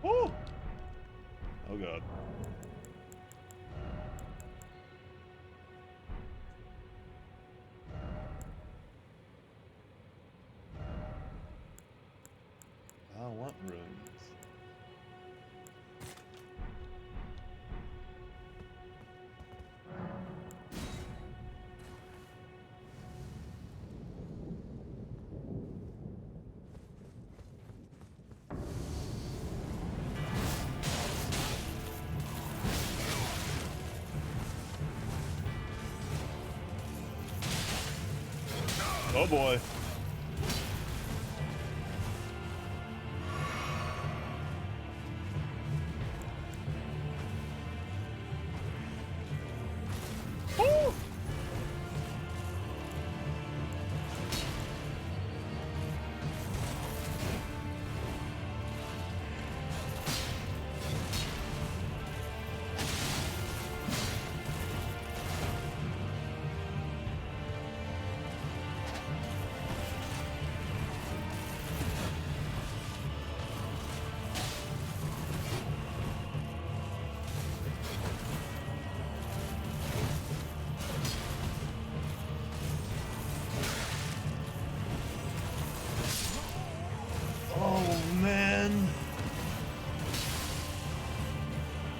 Woo! Oh god. I want runes. Oh boy.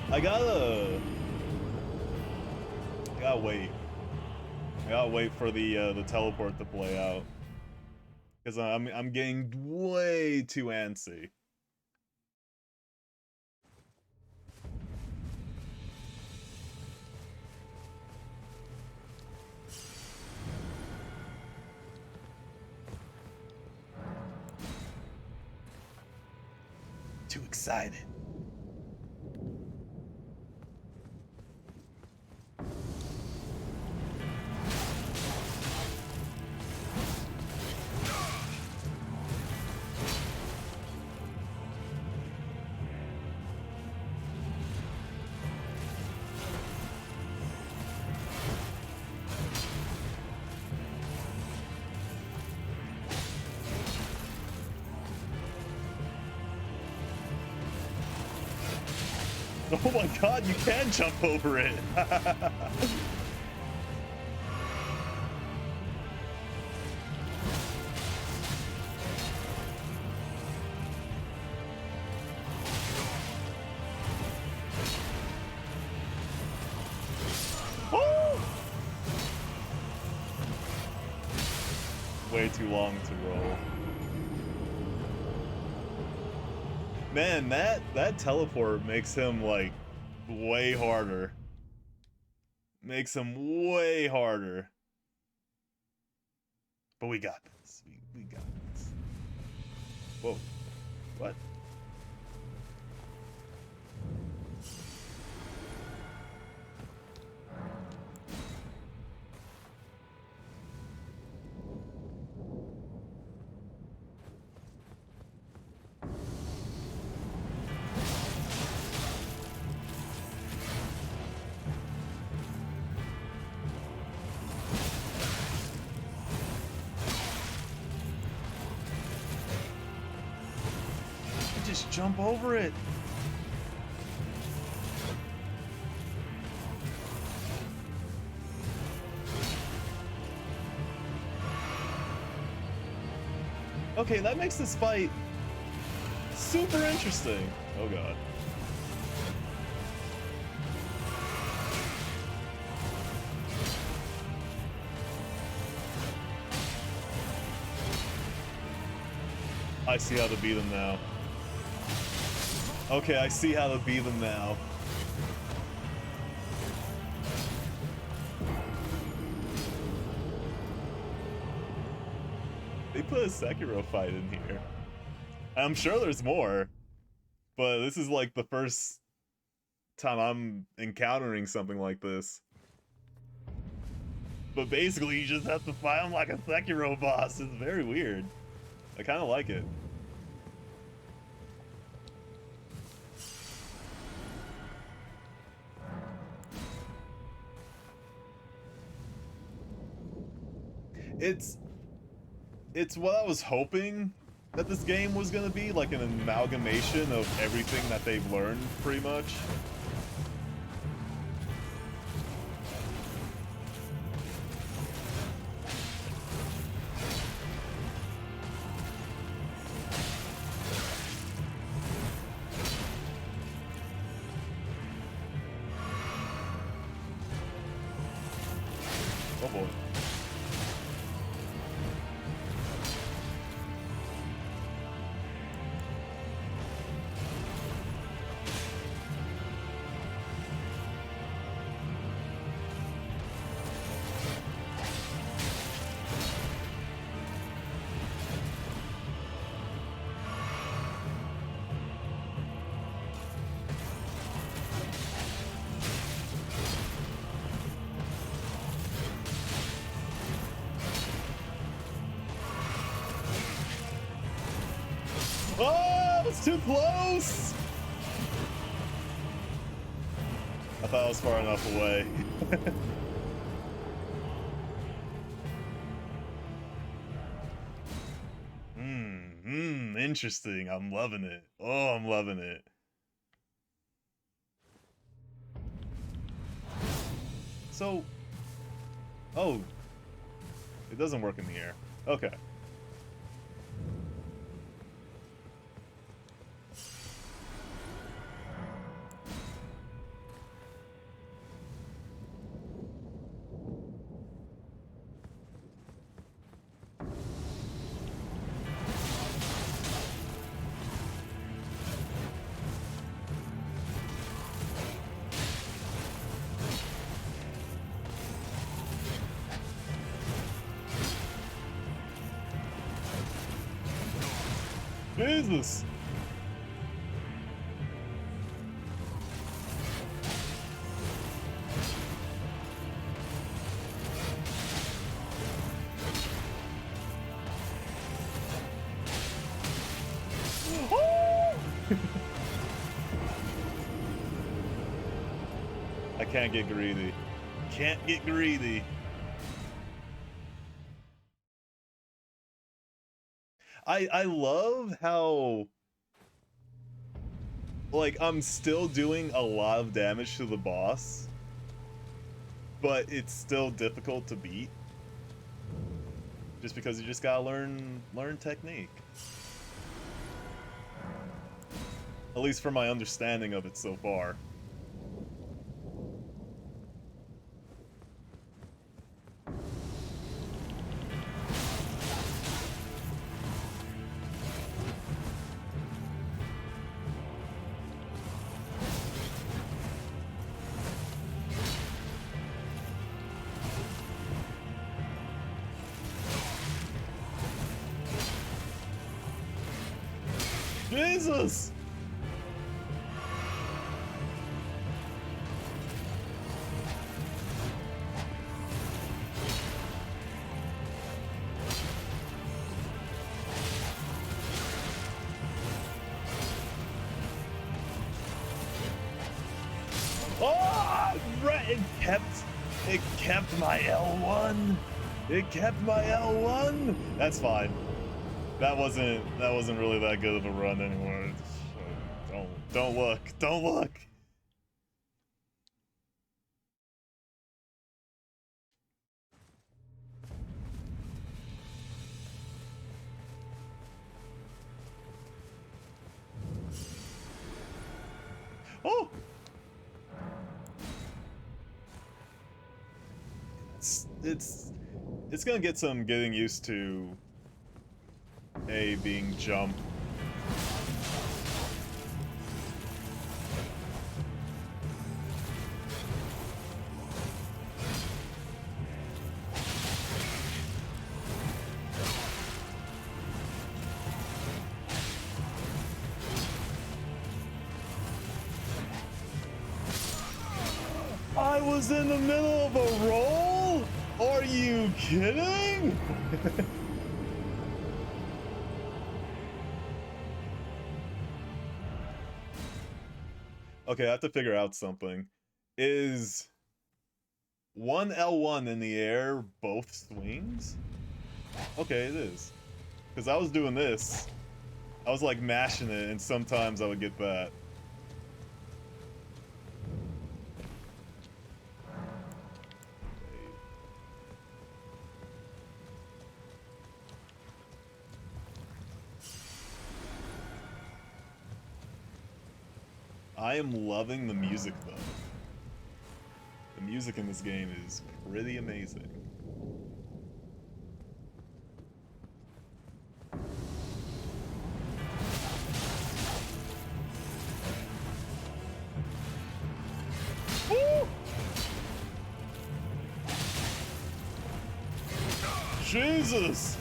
I gotta wait. I gotta wait for the teleport to play out. Because I'm getting way too antsy. Too excited. Oh my god, you can jump over it! Woo! Way too long to roll. Man, that teleport makes him, like, way harder. Makes him way harder. But we got this. We got this. Whoa. What? Just jump over it. Okay, that makes this fight super interesting. Oh god. I see how to beat him now. Okay, I see how to beat them now. They put a Sekiro fight in here. I'm sure there's more, but this is like the first time I'm encountering something like this. But basically, you just have to fight him like a Sekiro boss. It's very weird. I kind of like it. It's what I was hoping that this game was gonna be, like an amalgamation of everything that they've learned, pretty much. Oh boy. Oh, it's too close! I thought I was far enough away. Interesting. I'm loving it. Oh, I'm loving it. So, oh, it doesn't work in the air. Okay. Jesus! I can't get greedy. Can't get greedy. I love how, like, I'm still doing a lot of damage to the boss, but it's still difficult to beat. Just because you just gotta learn technique. At least from my understanding of it so far. Jesus! Oh, right, it kept my L1. It kept my L1. That's fine. That wasn't really that good of a run anymore. Don't look. Don't look. Oh. It's gonna get some getting used to A being jump. I was in the middle of a roll? Are you kidding? Okay, I have to figure out something. Is one L1 in the air both swings? Okay, it is. Because I was doing this. I was like mashing it, and sometimes I would get that. I am loving the music, though. The music in this game is pretty amazing. Woo! Jesus!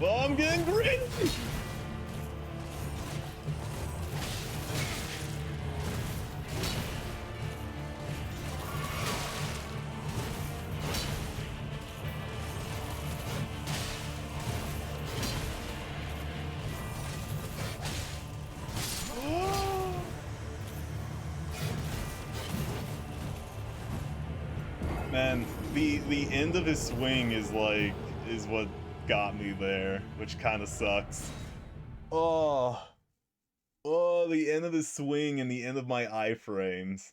Oh, I'm getting greedy! man, the end of his swing is like is what got me there, which kind of sucks. Oh, oh, the end of his swing and the end of my iframes.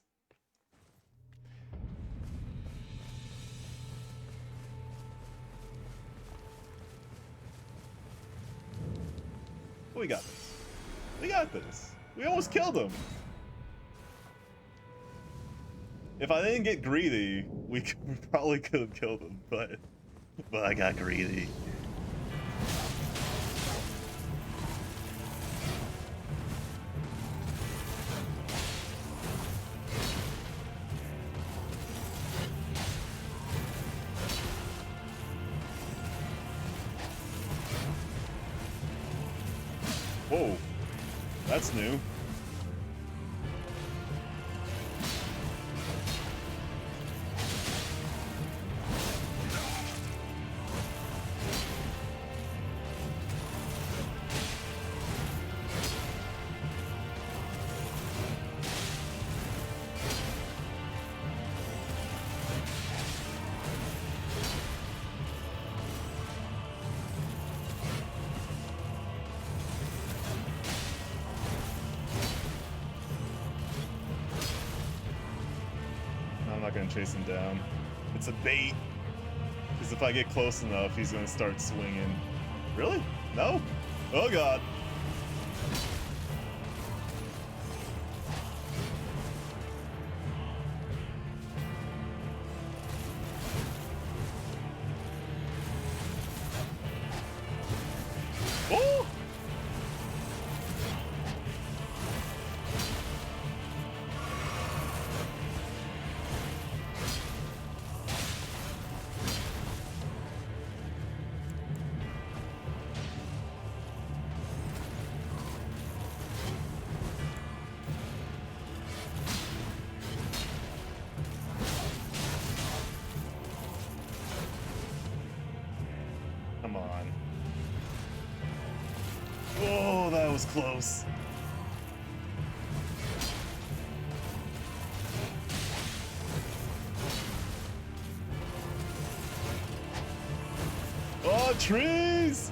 We got this. We got this. We almost killed him. If I didn't get greedy, we probably could have killed him, but I got greedy. Whoa, that's new. I'm not gonna chase him down. It's a bait. Because if I get close enough, he's gonna start swinging. Really? No? Oh god. Oh! Come on. Oh, that was close. Oh, trees!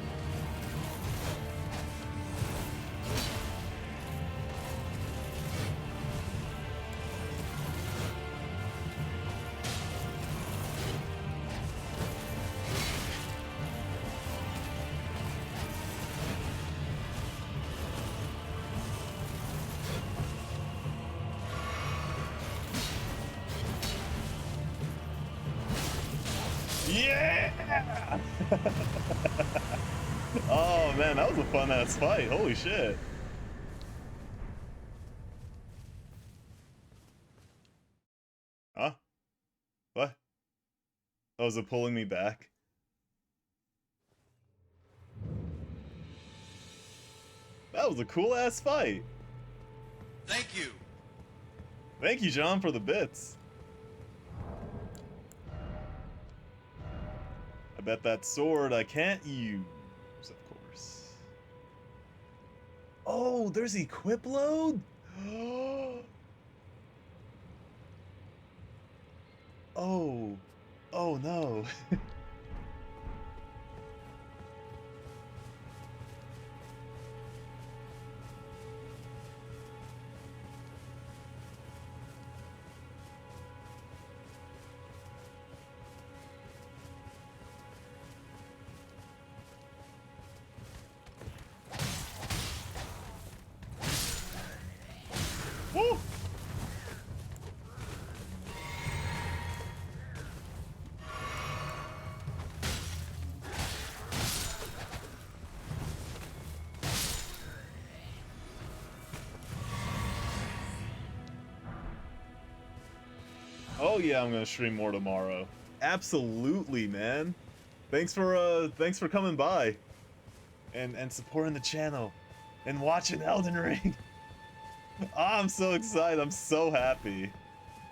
Yeah! Oh man, that was a fun ass fight. Holy shit. Huh? What? Oh, is it pulling me back? That was a cool ass fight. Thank you. Thank you, John, for the bits. I bet that sword I can't use, of course. Oh, there's equip load? Oh. Oh no. Woo! Oh yeah, I'm gonna stream more tomorrow. Absolutely, man. Thanks for coming by and supporting the channel and watching Elden Ring. I'm so excited. I'm so happy.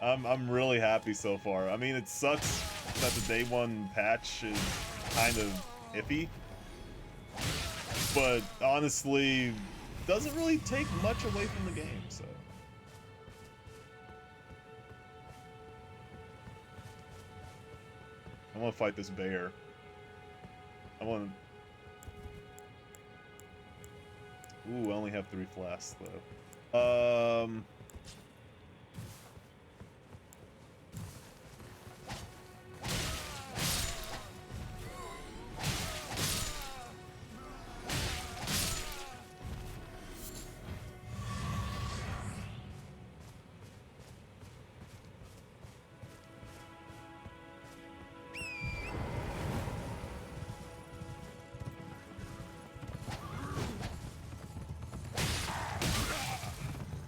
I'm really happy so far. I mean, it sucks that the day one patch is kind of iffy, but honestly, doesn't really take much away from the game, so. I want to fight this bear. I want to... Ooh, I only have 3 flasks, though.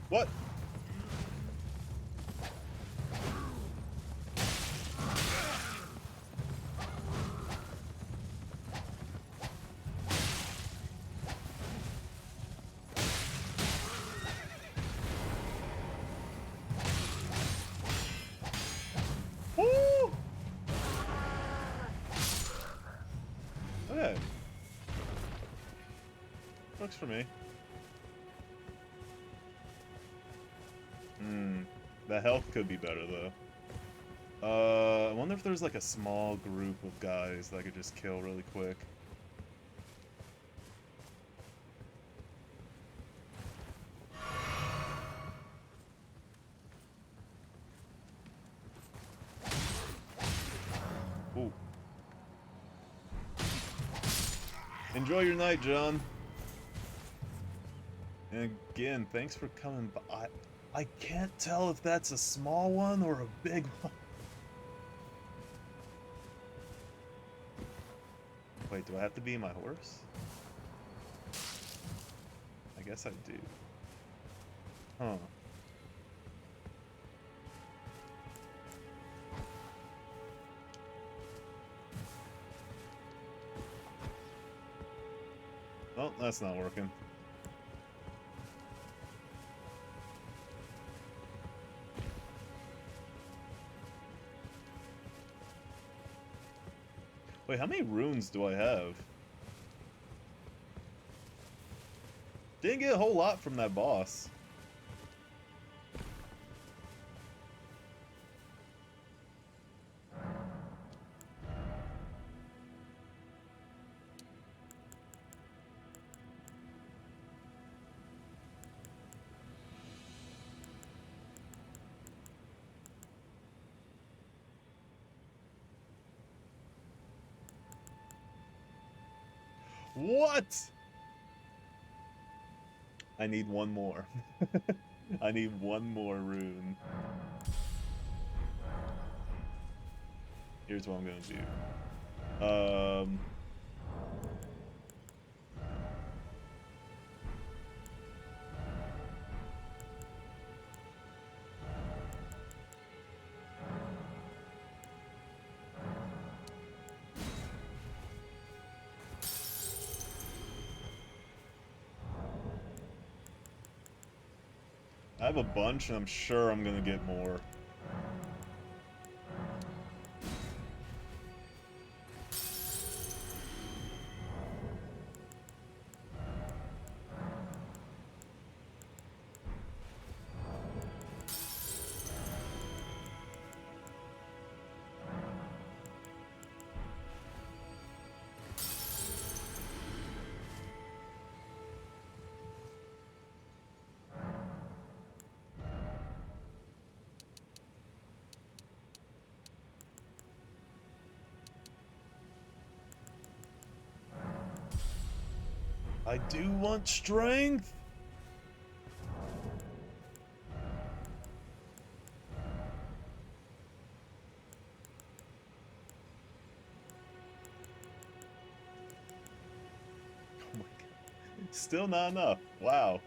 What? Woo! Okay. Works for me. The health could be better, though. I wonder if there's, like, a small group of guys that I could just kill really quick. Ooh. Enjoy your night, John. And again, thanks for coming by. I can't tell if that's a small one or a big one. Wait, do I have to be my horse? I guess I do. Huh. Oh, that's not working. Wait, how many runes do I have? Didn't get a whole lot from that boss. What? I need one more. I need one more rune. Here's what I'm gonna do. I have a bunch, and I'm sure I'm gonna get more. I do want strength! Oh my god. Still not enough. Wow.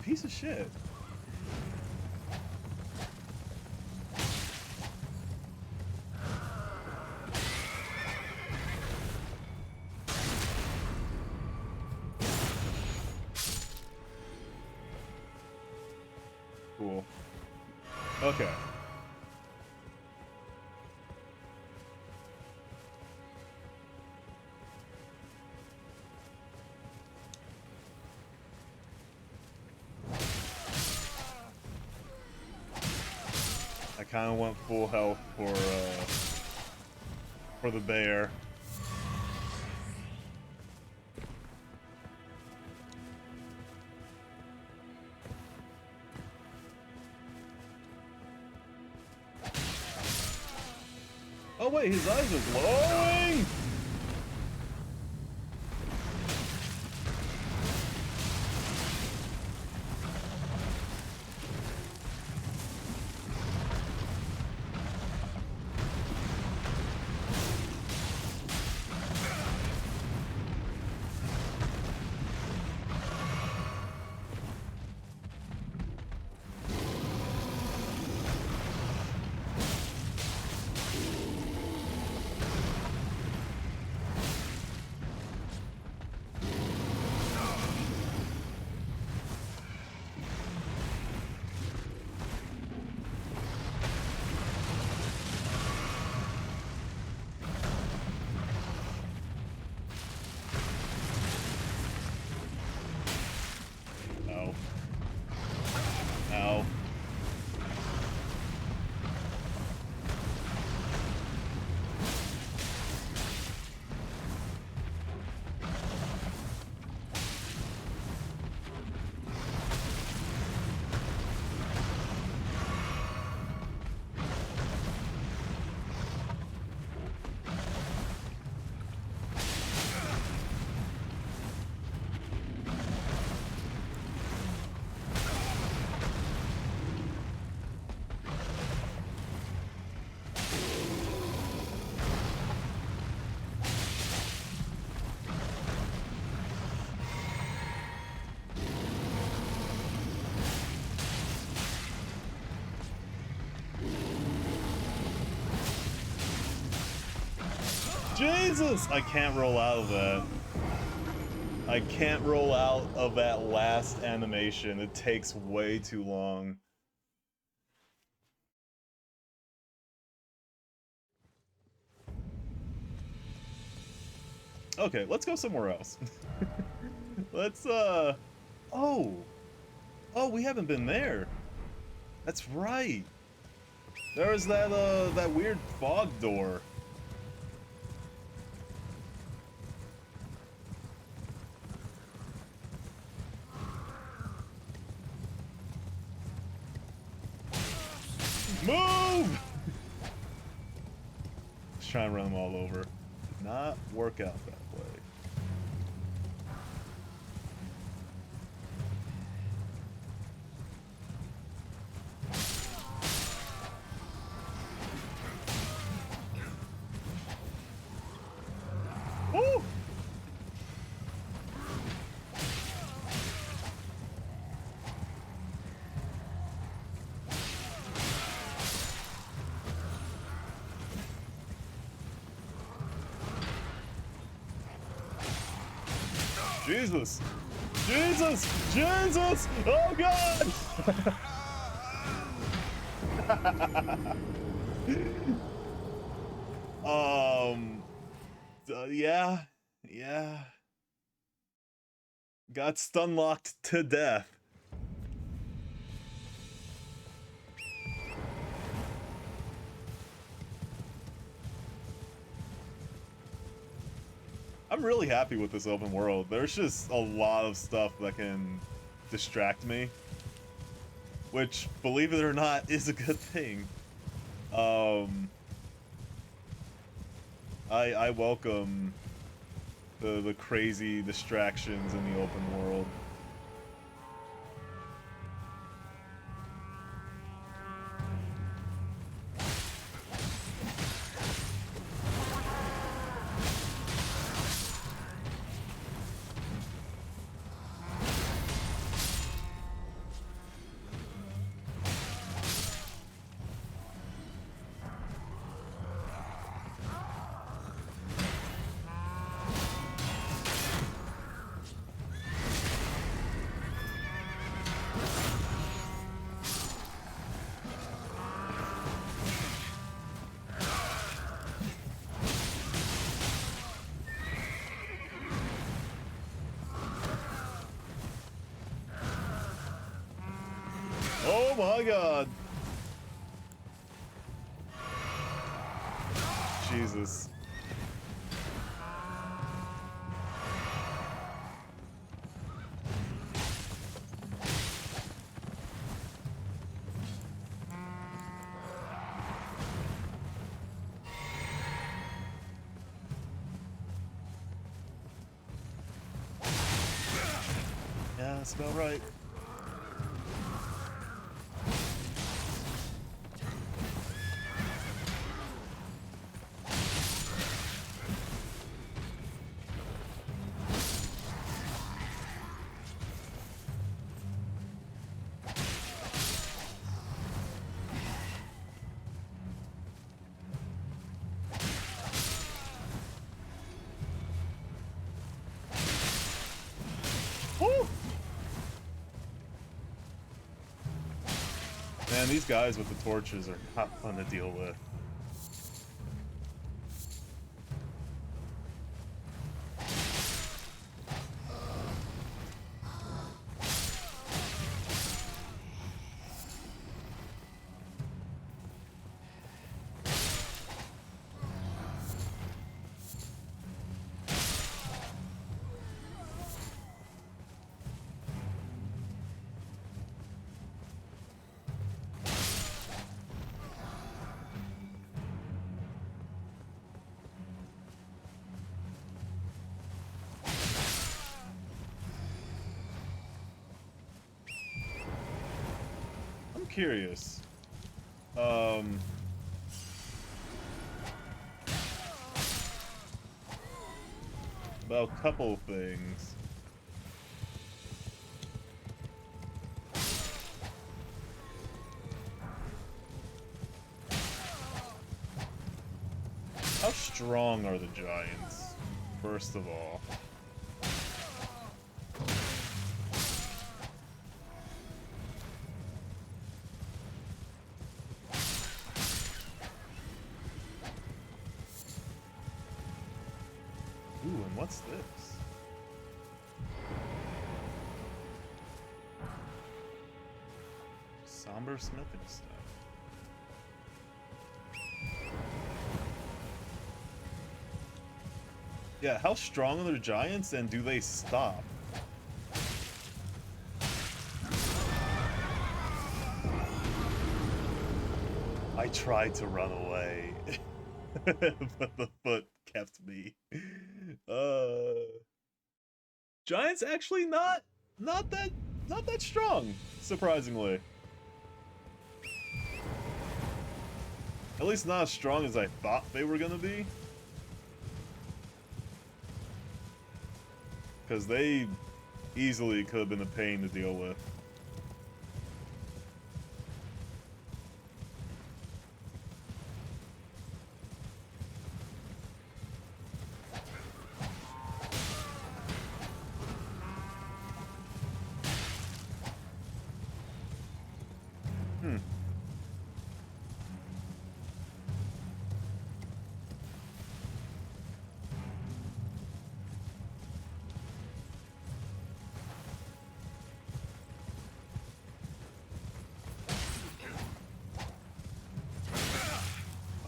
piece of shit. Cool. Okay. I kind of want full health for the bear. Oh wait, his eyes are glowing! Ow. Ow. Jesus! I can't roll out of that. I can't roll out of that last animation. It takes way too long. Okay, let's go somewhere else. Let's, Oh! Oh, we haven't been there. That's right. There was that weird fog door. Move! Just trying to run them all over. Did not work out that way. Woo! Jesus! Jesus! Jesus! Oh God! Yeah. Yeah. Got stun locked to death. I'm really happy with this open world. There's just a lot of stuff that can distract me, which, believe it or not, is a good thing. I welcome the crazy distractions in the open world. Oh my god. Jesus. Yeah, that's about right. Woo! Man, these guys with the torches are not fun to deal with. I'm curious. About a couple things. How strong are the giants, first of all? Ooh, and what's this? Somber smithing stuff. Yeah, how strong are the giants and do they stop? I tried to run away, but the foot kept me. Giants actually not that strong, surprisingly. At least not as strong as I thought they were gonna be. Because they easily could have been a pain to deal with.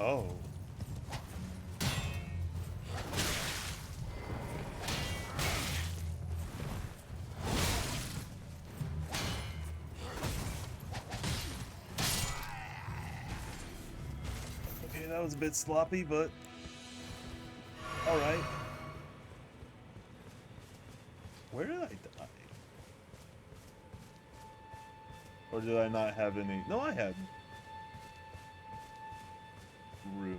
Oh. Okay, that was a bit sloppy, but alright. Where did I die? Or did I not have any? No, I had runes.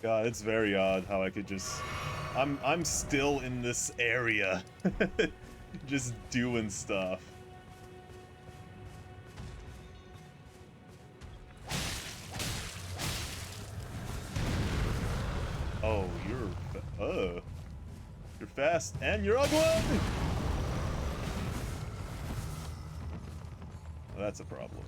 God, it's very odd how I could just... I'm still in this area. Just doing stuff. Oh, you're fast and you're ugly. Well, that's a problem.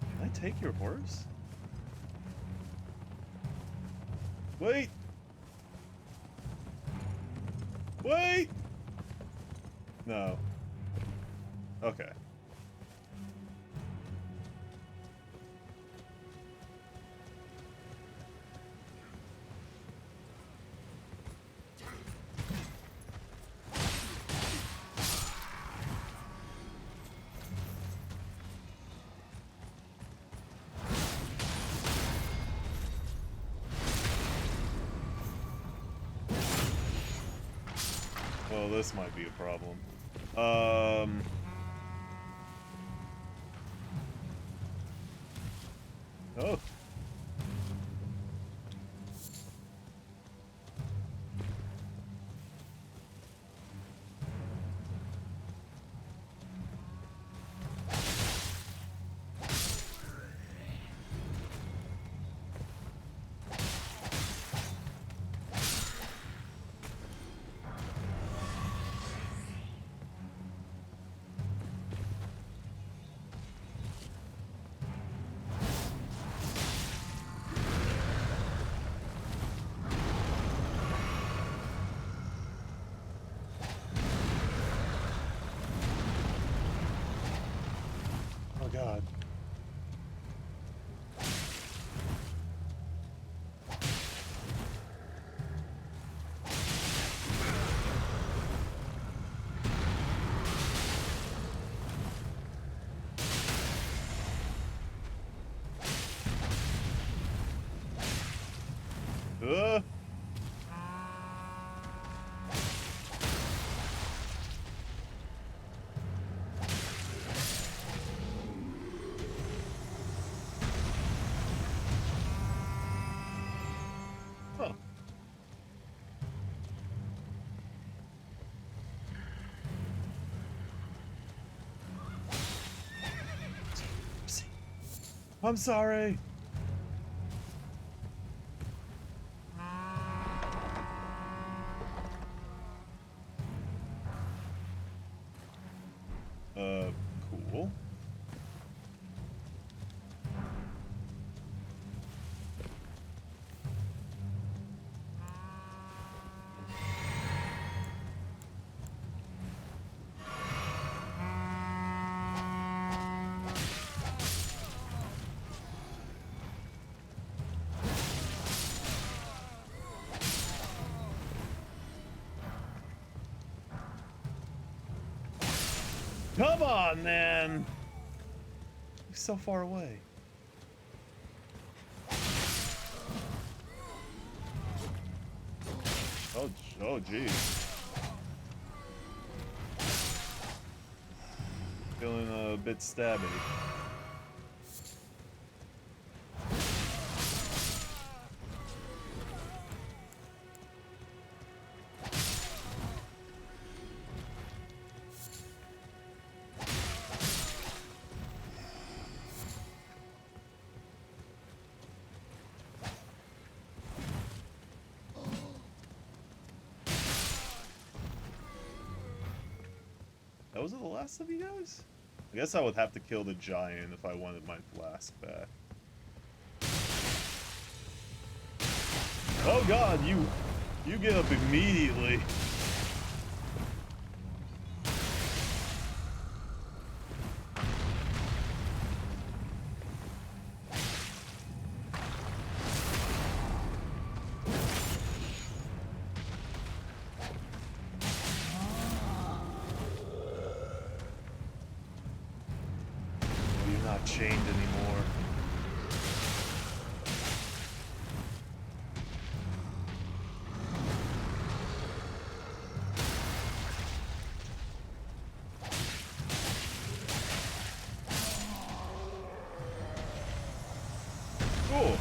Can I take your horse? Wait! Wait! No. Okay. Well, this might be a problem. Oh. Oh God. Uh. Huh. I'm sorry. Cool. Come on, man! He's so far away. Oh, geez. Feeling a bit stabby. Was it the last of you guys? I guess I would have to kill the giant if I wanted my flask back. Oh God, you get up immediately. Chained anymore. Cool.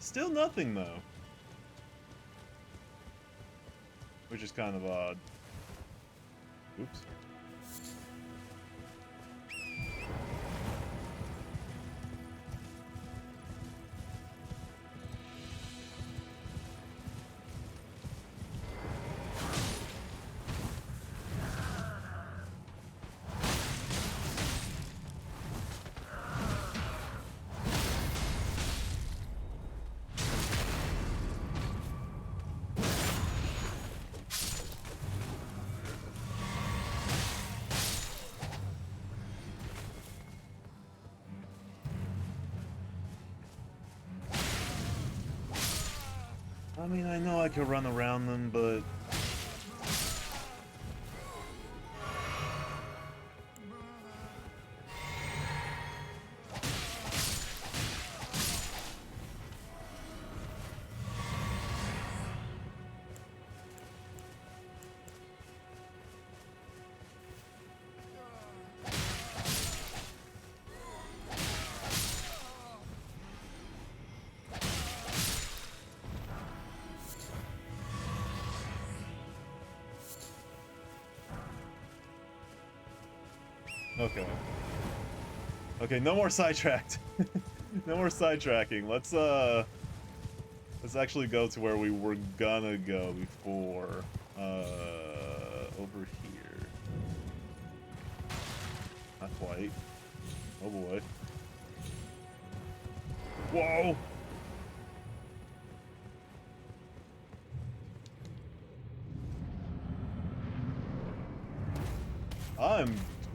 Still nothing, though. Which is kind of odd. Oops. I mean, I know I could run around them, but... Okay. Okay, no more sidetracked. No more sidetracking. Let's actually go to where we were gonna go before. Over here. Not quite. Oh boy. Whoa!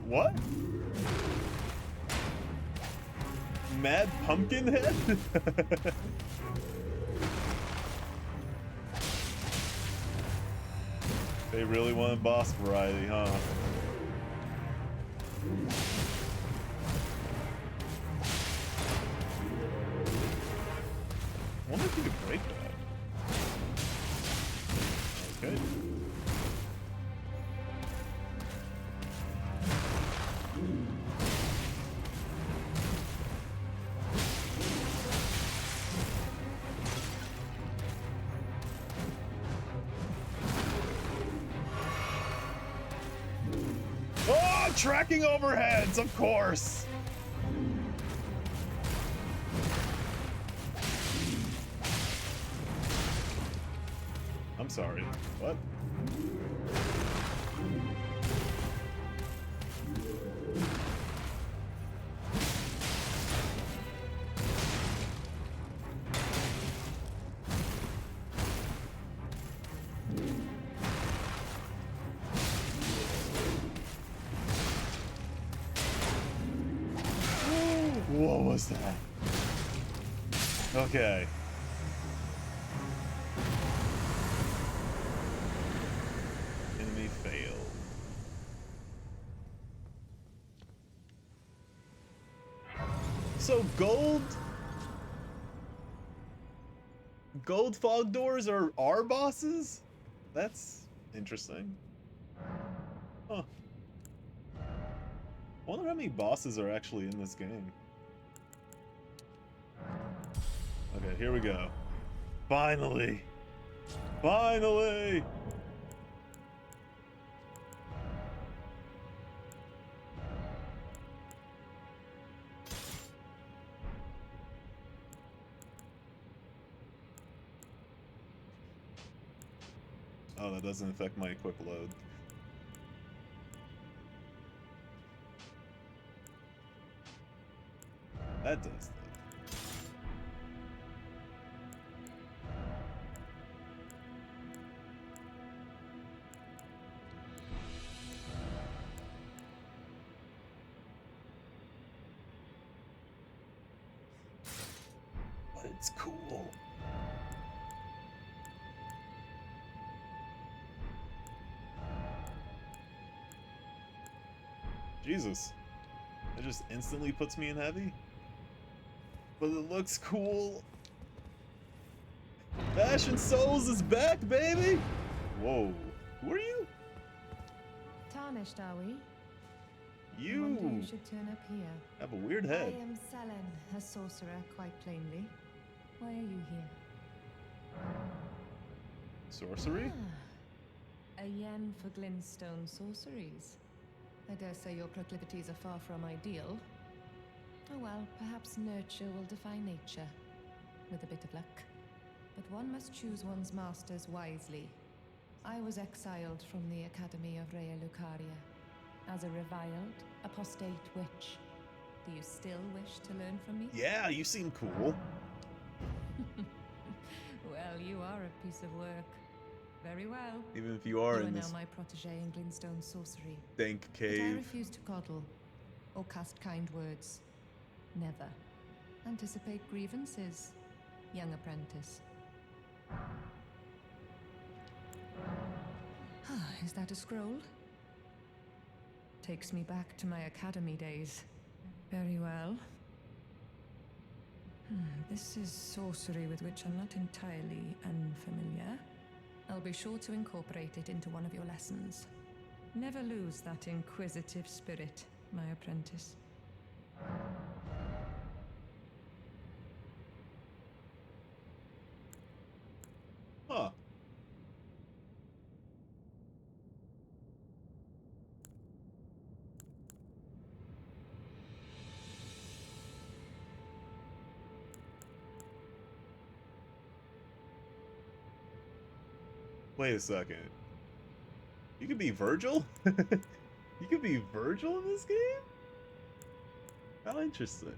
What? Mad Pumpkinhead? They really wanted boss variety, huh? I wonder if you could break that. Okay. Oh, tracking overheads, of course. I'm sorry. What? What was that? Okay. Enemy failed. So gold fog doors are our bosses? That's interesting. Huh. I wonder how many bosses are actually in this game. Okay, here we go. Finally! Finally! Oh, that doesn't affect my quick load. That does, though. But it's cool. Jesus. It just instantly puts me in heavy? But it looks cool. Fashion Souls is back, baby! Whoa. Who are you? Tarnished, are we? You Wonder who should turn up here. have a weird head. I am Selen, a sorcerer, quite plainly. Why are you here? Sorcery? A yen for glintstone sorceries. I dare say your proclivities are far from ideal. Oh well, perhaps nurture will defy nature, with a bit of luck. But one must choose one's masters wisely. I was exiled from the Academy of Rea Lucaria as a reviled, apostate witch. Do you still wish to learn from me? Yeah, you seem cool. Well, you are a piece of work. Very well. Even if you are You are in now this my protege in glintstone sorcery. dank But I cave. refuse to coddle or cast kind words. Never. Anticipate grievances, young apprentice. Is that a scroll? Takes me back to my academy days. Very well. This is sorcery with which I'm not entirely unfamiliar. I'll be sure to incorporate it into one of your lessons. Never lose that inquisitive spirit, my apprentice. Huh. Wait a second. You could be Virgil? You could be Virgil in this game? How interesting.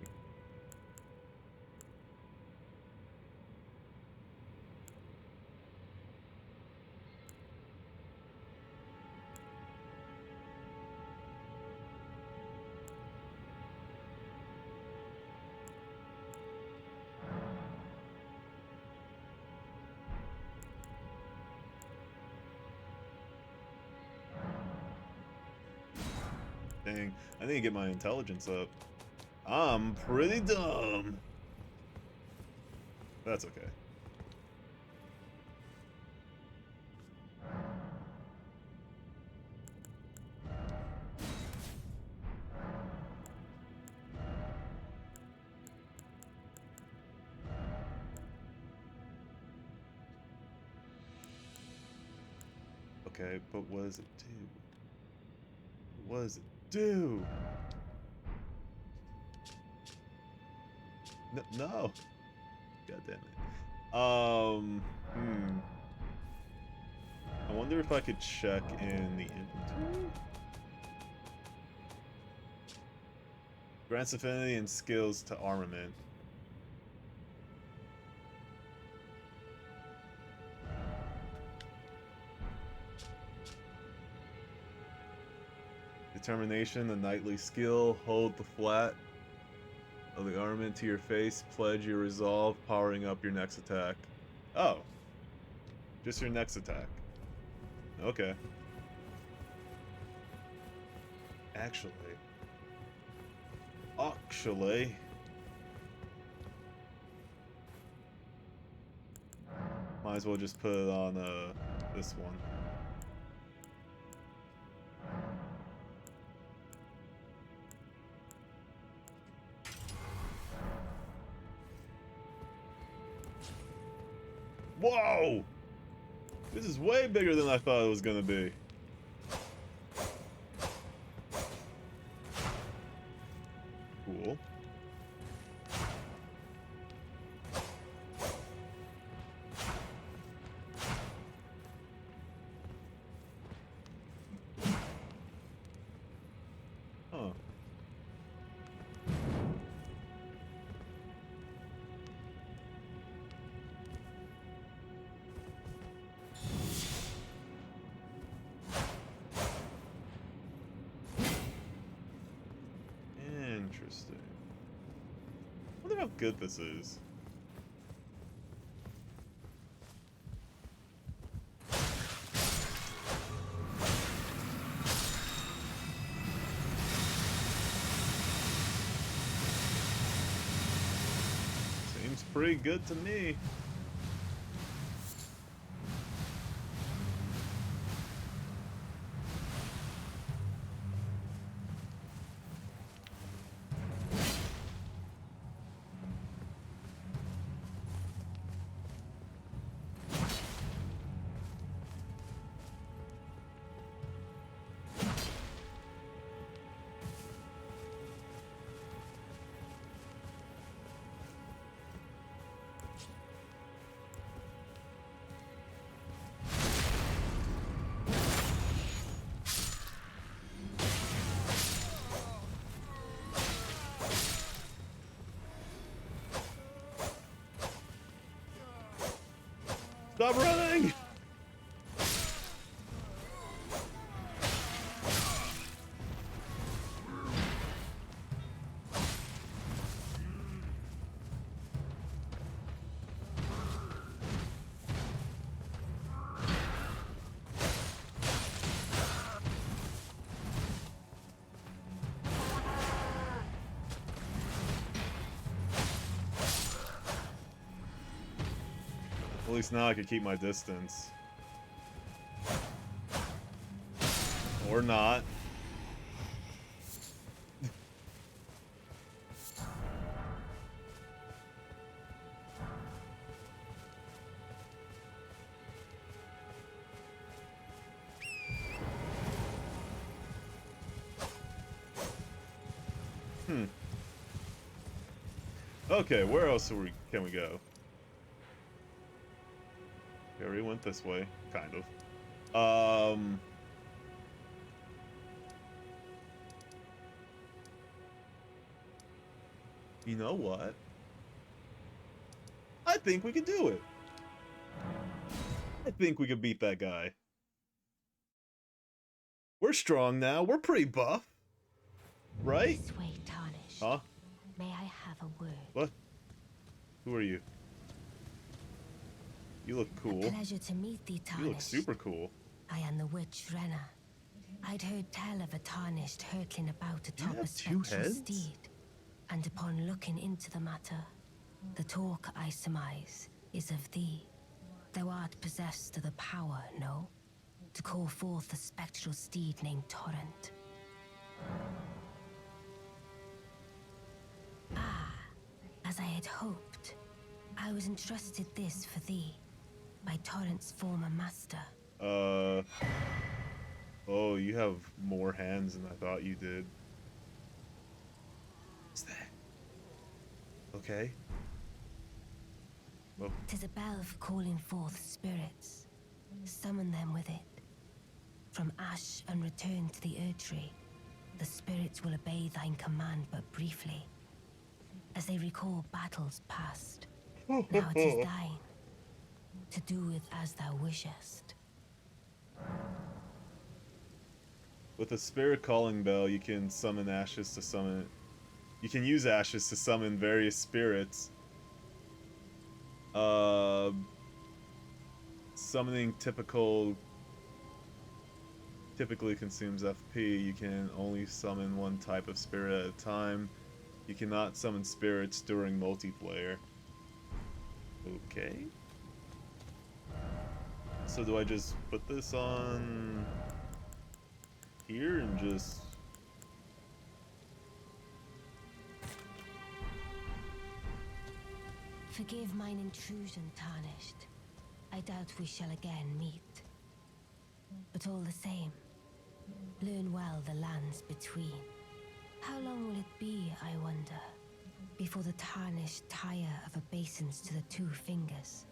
Dang, I need to get my intelligence up. I'm pretty dumb. That's okay. Okay, but what does it do? What does it do? No, no. God damn it. I wonder if I could check in the inventory? Grants affinity and skills to armament. Determination, the knightly skill. Hold the flat of the armament to your face. Pledge your resolve, powering up your next attack. Oh. Just your next attack. Okay. Actually. Might as well just put it on this one. Whoa! This is way bigger than I thought it was gonna be. Cool. Huh. Interesting. I wonder how good this is. Seems pretty good to me. Stop running! At least now I can keep my distance. Or not. Okay, where else can we go? We already went this way, kind of. You know what? I think we can do it. I think we can beat that guy. We're strong now. We're pretty buff. Right? This way, Tarnished. Huh? May I have a word? What? Who are you? You look cool. Pleasure to meet thee, Tarnished. You look super cool. I am the witch Renna. I'd heard tell of a Tarnished hurtling about atop a have two spectral heads? steed, and upon looking into the matter, the talk I surmise is of thee. Thou art possessed of the power, no? To call forth a spectral steed named Torrent. Ah, as I had hoped, I was entrusted this for thee by Torrent's former master. Oh, you have more hands than I thought you did. What's that? Okay. Well, 'Tis a bell for calling forth spirits. Summon them with it. From ash and return to the Erdtree, the spirits will obey thine command but briefly, as they recall battles past. Now it is thine, to do with as thou wishest. with a spirit calling bell, you can summon ashes to summon. You can use ashes to summon various spirits. Summoning typically consumes FP. You can only summon one type of spirit at a time. You cannot summon spirits during multiplayer. Okay. So do I just put this on here and just... Forgive mine intrusion, Tarnished. I doubt we shall again meet. But all the same, learn well the lands between. How long will it be, I wonder, before the Tarnished tire of obeisance to the two fingers?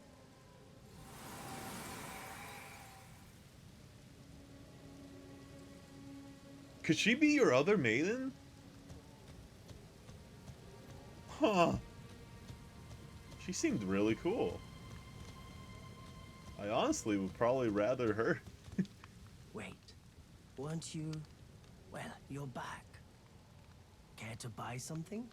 Could she be your other maiden? Huh. She seemed really cool. I honestly would probably rather her. Wait, weren't you... Well, you're back. Care to buy something?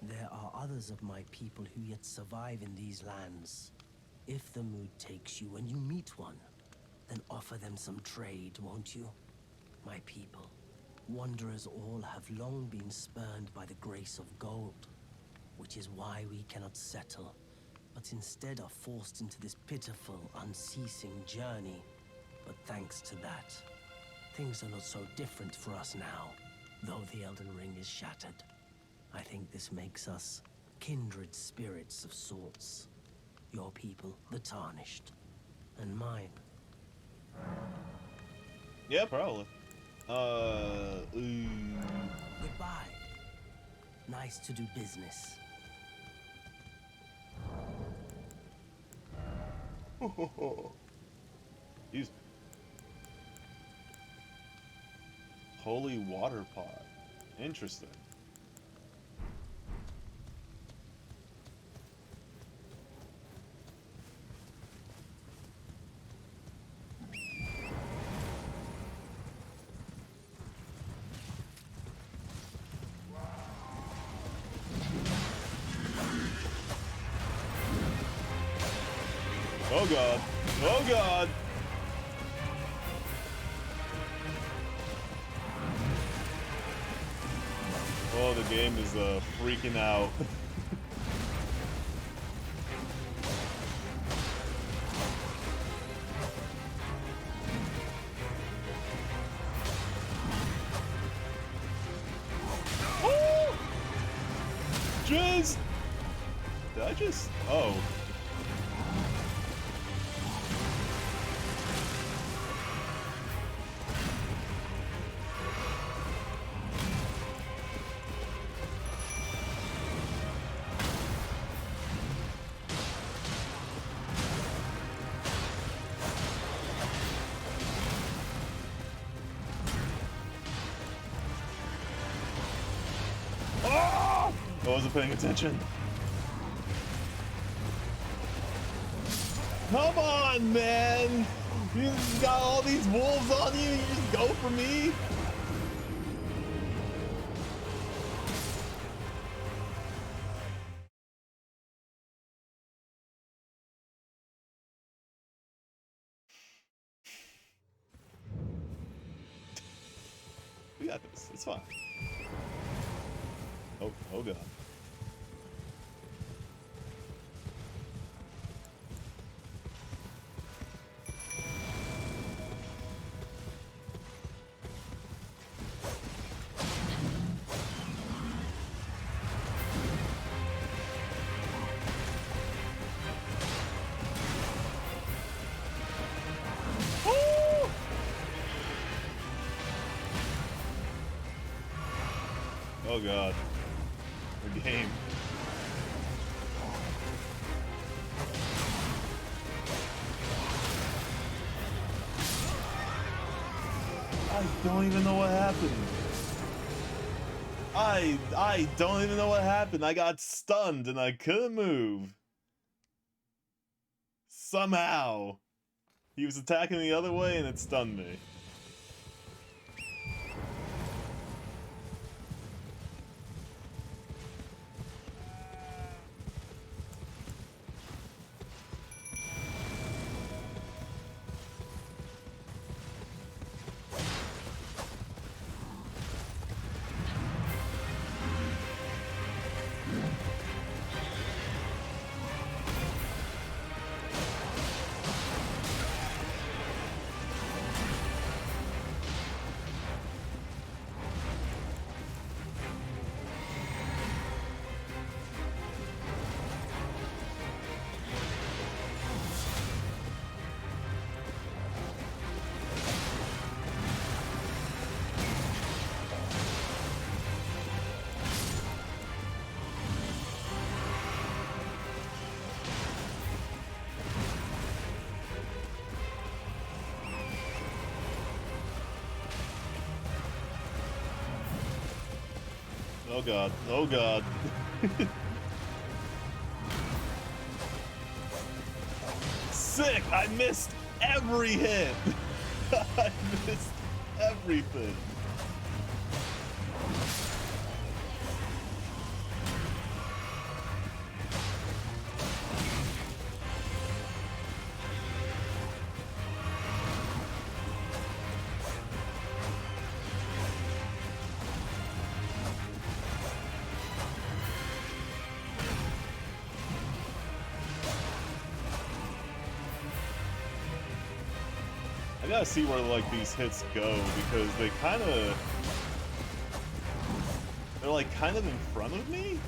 There are others of my people who yet survive in these lands. If the mood takes you when you meet one, then offer them some trade, won't you? My people, wanderers all have long been spurned by the grace of gold, which is why we cannot settle, but instead are forced into this pitiful, unceasing journey. But thanks to that, things are not so different for us now, though the Elden Ring is shattered. I think this makes us kindred spirits of sorts. Your people, the Tarnished, and mine. Yeah, probably. Ooh. Goodbye. Nice to do business. Excuse me. Holy water pot. Interesting. Oh god. Oh god. Oh, the game is freaking out. Oh! Jizz! Did I just... Oh. Oh! I wasn't paying attention. Come on, man! You got all these wolves on you, you just go for me? We got this, it's fine. Oh god. Oh! Oh god. The game. I don't even know what happened. I don't even know what happened. I got stunned and I couldn't move. Somehow. He was attacking the other way and it stunned me. Oh god. Oh god. Sick! I missed every hit! I missed everything. I gotta see where like these hits go because they they're like kind of in front of me.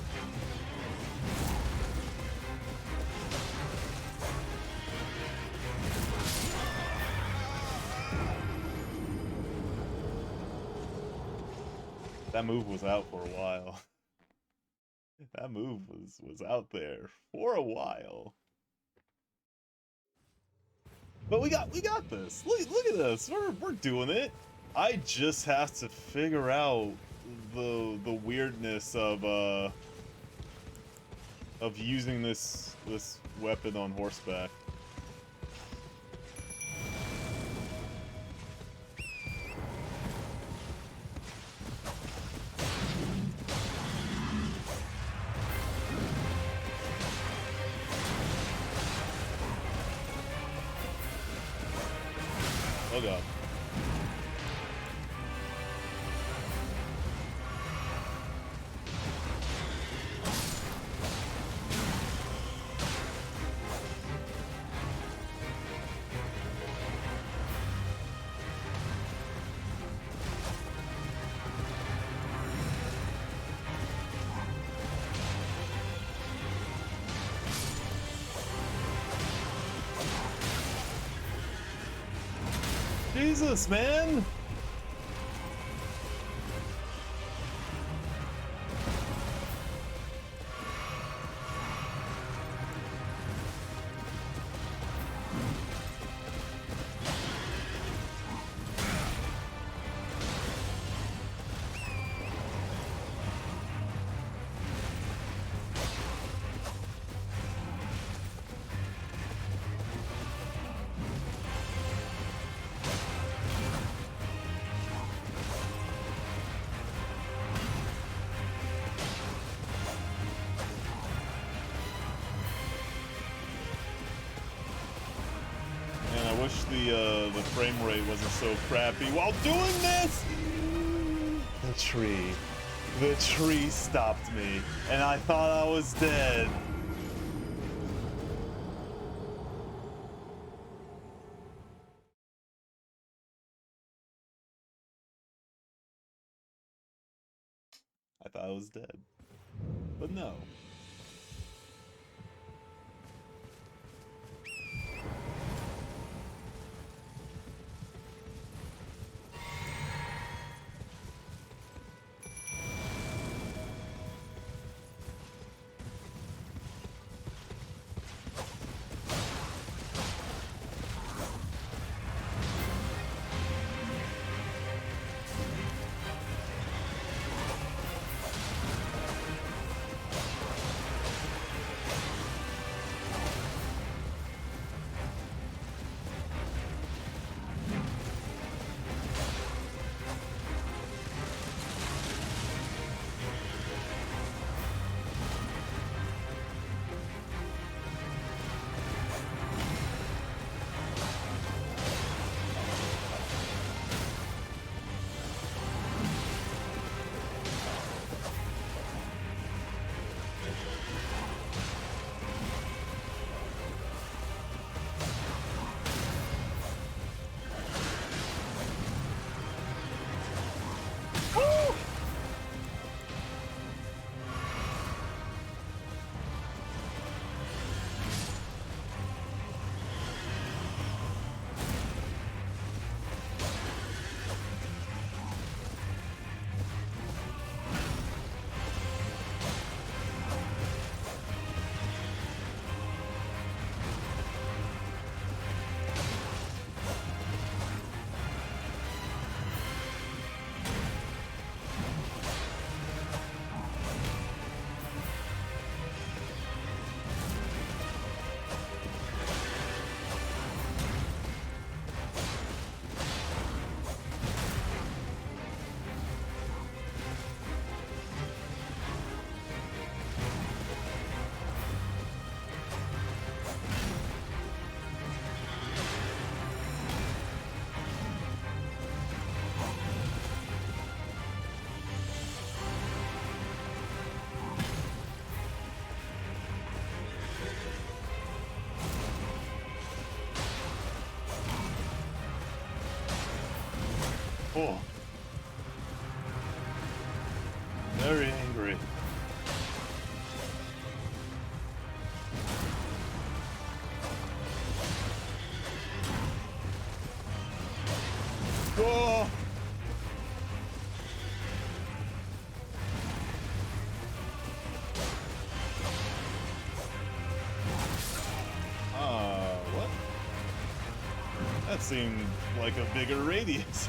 That move was out for a while. That move was out there for a while. But we got this. Look at this. We're doing it. I just have to figure out the weirdness of using this weapon on horseback. Oh god. Jesus, man! Man, I wish the frame rate wasn't so crappy while doing this! The tree stopped me, and I thought I was dead. I thought I was dead. But no. Oh. Very angry. Oh. seemed like a bigger radius.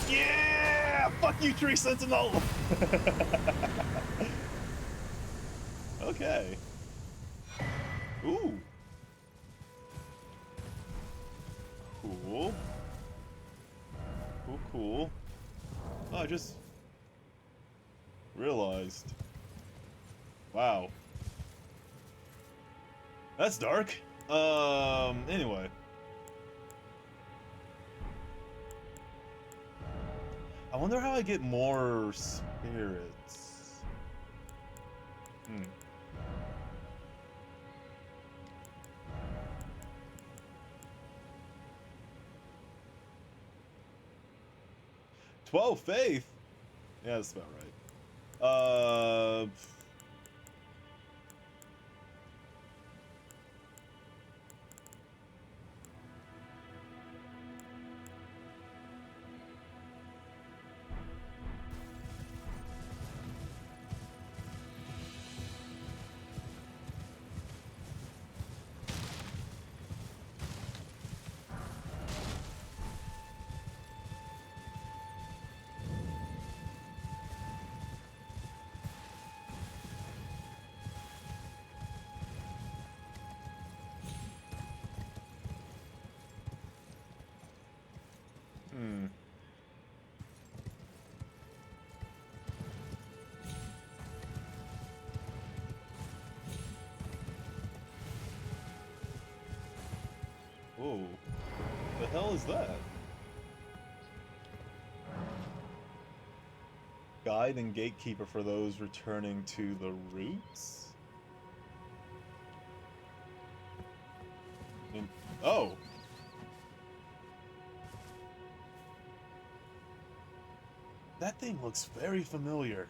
Yeah! Fuck you, Tree Sentinel! Okay. Ooh. Cool. Cool, cool. Oh, I just realized. Wow. That's dark. Anyway. I wonder how I get more spirits. Hmm. 12 faith? Yeah, that's about right. Hmm. Whoa. The hell is that? Guide and gatekeeper for those returning to the roots? Oh! That thing looks very familiar.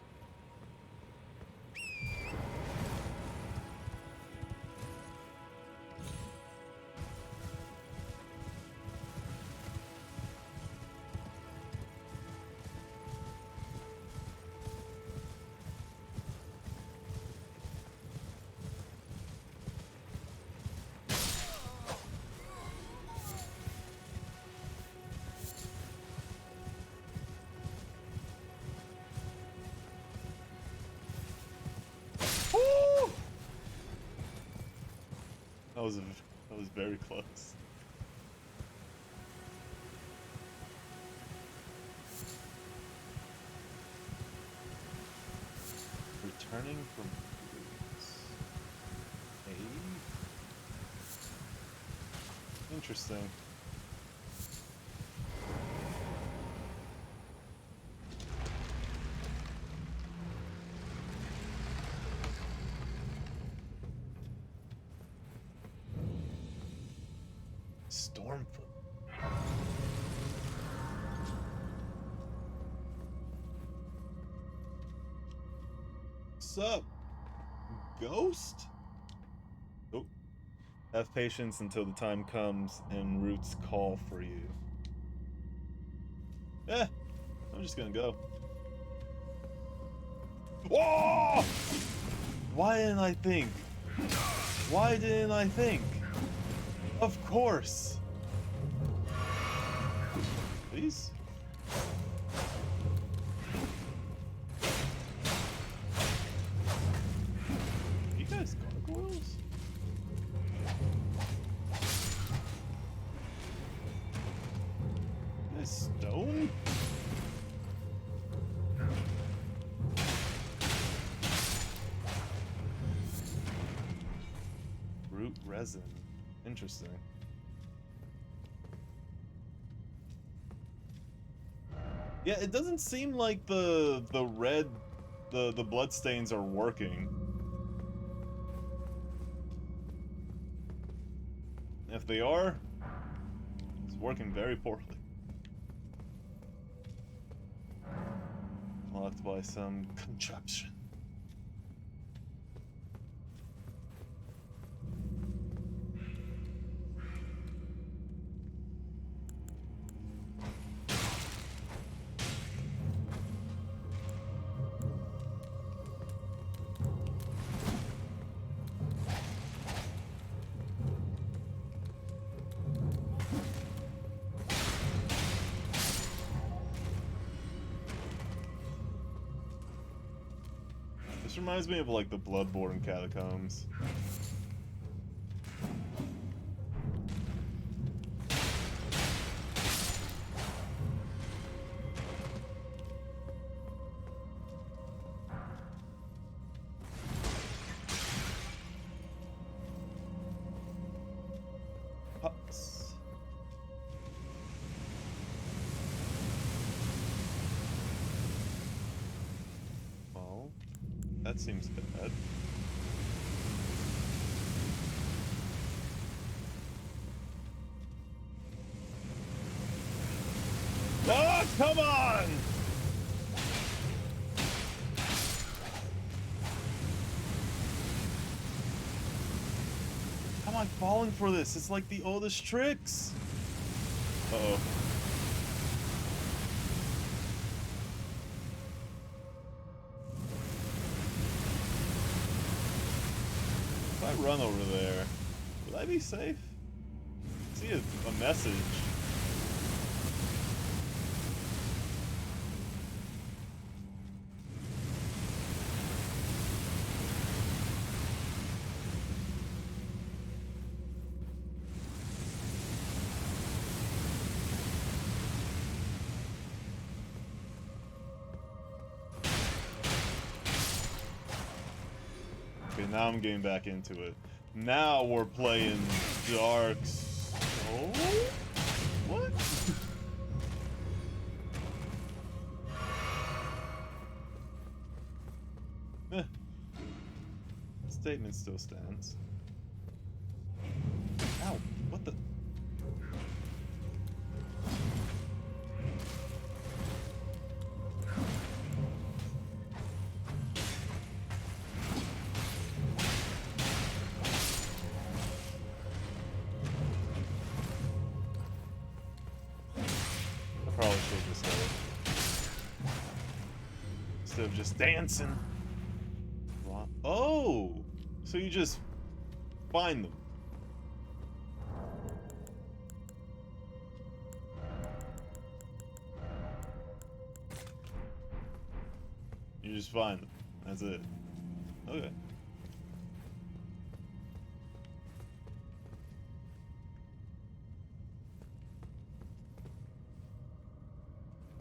Woo! That was very close. Returning from roots. Hey. Interesting. Stormfoot. Sup, ghost? Oh. Have patience until the time comes and roots call for you. Eh, I'm just gonna go. Whoa! Why didn't I think? Why didn't I think? Of course. Please? You guys gargoyles? You guys stone? Root resin. Interesting. Yeah, it doesn't seem like the red the bloodstains are working. If they are, it's working very poorly. Locked by some contraption. This reminds me of like the Bloodborne catacombs. Huts. Well, that seems bad. Oh, come on! How am I falling for this? It's like the oldest tricks. Uh-oh. If I run over there, will I be safe? I see a message. Okay, now I'm getting back into it. Now we're playing Dark Souls? What? Eh. Statement still stands. Ow, what the? I probably should have just done it. Instead of just dancing. Oh! So you just find them. You just find them. That's it. Okay.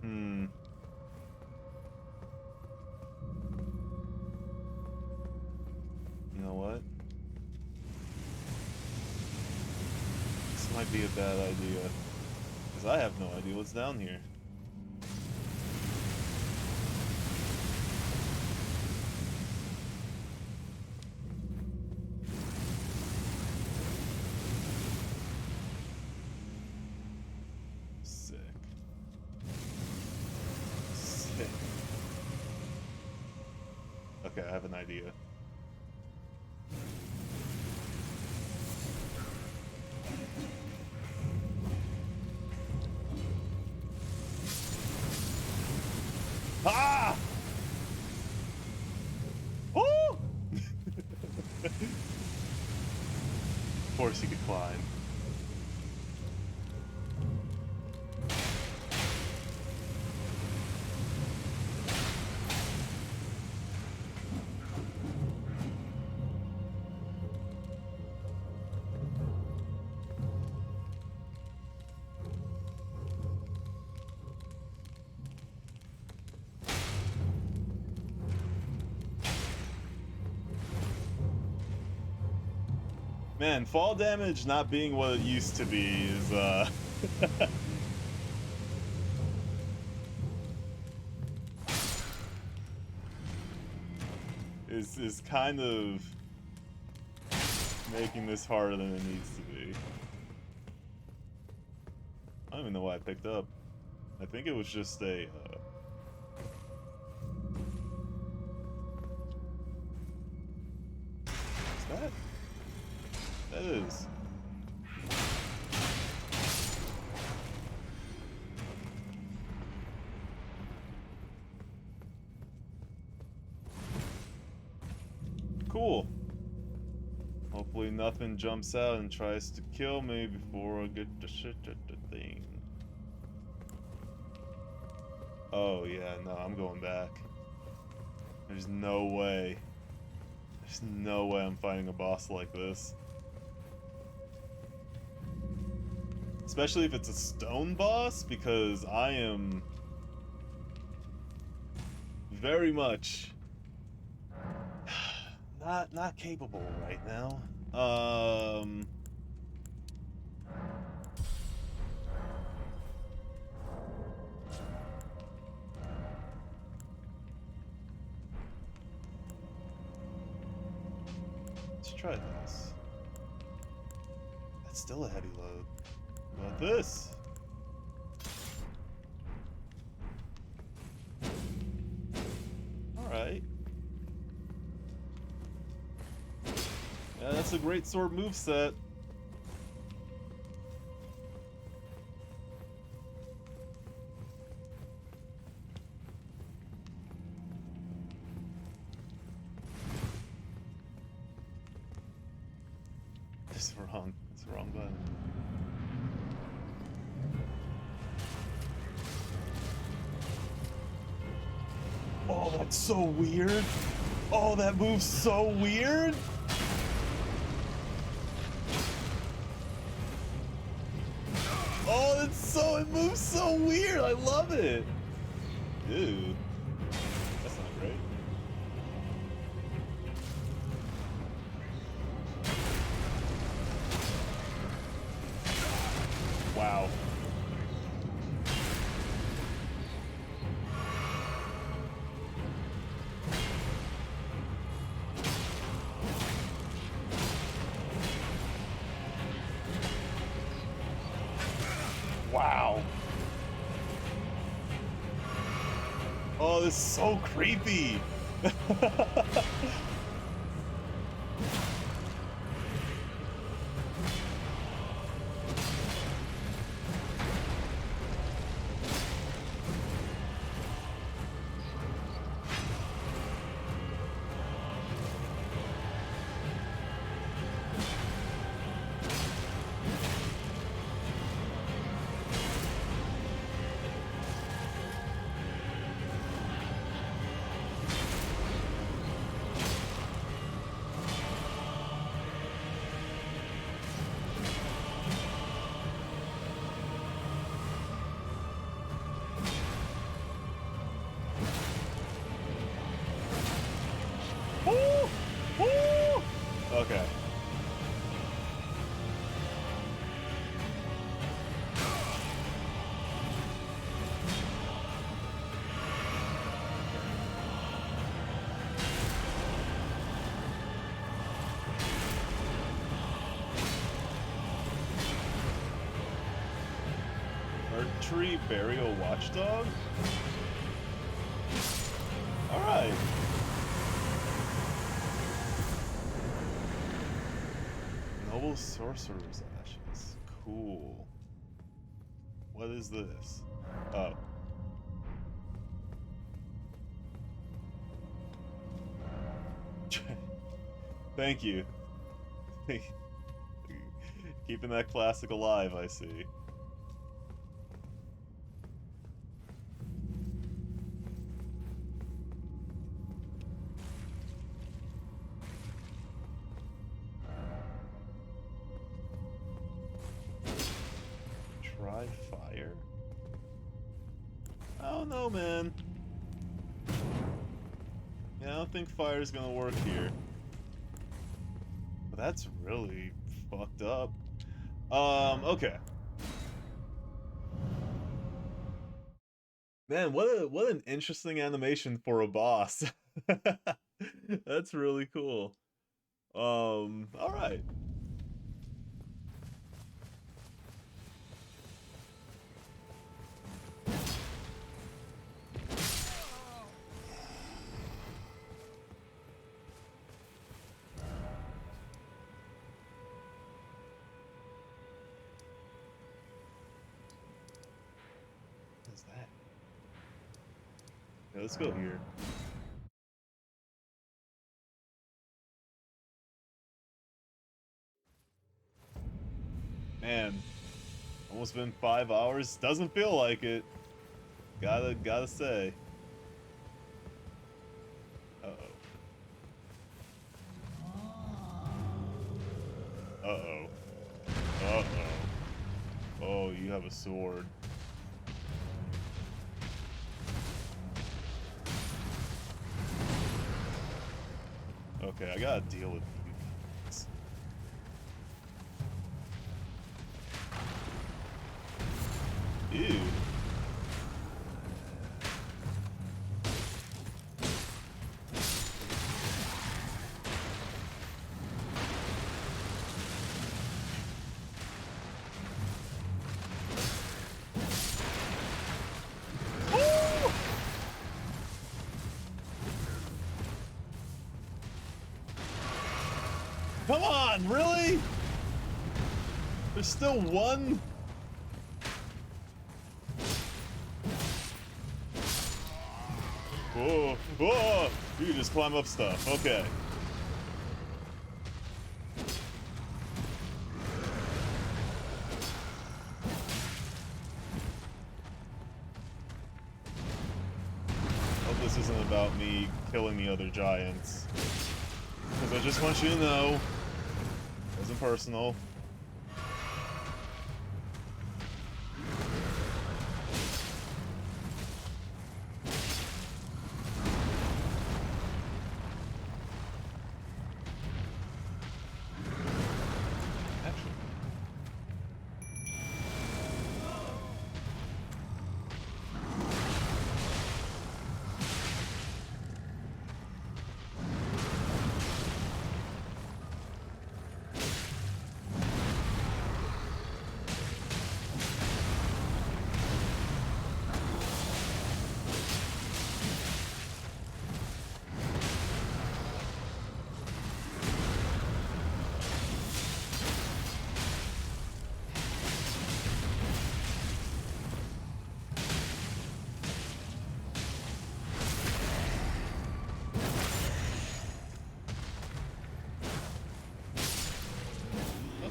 Hmm. You know what? This might be a bad idea. Because I have no idea what's down here. Sick. Sick. Okay, I have an idea. Ah! Oh! Of course he could climb. Man, fall damage not being what it used to be is kind of making this harder than it needs to be. I don't even know what I picked up. I think it was just a What's that? That is. Cool. Hopefully nothing jumps out and tries to kill me before I get the shit at the thing. Oh yeah, no, I'm going back. There's no way. There's no way I'm fighting a boss like this. Especially if it's a stone boss, because I am very much not capable right now. Let's try this. That's still a heavy load. What about this? Alright. Yeah, that's a great sword moveset. That's wrong. That's the wrong button. Oh, that's so weird. Oh, that move's so weird. Oh, it moves so weird. I love it. Ew. That's not great. Wow. Wow. Oh, this is so creepy. Woo! Woo! Okay. Archery Burial Watchdog? Alright. Noble Sorcerer's Ashes. Cool. What is this? Oh. Thank you. Keeping that classic alive, I see. Try fire? I don't know, man. Yeah, I don't think fire's gonna work here. But that's really fucked up. Okay. Man, what an interesting animation for a boss. That's really cool. Alright. What's that? Yeah, let's go here. Man, almost been 5 hours. Doesn't feel like it. Gotta say. Uh-oh. Uh-oh. Uh-oh. Oh, you have a sword. Okay, I gotta deal with you guys. Ew. Come on, really? There's still one? Whoa, whoa! You can just climb up stuff. Okay. Hope this isn't about me killing the other giants. Because I just want you to know, it wasn't personal. Actually.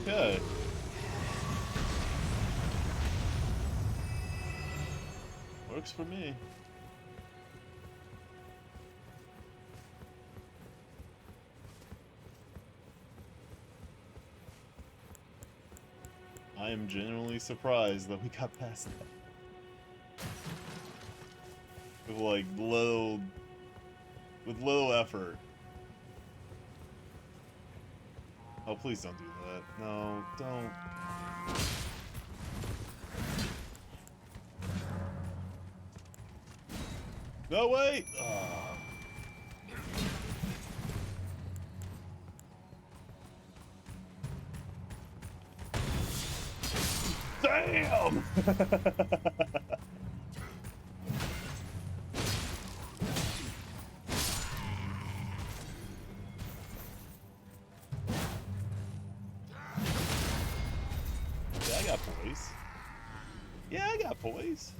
Okay. Works for me. I am genuinely surprised that we got past that. With like with little effort. Oh, please don't do that. No, don't. No, wait! Damn! Yeah, I got poise. Yeah, I got poise.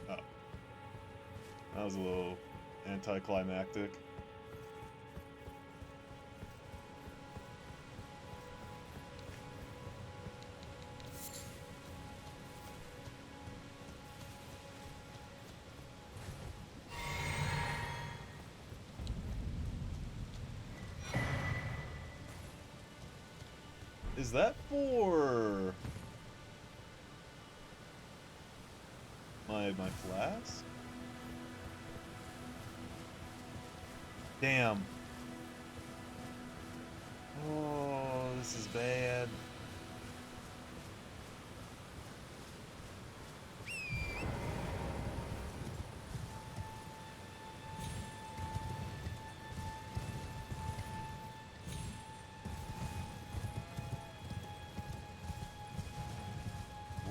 Oh. That was a little anticlimactic. Is that for my flask? Damn. Oh, this is bad.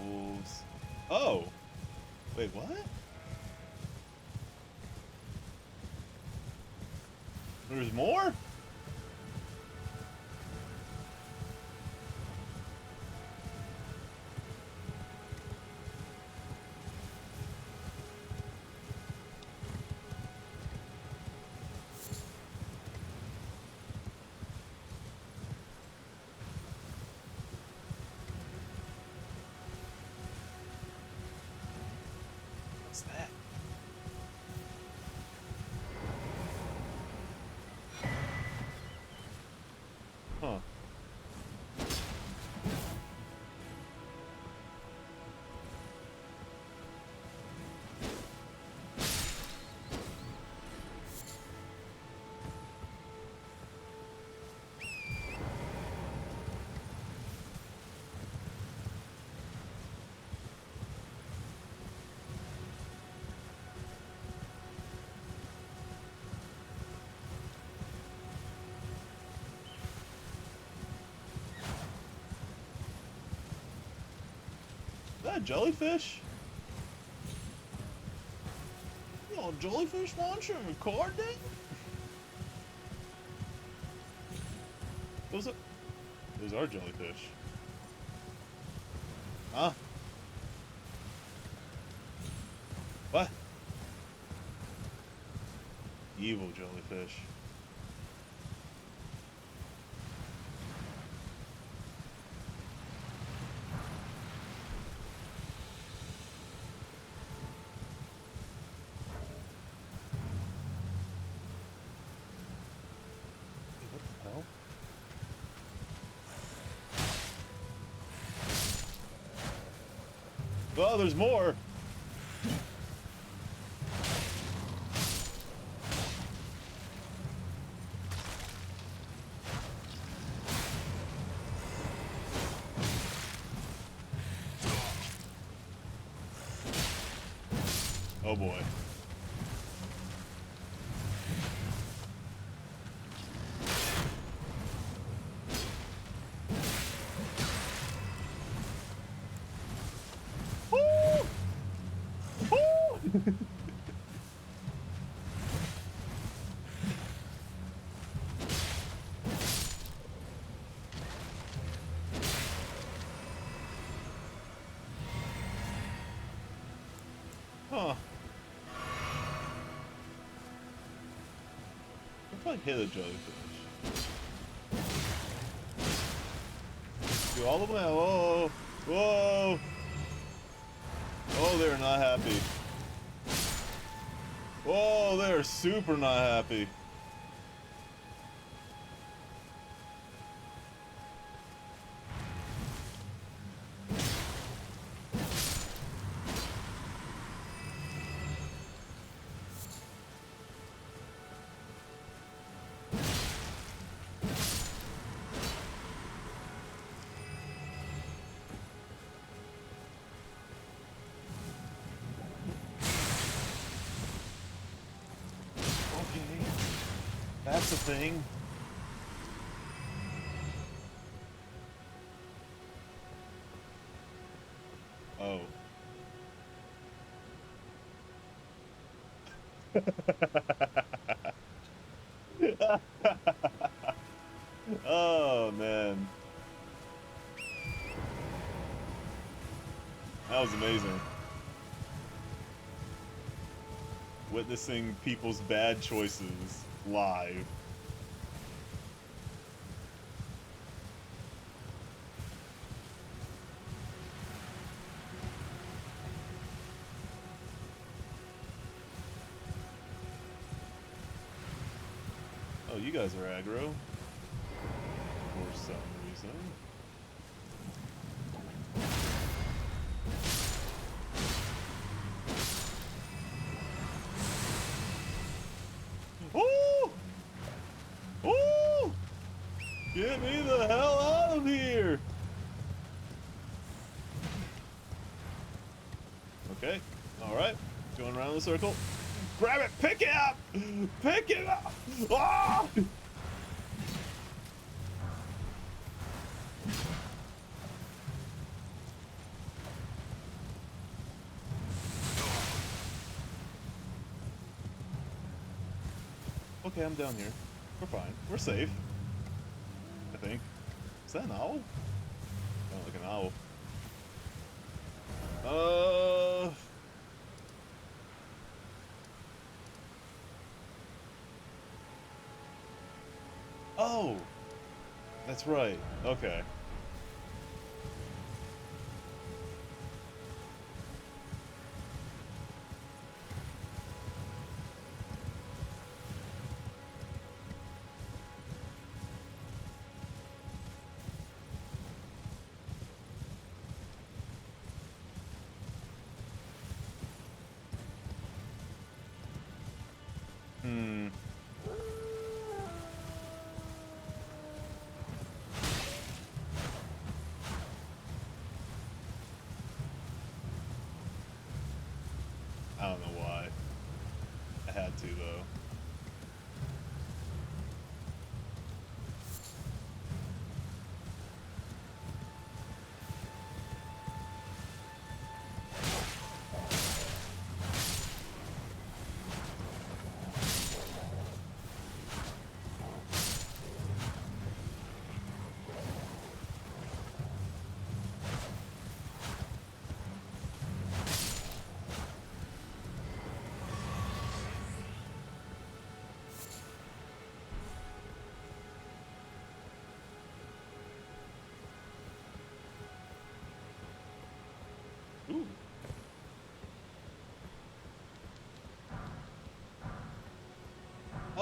Wolves. Oh! Wait, what? There's more? that jellyfish? You know, jellyfish launcher and recording? Those are jellyfish. Huh? What? Evil jellyfish. What the hell? Oh, there's more! Oh boy. Woo! Woo! Huh. If I hit a jellyfish. Do all the way. Whoa! Whoa! Oh, they're not happy. Whoa, they're super not happy. Okay. That's a thing. Oh. Oh man. That was amazing. Witnessing people's bad choices live. Oh, you guys are aggro. For some reason. Oh! Oh! Get me the hell out of here! Okay, alright. Going around the circle. Grab it! Pick it up! Pick it up! Ah! Okay, I'm down here. We're fine. We're safe. I think. Is that an owl? Not like an owl. Oh! That's right. Okay. Hmm. I don't know why. I had to, though.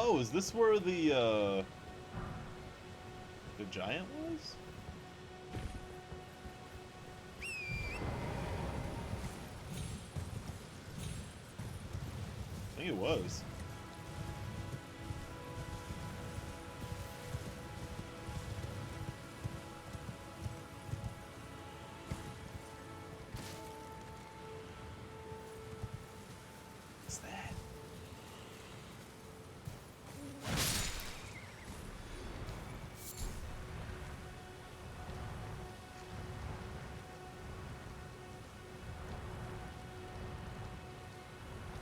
Oh, is this where the giant was? I think it was. What's that?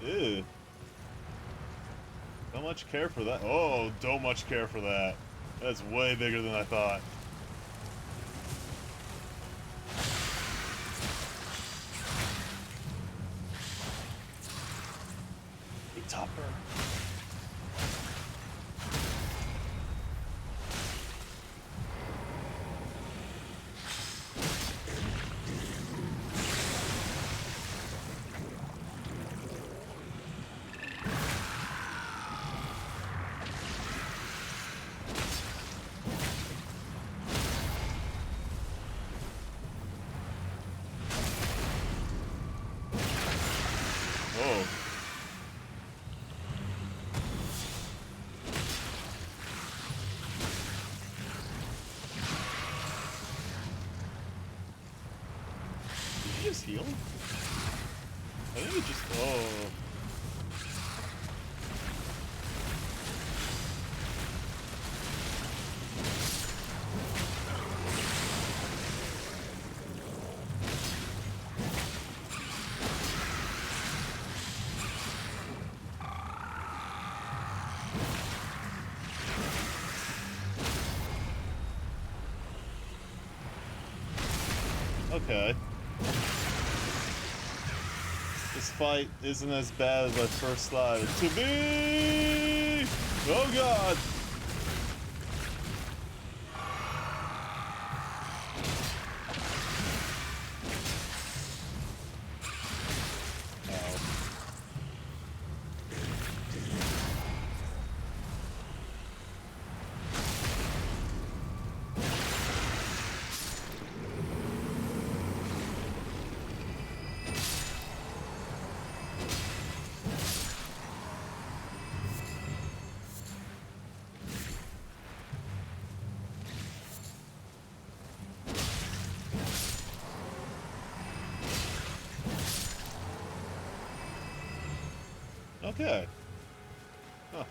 Ew. Don't much care for that. Oh, don't much care for that. That's way bigger than I thought. Hey, Topper. Oh. Did he just heal? I think it just. Oh. Okay. This fight isn't as bad as I first thought it to be! Oh god! Okay. Huh.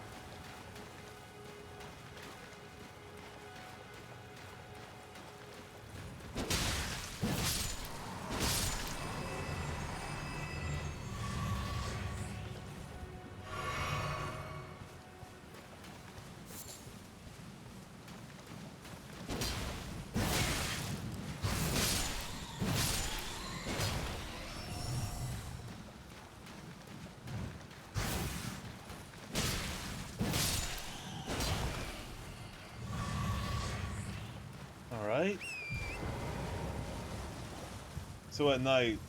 Alright. So at night,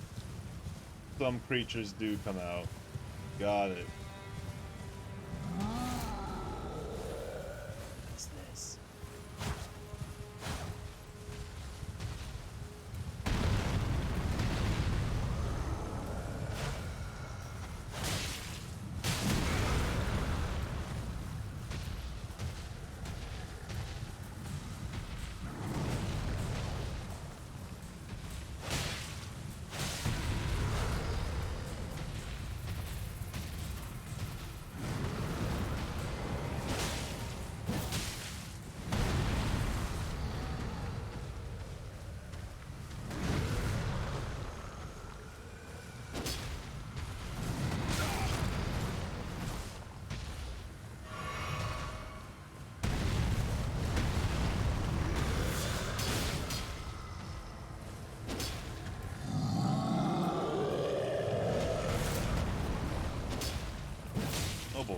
some creatures do come out. Got it. What's this? Oh boy.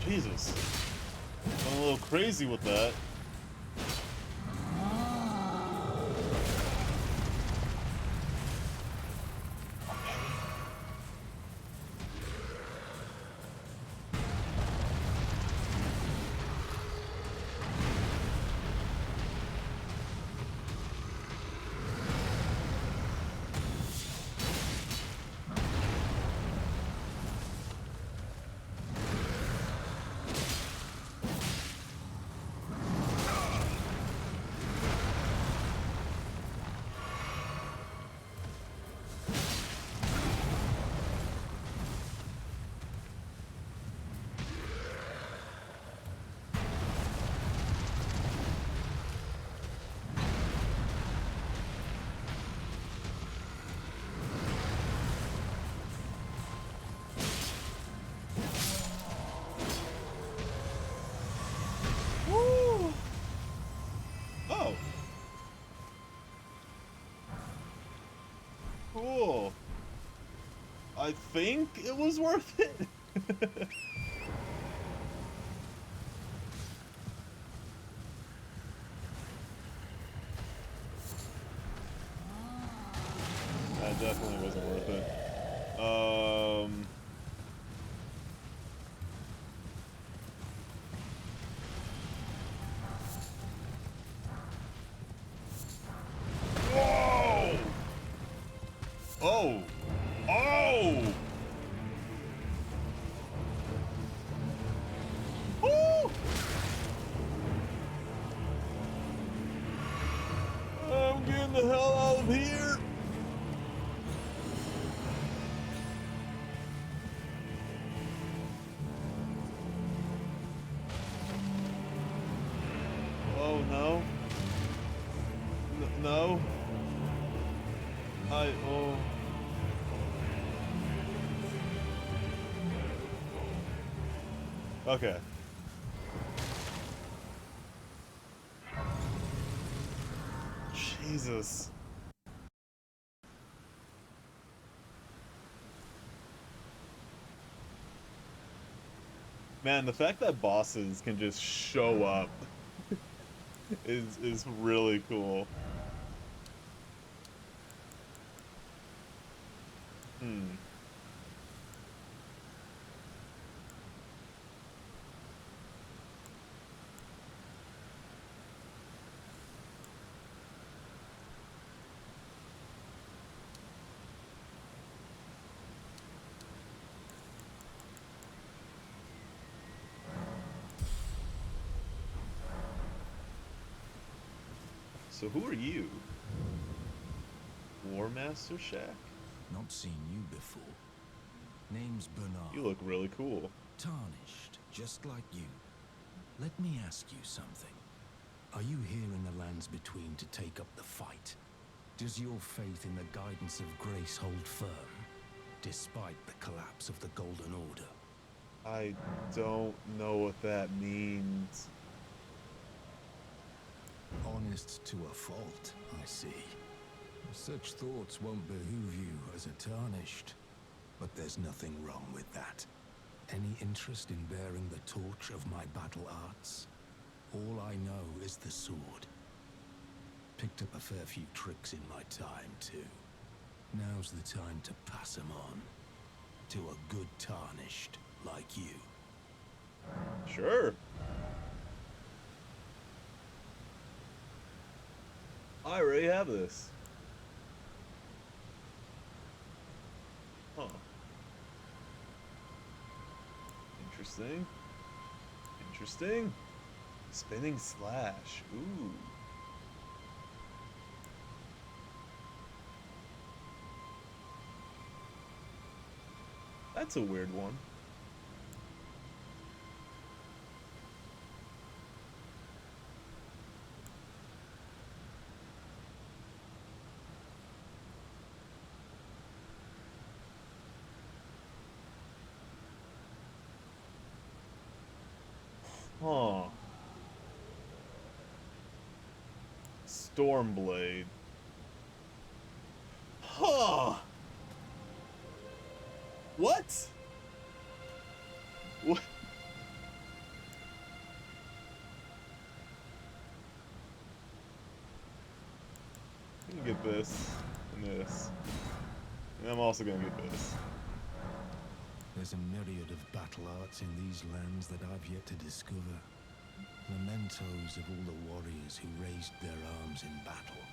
Jesus. Went a little crazy with that. I think it was worth it. That definitely wasn't worth it. Whoa! Oh! Oh! Woo! I'm getting the hell out of here! Oh no. No. Oh. Okay. Jesus. Man, the fact that bosses can just show up is really cool. Hmm. So who are you? War Master Shack? Not seen you before. Name's Bernard. You look really cool. Tarnished, just like you. Let me ask you something. Are you here in the lands between to take up the fight? Does your faith in the guidance of grace hold firm, despite the collapse of the Golden Order? I don't know what that means. Honest to a fault, I see. Such thoughts won't behoove you as a Tarnished. But there's nothing wrong with that. Any interest in bearing the torch of my battle arts? All I know is the sword. Picked up a fair few tricks in my time, too. Now's the time to pass them on. To a good Tarnished like you. Sure. I already have this. Huh. Interesting. Interesting. Spinning slash. Ooh. That's a weird one. Huh. Stormblade. Huh. What? What? I'm gonna get this and this. And I'm also gonna get this. There's a myriad of battle arts in these lands that I've yet to discover. Mementos of all the warriors who raised their arms in battle,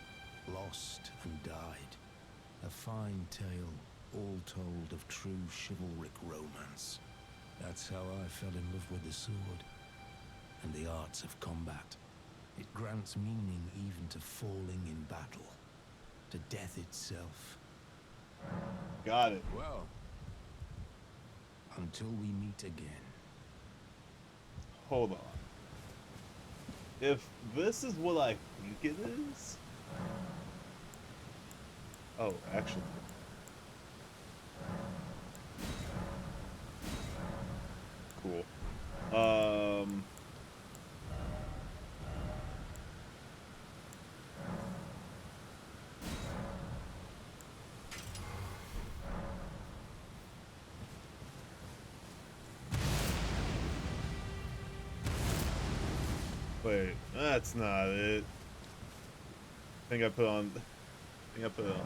lost and died. A fine tale, all told of true chivalric romance. That's how I fell in love with the sword and the arts of combat. It grants meaning even to falling in battle, to death itself. Got it. Well, until we meet again. Hold on. If this is what I think it is... Oh, actually. Cool. Wait, that's not it. I think I put on the wrong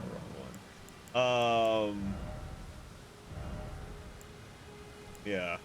one. Yeah.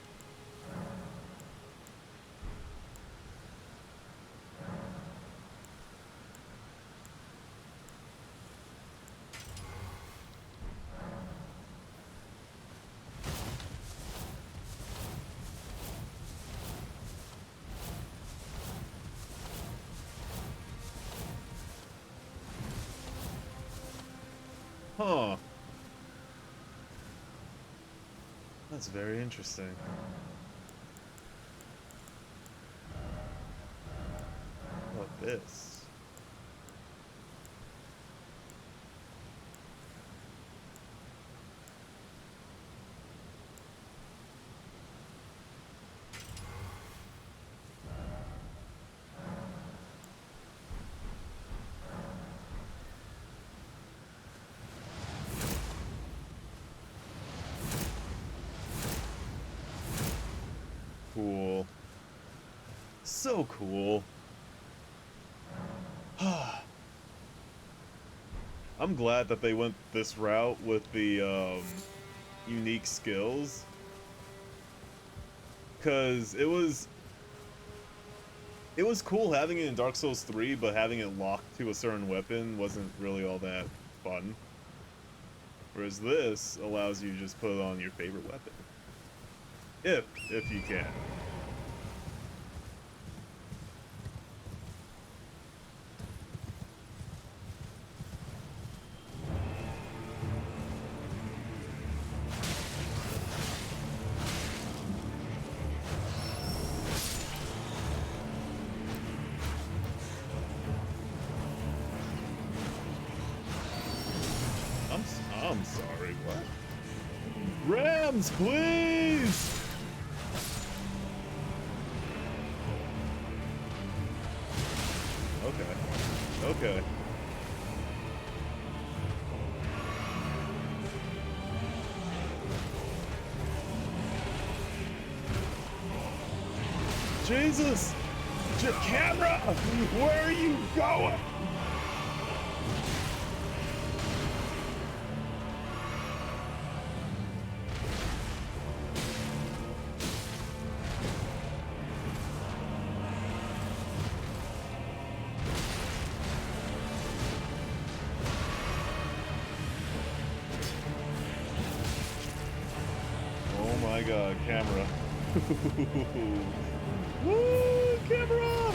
Huh. That's very interesting. How about this? Cool. So cool. I'm glad that they went this route with the unique skills. Cause it was cool having it in Dark Souls 3, but having it locked to a certain weapon wasn't really all that fun. Whereas this allows you to just put it on your favorite weapon. If you can. I'm sorry, what? Rams, please! Okay. Okay. Jesus! Camera! Where are you going? Oh my god, camera. Woo, camera!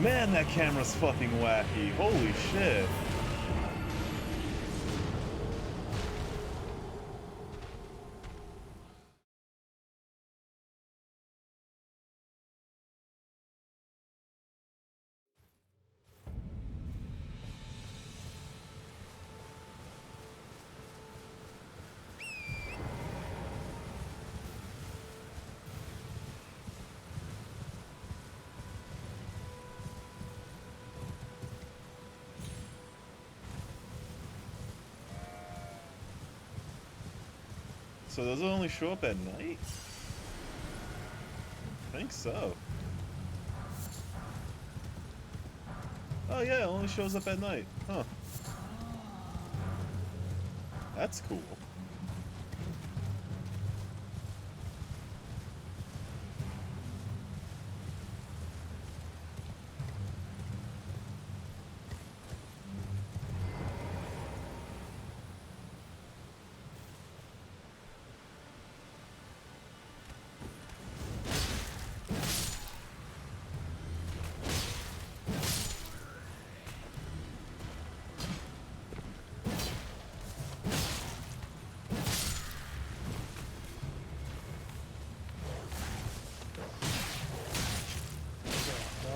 Man, that camera's fucking wacky. Holy shit. So does it only show up at night? I think so. Oh yeah, it only shows up at night. Huh. That's cool.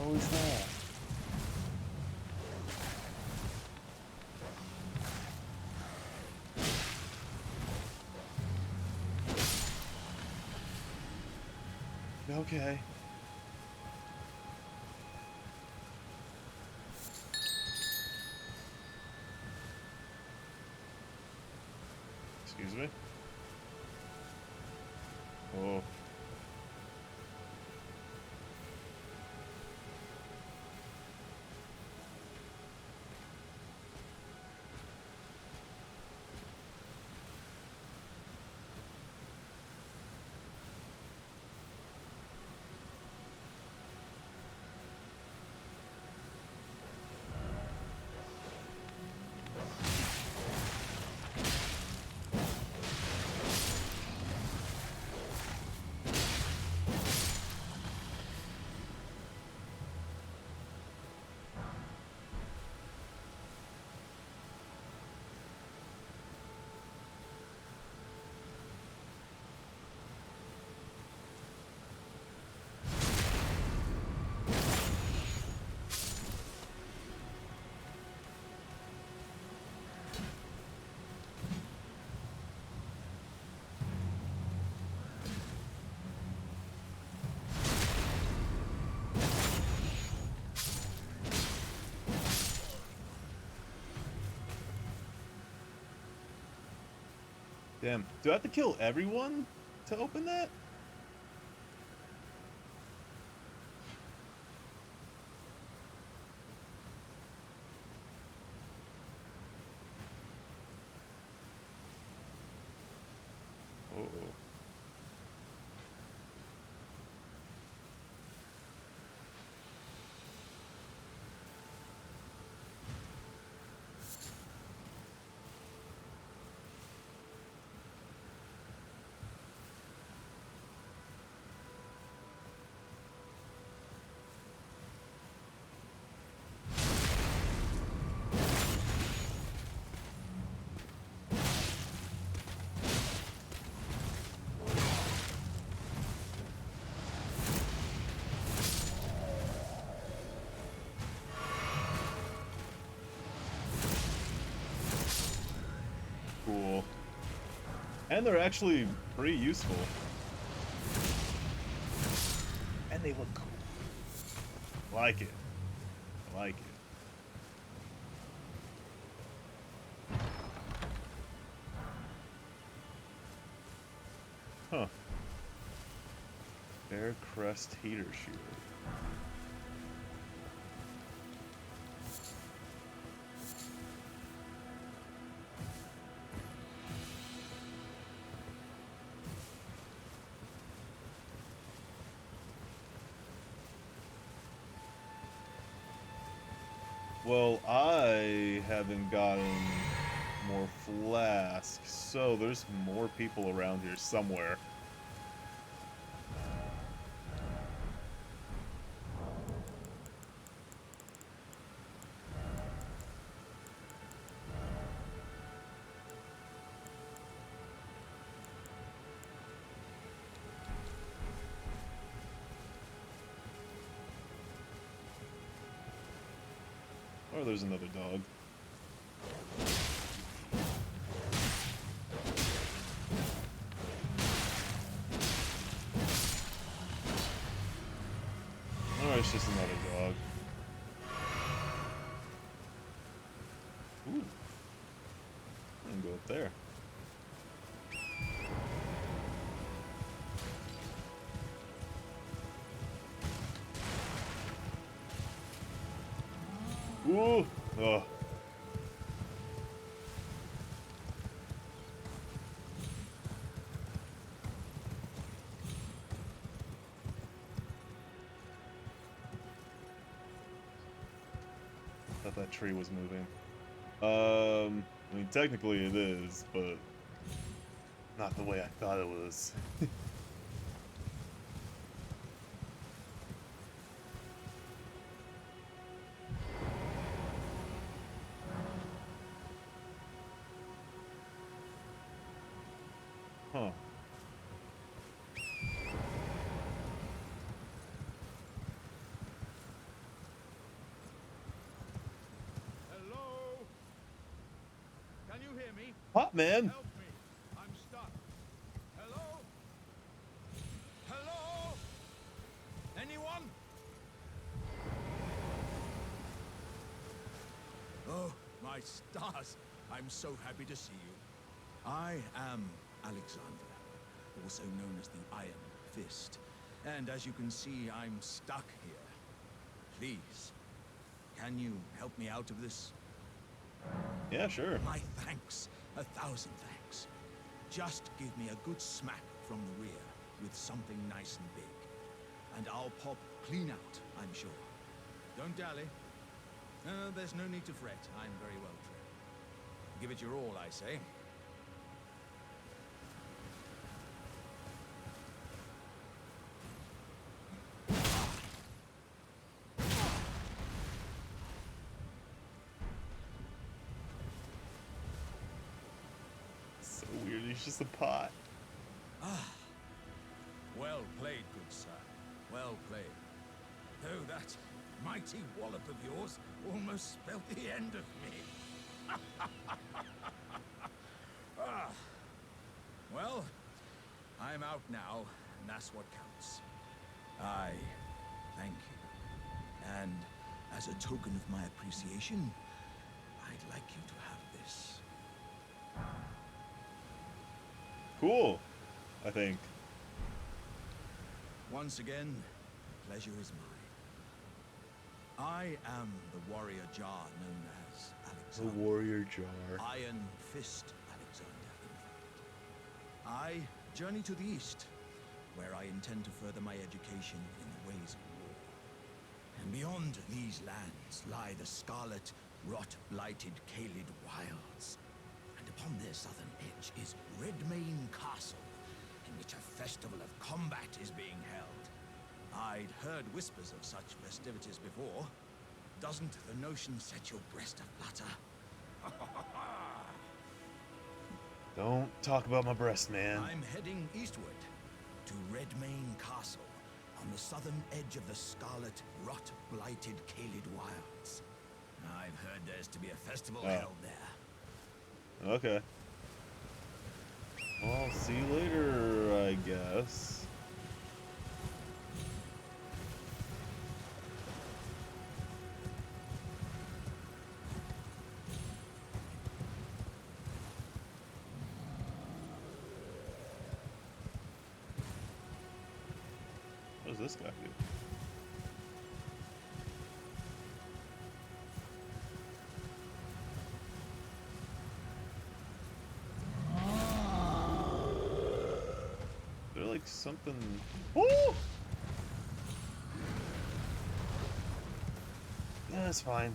How is that? Okay. Excuse me? Oh. Damn. Do I have to kill everyone to open that? Oh. Cool. And they're actually pretty useful. And they look cool. Like it. Like it. Huh. Bear Crest Heater Shield. Well, I haven't gotten more flasks, so there's more people around here somewhere. Or there's another dog. Or it's just another dog. Ooh. I can go up there. Ooh! Ugh. Thought that tree was moving. I mean, technically it is, but not the way I thought it was. Huh. Hello? Can you hear me? Hot man! Help me. I'm stuck. Hello? Hello? Anyone? Oh, my stars. I'm so happy to see you. I am Alexander, also known as the Iron Fist. And as you can see, I'm stuck here. Please, can you help me out of this? Yeah, sure. My thanks. 1,000 thanks. Just give me a good smack from the rear with something nice and big. And I'll pop clean out, I'm sure. Don't dally. There's no need to fret. I'm very well trained. Give it your all, I say. So weird. He's just a pot. Well played, good sir. Well played. Though that mighty wallop of yours almost spelled the end of me. Well, I'm out now, and that's what counts. I thank you. And as a token of my appreciation, I'd like you to have this. Cool, I think. Once again, pleasure is mine. I am the warrior jar known as The Alexander. warrior jar. Iron Fist Alexander, in fact. I journey to the east, where I intend to further my education in the ways of war. And beyond these lands lie the scarlet, rot-blighted Caelid wilds. And upon their southern edge is Redmane Castle, in which a festival of combat is being held. I'd heard whispers of such festivities before. Doesn't the notion set your breast aflutter? Don't talk about my breast, man. I'm heading eastward to Redmane Castle, on the southern edge of the scarlet, rot-blighted Caelid wilds. I've heard there's to be a festival held there. Okay. Well, see you later, I guess. What does this guy do? They're like something. Woo! Yeah, that's fine.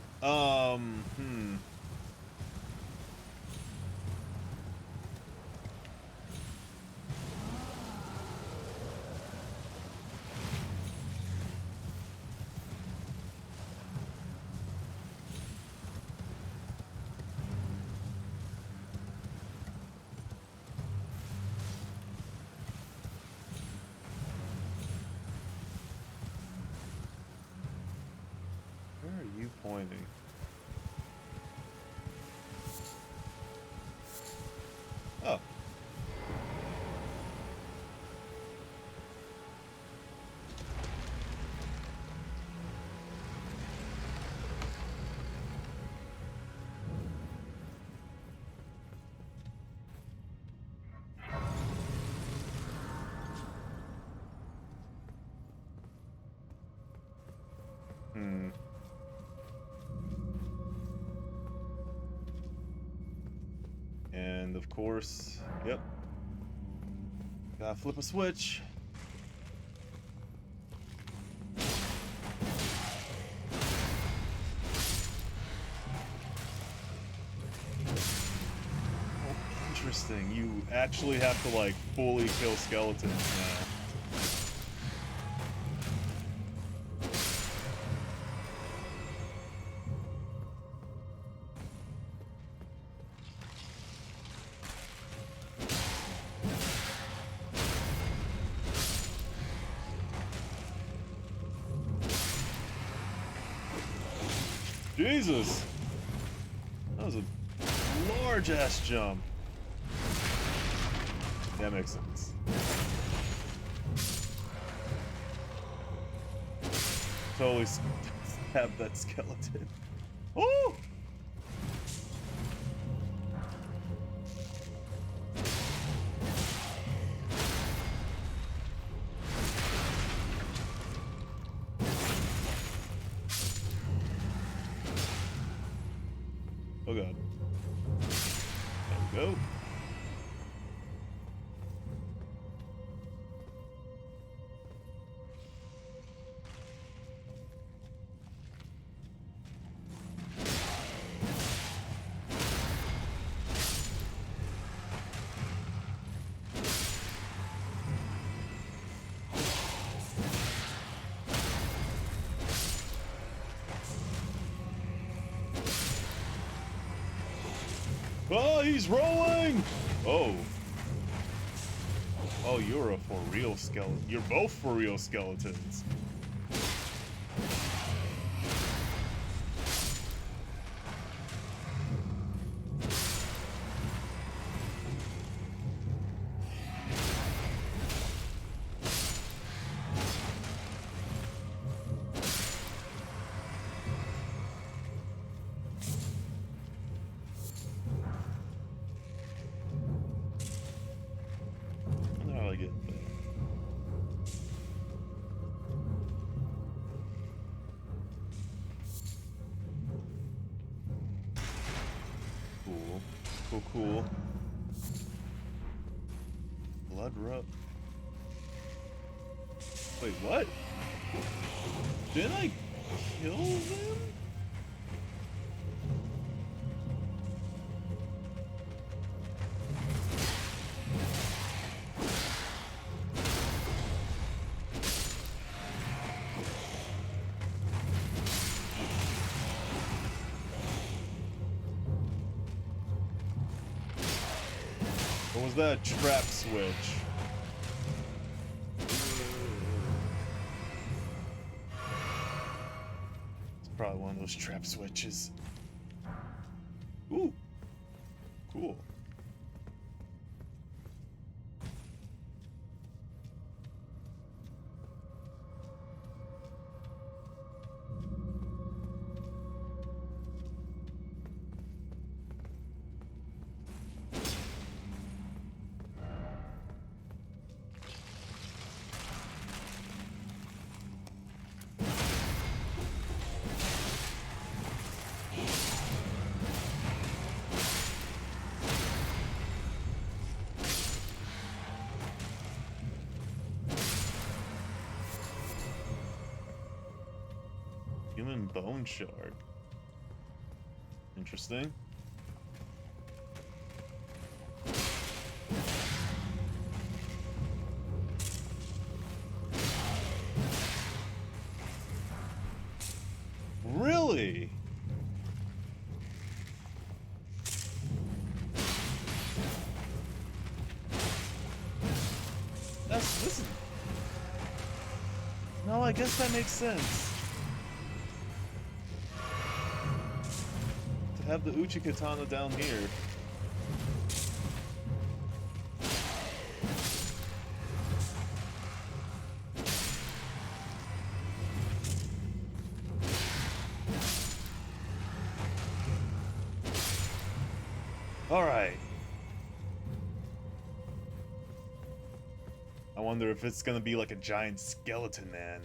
Where are you pointing? Oh. Hmm. And of course, yep. Gotta flip a switch. Oh, interesting. You actually have to like fully kill skeletons now. Jesus! That was a large ass jump. That makes sense. Totally stab that skeleton. Oh! Oh god. There we go. Oh, he's rolling! Oh. Oh, you're a for real skeleton. You're both for real skeletons. How do I get there? Cool. Cool, cool. Blood rub. Wait, what? Didn't I kill them? Or was that a trap switch? It's probably one of those trap switches. Ooh. Cool. Human bone shard. Interesting. Really? This is... No, I guess that makes sense. Have the Uchi Katana down here. Alright. I wonder if it's gonna be like a giant skeleton man.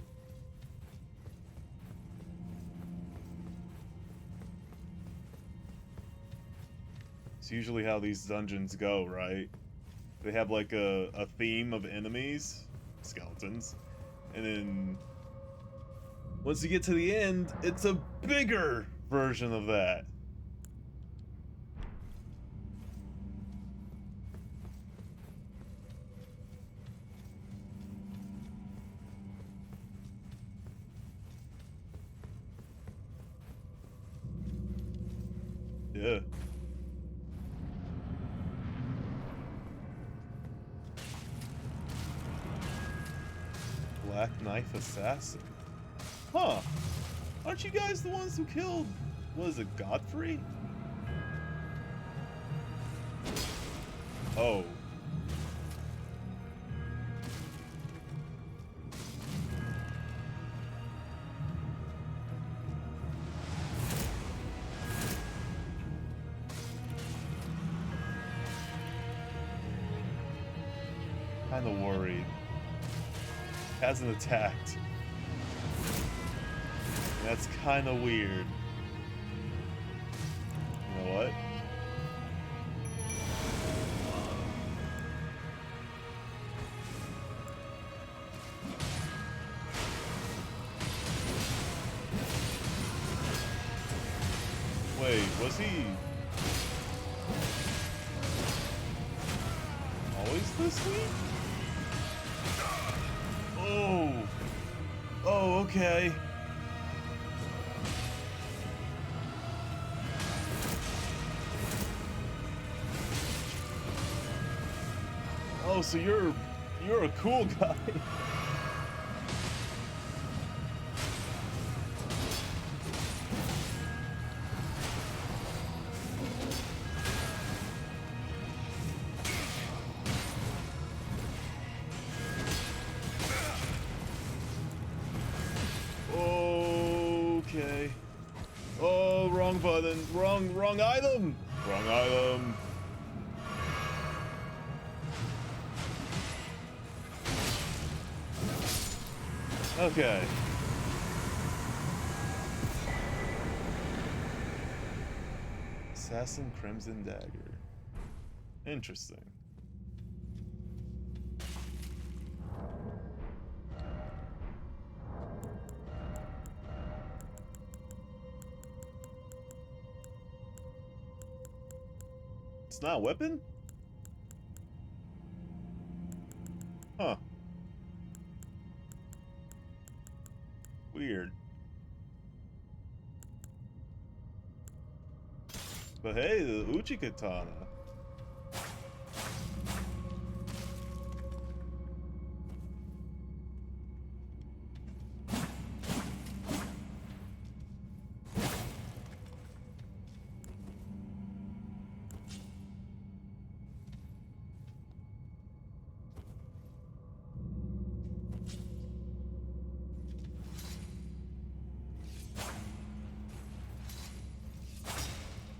It's usually how these dungeons go, right? They have like a theme of enemies, skeletons, and then once you get to the end, it's a bigger version of that. Yeah. Black Knife Assassin. Huh. Aren't you guys the ones who killed, was it Godfrey? Oh. Kinda worried. Hasn't attacked. That's kinda weird. You know What? Wait, was he always this weak? Oh. Oh, okay. Oh, so you're a cool guy. Okay. Oh, wrong button. Wrong item. Wrong item. Okay. Assassin Crimson Dagger. Interesting. It's not a weapon? Huh. Weird. But hey, the Uchi Katana.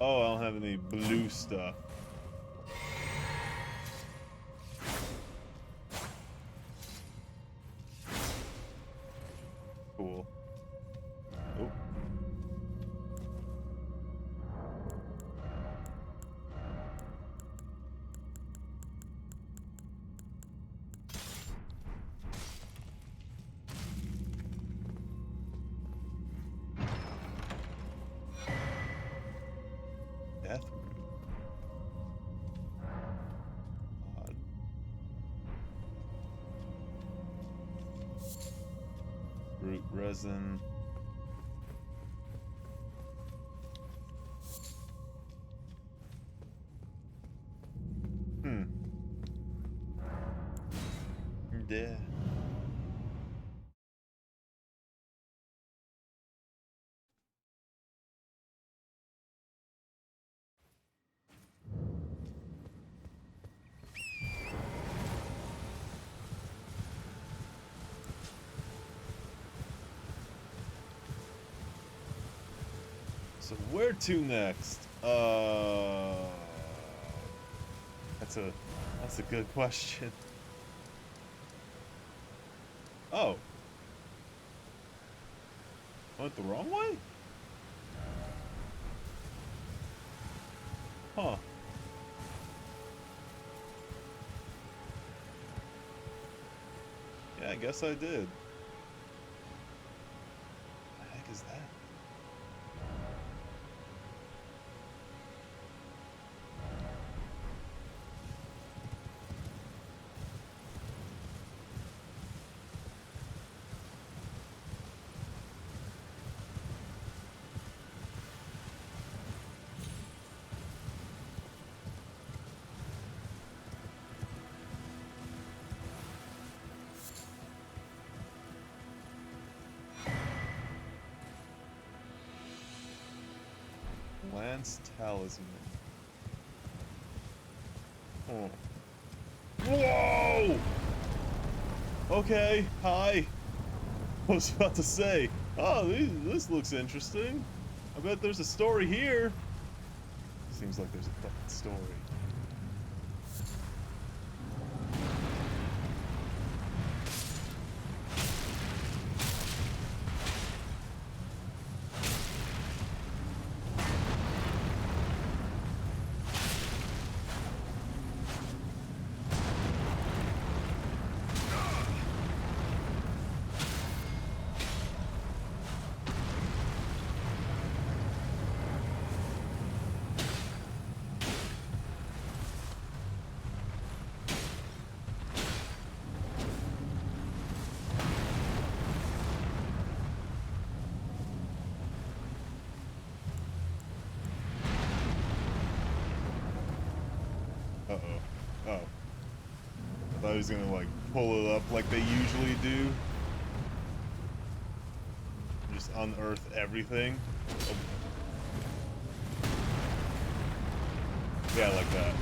Oh, I don't have any blue stuff. Cool. Oh. Death root. Odd. Root resin. Yeah. So where to next? That's a good question. Oh. I went the wrong way? Huh. Yeah, I guess I did. What the heck is that? Lance Talisman. Oh. Whoa! Okay, hi. I was about to say, oh, this looks interesting. I bet there's a story here. Seems like there's a fucking story. Uh-oh. Oh. I thought he was gonna, like, pull it up like they usually do. Just unearth everything. Oh. Yeah, like that.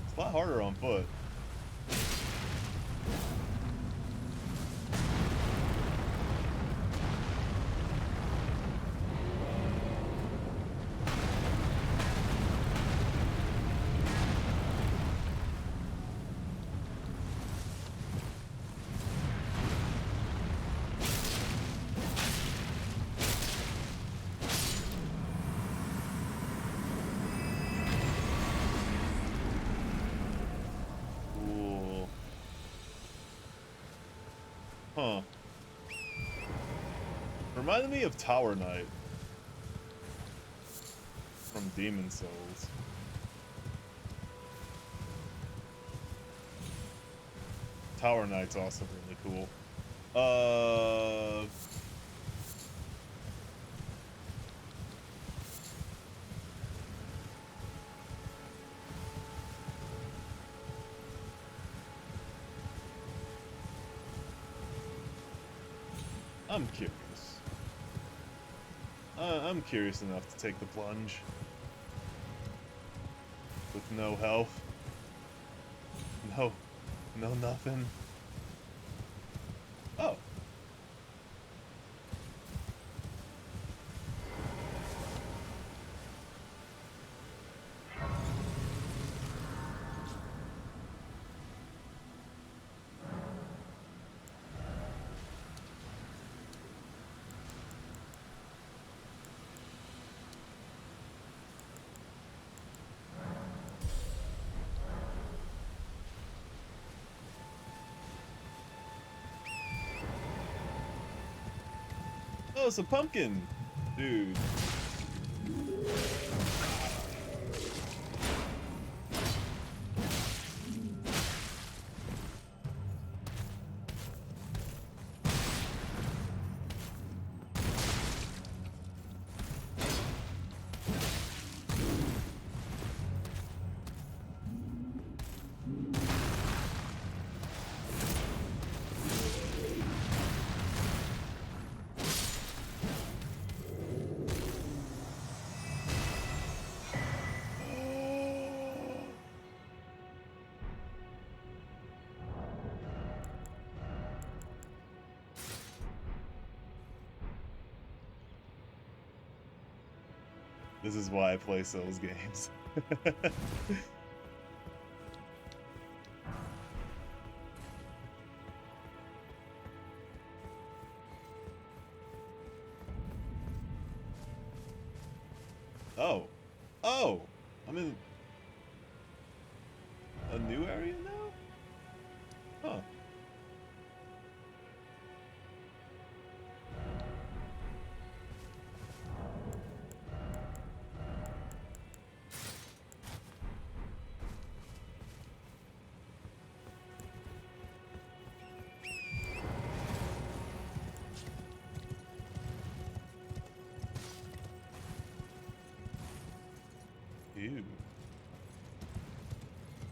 It's a lot harder on foot. Cool. Huh. Reminded me of Tower Knight from Demon Souls. Tower Knight's also really cool. I'm curious. I'm curious enough to take the plunge. With no health. No nothing. Oh. Oh, it's a pumpkin! Dude. This is why I play Souls games. Oh. Oh! I'm in a new area now? Huh. Ew.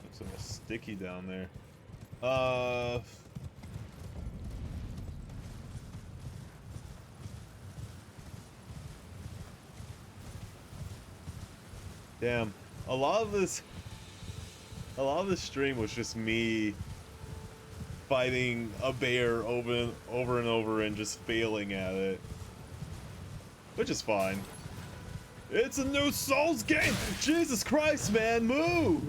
Looks a little sticky down there. Damn. A lot of this stream was just me fighting a bear over and over and just failing at it. Which is fine. It's a new Souls game! Jesus Christ, man, move!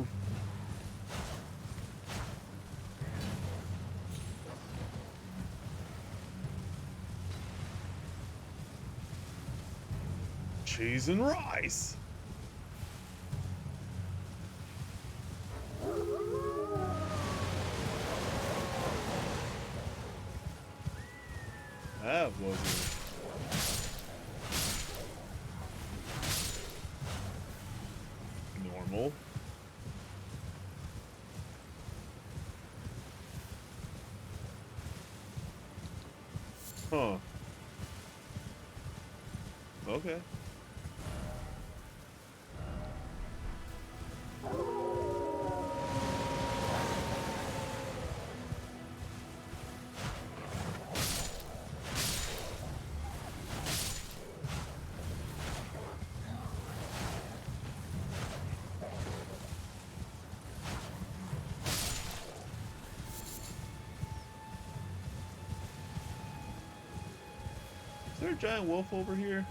Cheese and rice! That wasn't... normal. Huh. Okay. Is there a giant wolf over here?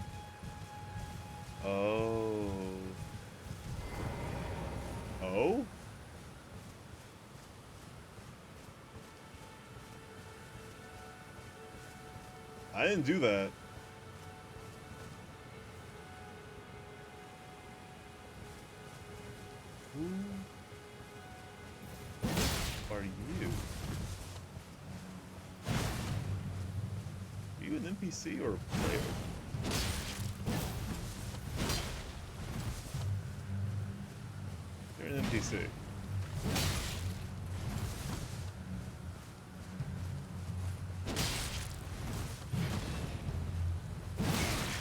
Oh. Oh? I didn't do that. Who are you? Are you an NPC or a player? You're an NPC.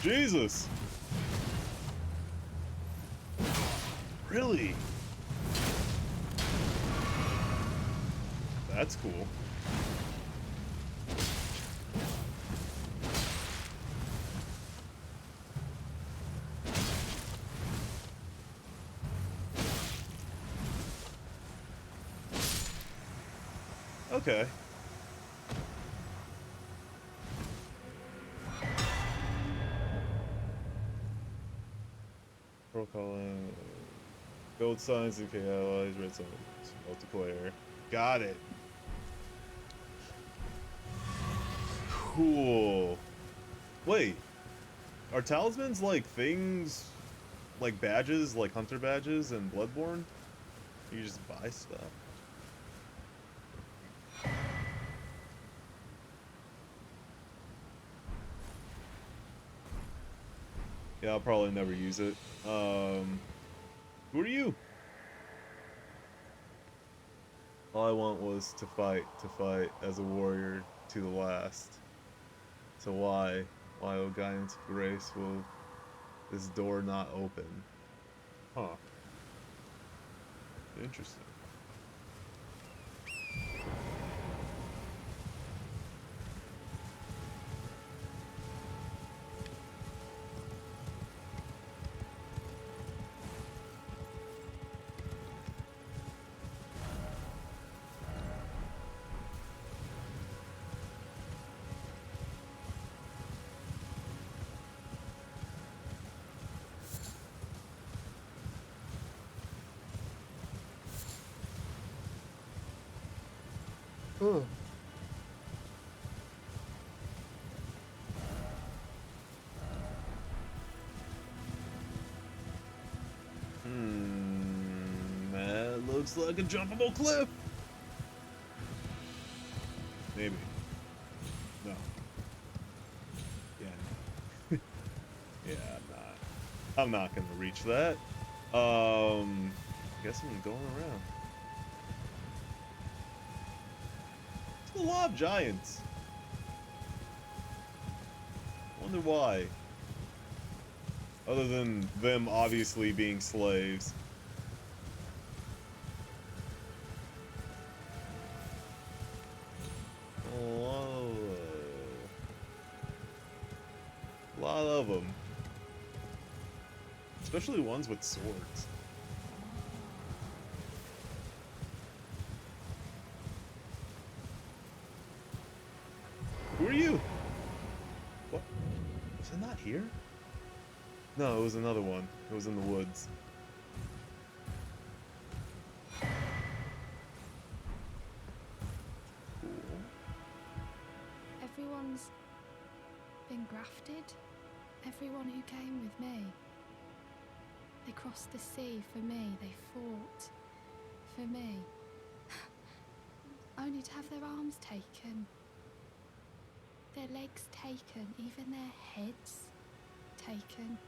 Jesus! Really? That's cool. Okay. Pro calling. Gold signs and K allies, red signs. Multiplayer. Got it. Cool. Wait. Are talismans like things, like badges, like hunter badges in Bloodborne? You just buy stuff. Yeah, I'll probably never use it. Who are you? All I want was to fight as a warrior to the last. So why, O guidance of grace, will this door not open? Huh. Interesting. Huh. That looks like a jumpable cliff. Maybe. No. Yeah. No. Yeah, I'm not gonna reach that. Guess I'm going around. It's a lot of giants. Wonder why. Other than them obviously being slaves. A lot of them. Especially ones with swords. Who are you? What? Was it not here? No, it was another one. It was in the woods. Cool. Everyone's been grafted. Everyone who came with me. They crossed the sea for me. They fought for me. Only to have their arms taken. Their legs taken. Even their heads taken.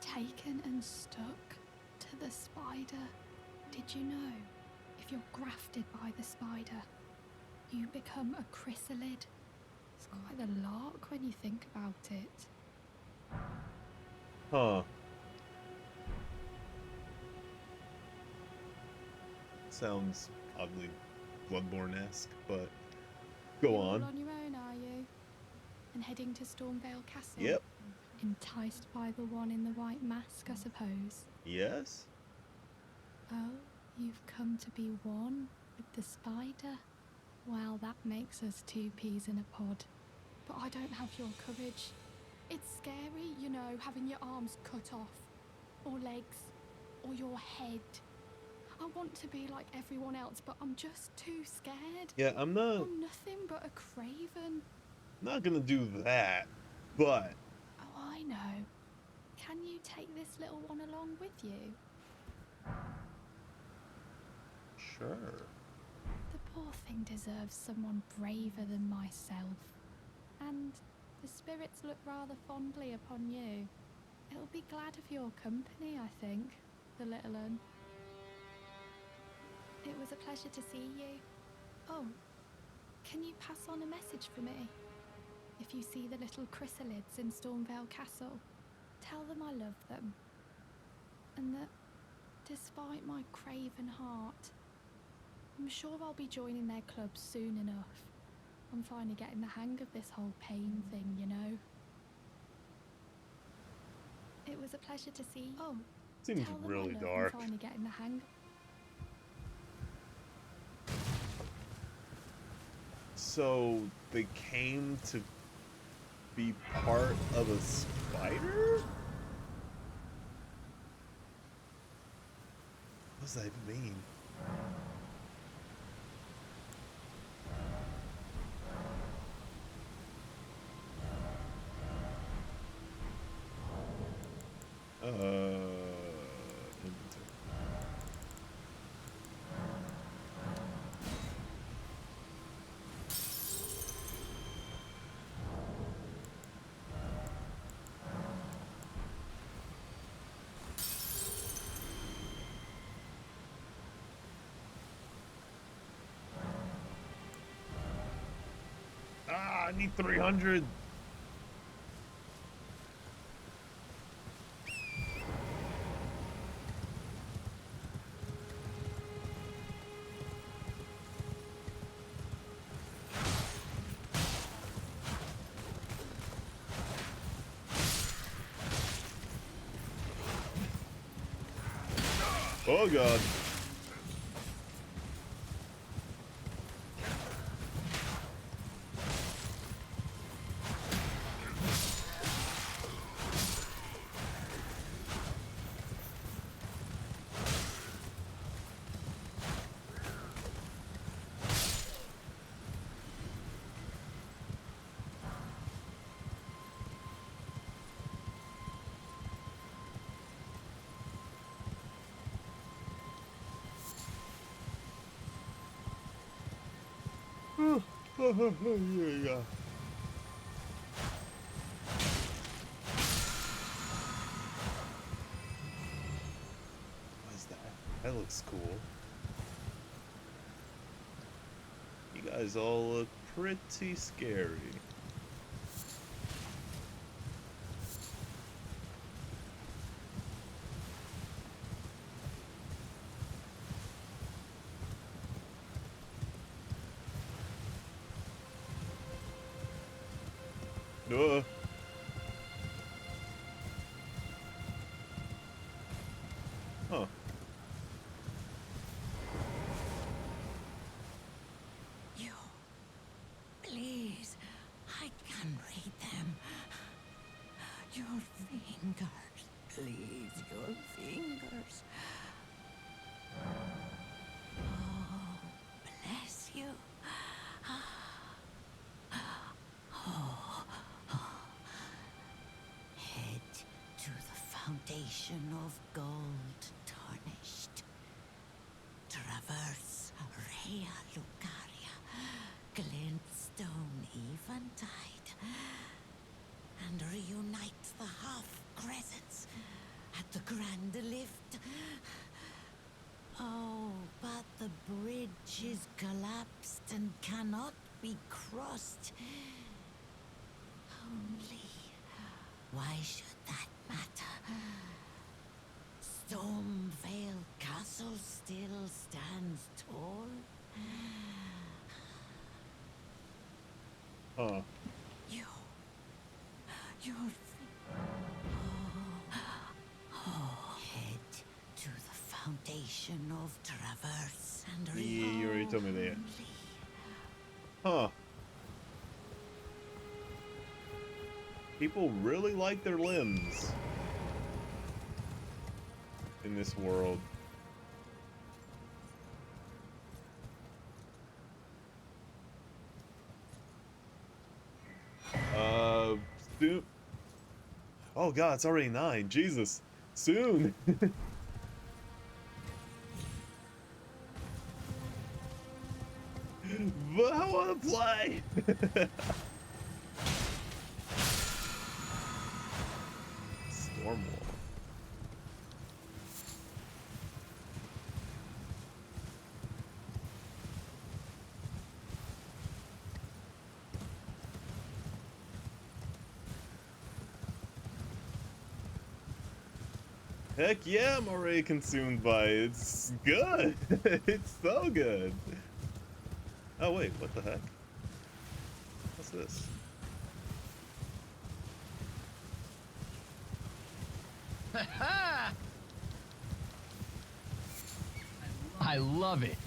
Taken and stuck to the spider. Did you know? If you're grafted by the spider, you become a chrysalid. It's quite a lark when you think about it. Huh. Sounds oddly Bloodborne-esque, but go You're on. all on your own, are you? And heading to Stormvale Castle? Yep. Enticed by the one in the white mask, I suppose. Yes? Oh, you've come to be one with the spider? Well, that makes us two peas in a pod. But I don't have your courage. It's scary, you know, having your arms cut off, or legs, or your head. I want to be like everyone else, but I'm just too scared. Yeah, I'm I'm nothing but a craven. not gonna do that, but... Oh, I know. Can you take this little one along with you? Sure. The poor thing deserves someone braver than myself. And the spirits look rather fondly upon you. It'll be glad of your company, I think, the little un. It was a pleasure to see you. Oh, can you pass on a message for me? If you see the little chrysalids in Stormvale Castle, tell them I love them. And that, despite my craven heart, I'm sure I'll be joining their club soon enough. I'm finally getting the hang of this whole pain thing, you know. It was a pleasure to see you. Oh, Seems tell them really I love dark. I'm finally getting the hang. So they came to be part of a spider? What does that even mean? Inventory. Ah, I need 300. Oh god. Yeah. What is that? That looks cool. You guys all look pretty scary. No. Huh. You. Please. I can read them. Your fingers. Please, your fingers. Oh, bless you. Head to the foundation of gold tarnished. Traverse Rea Lucaria, glintstone eventide, and reunite the half crescents at the grand lift. Oh, but the bridge is collapsed and cannot be crossed. only. Why should that matter? Stormvale Castle still stands tall. Huh. You're head to the foundation of Traverse and Yeah, you already told me that. only. Huh. People really like their limbs in this world. Soon. Oh god, it's already 9. Jesus. Soon. But I wanna play. Stormwall. Heck yeah, I'm already consumed by it. It's good. It's so good. Oh wait, what the heck? What's this? I love it.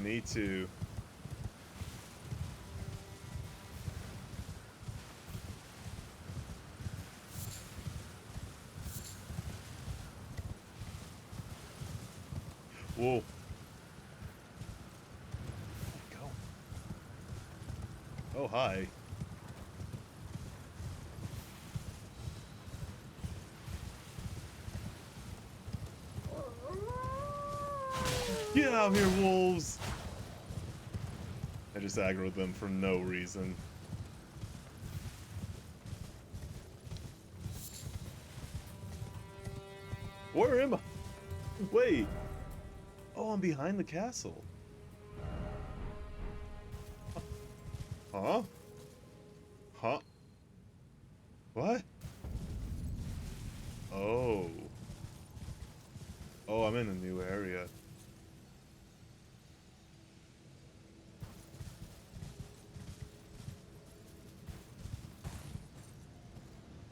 Me too. Whoa. Go. Oh, hi. Get out here, wolves! I just aggroed them for no reason. Where am I? Wait. Oh, I'm behind the castle. Huh? Huh? What? Oh. Oh, I'm in a new area.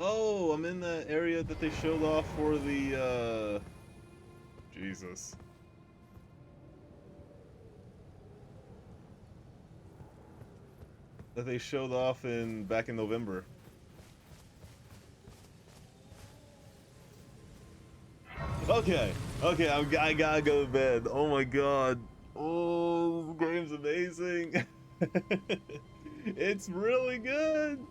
Oh, I'm in that area that they showed off for the, Jesus. That they showed off back in November. Okay, okay, I gotta go to bed. Oh my god. Oh, the game's amazing. It's really good.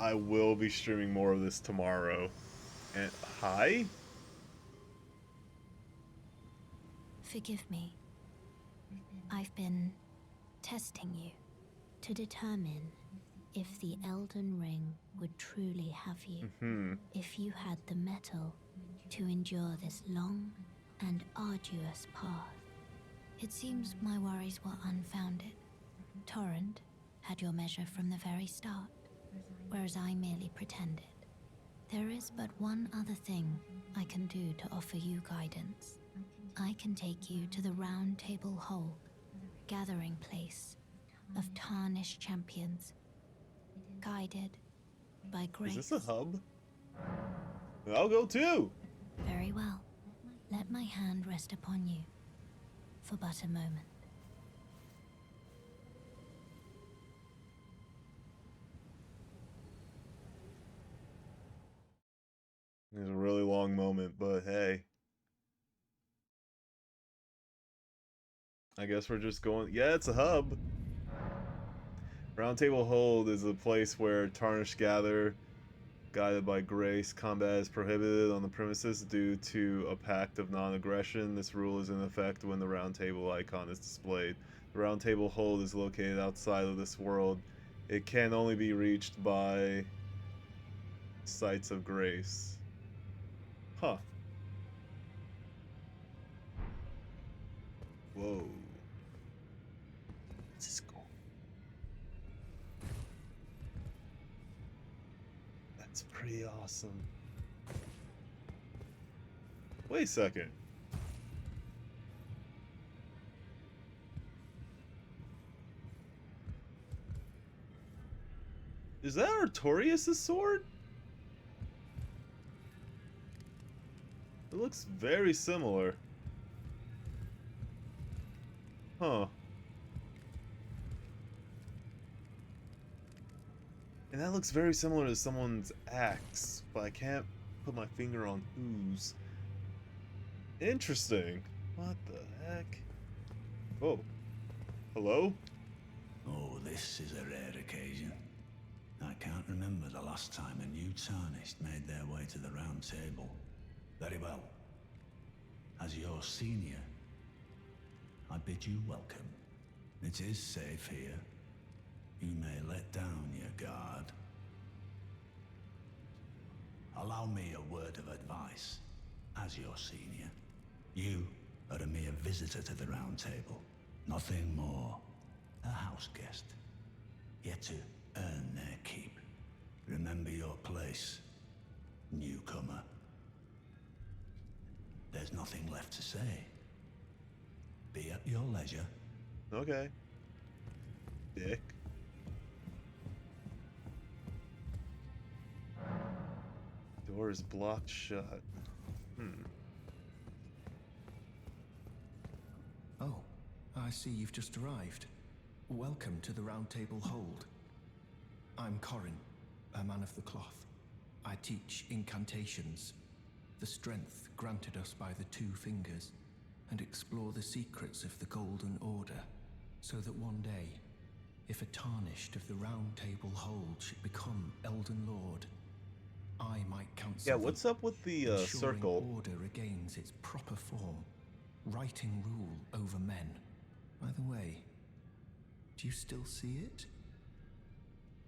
I will be streaming more of this tomorrow. And hi? Forgive me. I've been testing you to determine if the Elden Ring would truly have you. If you had the mettle to endure this long and arduous path. It seems my worries were unfounded. Torrent had your measure from the very start, whereas I merely pretended. There is but one other thing I can do to offer you guidance. I can take you to the Round Table Hold, gathering place of tarnished champions, guided by grace. Is this a hub? I'll go too! Very well. Let my hand rest upon you for but a moment. It was a really long moment, but hey. I guess we're just going... Yeah, it's a hub. Round Table Hold is a place where Tarnished gather, guided by grace. Combat is prohibited on the premises due to a pact of non-aggression. This rule is in effect when the Round Table icon is displayed. The Round Table Hold is located outside of this world. It can only be reached by sites of grace. Huh. Whoa. What's this called? Very awesome. Wait a second. Is that Artorias' sword? It looks very similar. Huh. And that looks very similar to someone's axe, but I can't put my finger on whose. Interesting. What the heck? Oh. Hello? Oh, this is a rare occasion. I can't remember the last time a new Tarnished made their way to the Round Table. Very well. As your senior, I bid you welcome. It is safe here. You may let down your guard. Allow me a word of advice. As your senior, you are a mere visitor to the Round Table. Nothing more. A house guest. Yet to earn their keep. Remember your place, newcomer. There's nothing left to say. Be at your leisure. Okay. Dick. Door is blocked shut. Oh, I see you've just arrived. Welcome to the Round Table Hold. I'm Corin, a man of the cloth. I teach incantations, the strength granted us by the Two Fingers, and explore the secrets of the Golden Order, so that one day, if a Tarnished of the Round Table Hold should become Elden Lord, I might counsel Yeah, what's up with the ensuring circle? order regains its proper form, righting rule over men. By the way, do you still see it?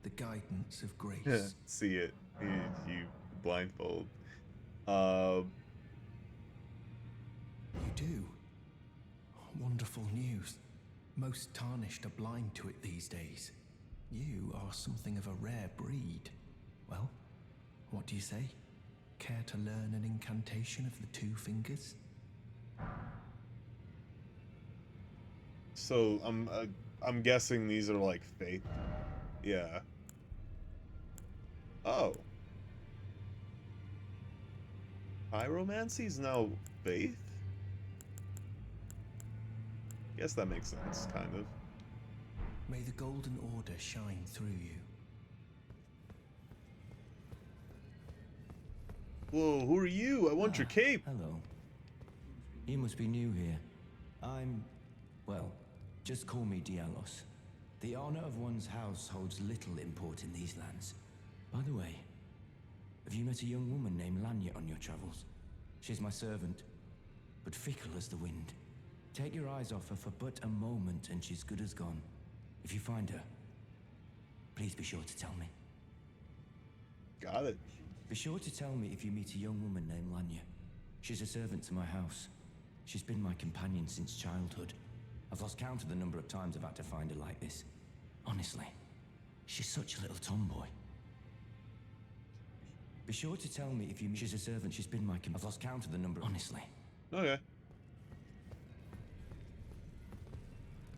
The guidance of grace. See it. You blindfold. You do? Wonderful news. Most Tarnished are blind to it these days. You are something of a rare breed. Well, what do you say? Care to learn an incantation of the Two Fingers? So I'm guessing these are like faith. Yeah. Oh. Pyromancy is now faith? Guess that makes sense, kind of. May the Golden Order shine through you. Whoa, who are you? I want your cape. Hello. You must be new here. Well, just call me Dialos. The honor of one's house holds little import in these lands. By the way, have you met a young woman named Lanya on your travels? She's my servant, but fickle as the wind. Take your eyes off her for but a moment and she's good as gone. If you find her, please be sure to tell me. Got it. Be sure to tell me if you meet a young woman named Lanya. She's a servant to my house. She's been my companion since childhood. I've lost count of the number of times I've had to find her like this. Honestly, she's such a little tomboy. Be sure to tell me if you meet... She's a servant, she's been my companion. I've lost count of the number... Honestly. Okay.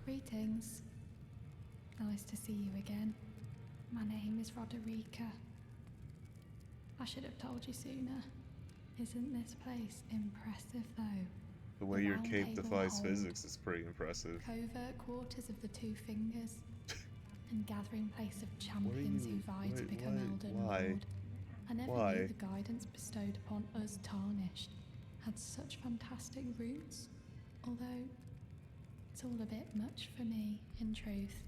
Greetings. Nice to see you again. My name is Roderica. I should have told you sooner. Isn't this place impressive, though? The way your Round cape Table defies Hold. physics is pretty impressive. Covert quarters of the Two Fingers. And gathering place of champions who vie to become Elden Lord. I never knew the guidance bestowed upon us Tarnished had such fantastic roots. Although, it's all a bit much for me, in truth.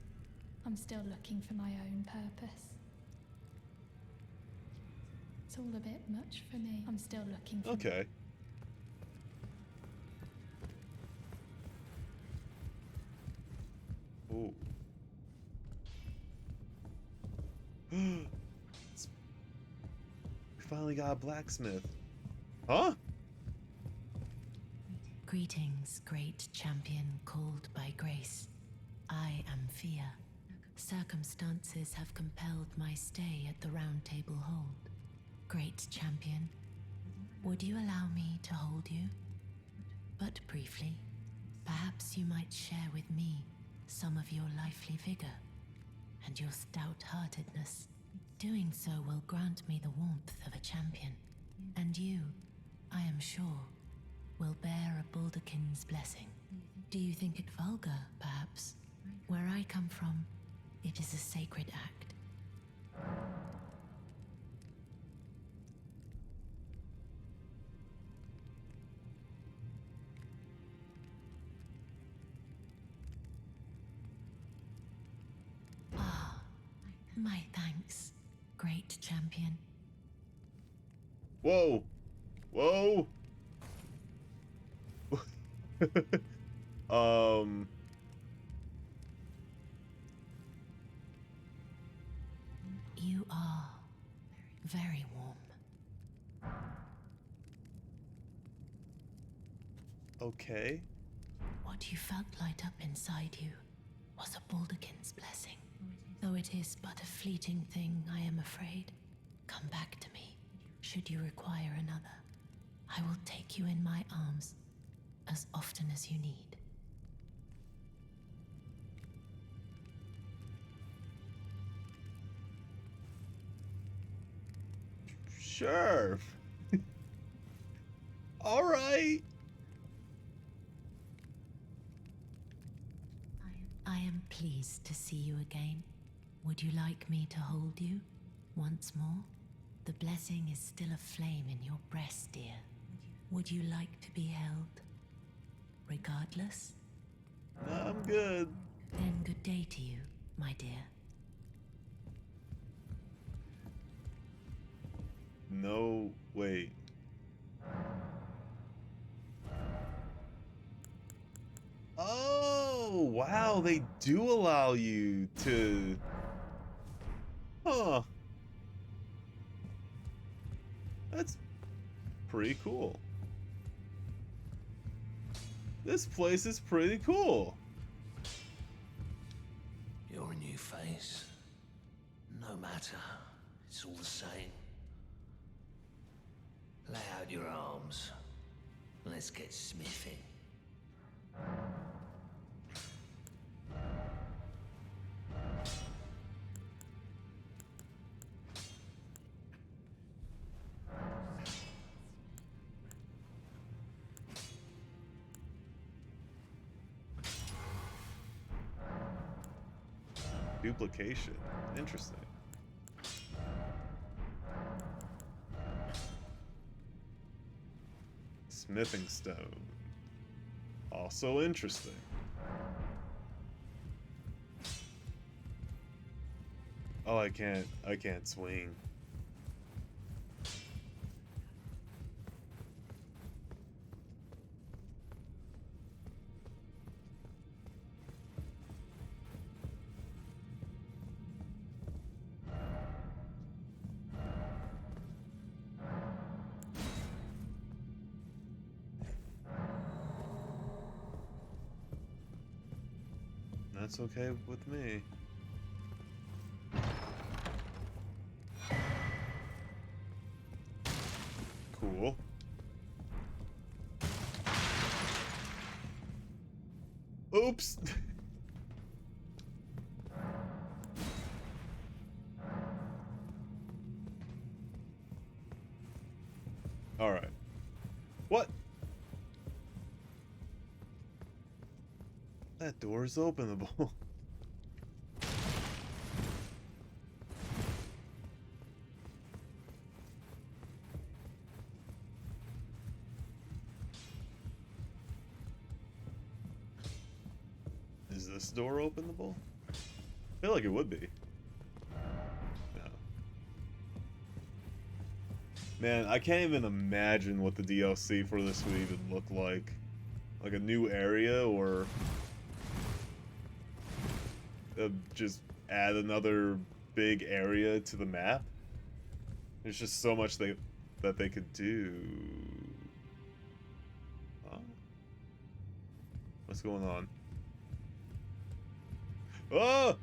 I'm still looking for my own purpose. It's all a bit much for me. I'm still looking for... Okay. Ooh. We finally got a blacksmith. Huh? Greetings, great champion called by grace. I am Fia. Circumstances have compelled my stay at the Round Table Hold. great champion. Would you allow me to hold you? But briefly, perhaps you might share with me some of your lively vigor and your stout-heartedness. Doing so will grant me the warmth of a champion, and you, I am sure, will bear a Baldakin's blessing. Do you think it vulgar, perhaps? Where I come from, it is a sacred act. Ah, my thanks, great champion. Whoa! Whoa! You are very warm. Okay. What you felt light up inside you was a Baldakin's blessing. Though it is but a fleeting thing, I am afraid. Come back to me, should you require another. I will take you in my arms as often as you need. Sure. All right. I am pleased to see you again. Would you like me to hold you once more? The blessing is still aflame in your breast, dear. Would you like to be held? Regardless? No, I'm good. Then good day to you, my dear. No, wait. Oh, wow, they do allow you to... Huh. That's pretty cool. This place is pretty cool. You're a new face. No matter, it's all the same. Lay out your arms. Let's get smithing. Duplication. Interesting. Smithing stone. Also interesting. Oh, I can't swing. That's okay with me. Cool. Oops. All right. What? That door is openable. Is this door openable? I feel like it would be. No. Man, I can't even imagine what the DLC for this would even look like. Like a new area, or just add another big area to the map. There's just so much that they could do. Huh? What's going on? Oh!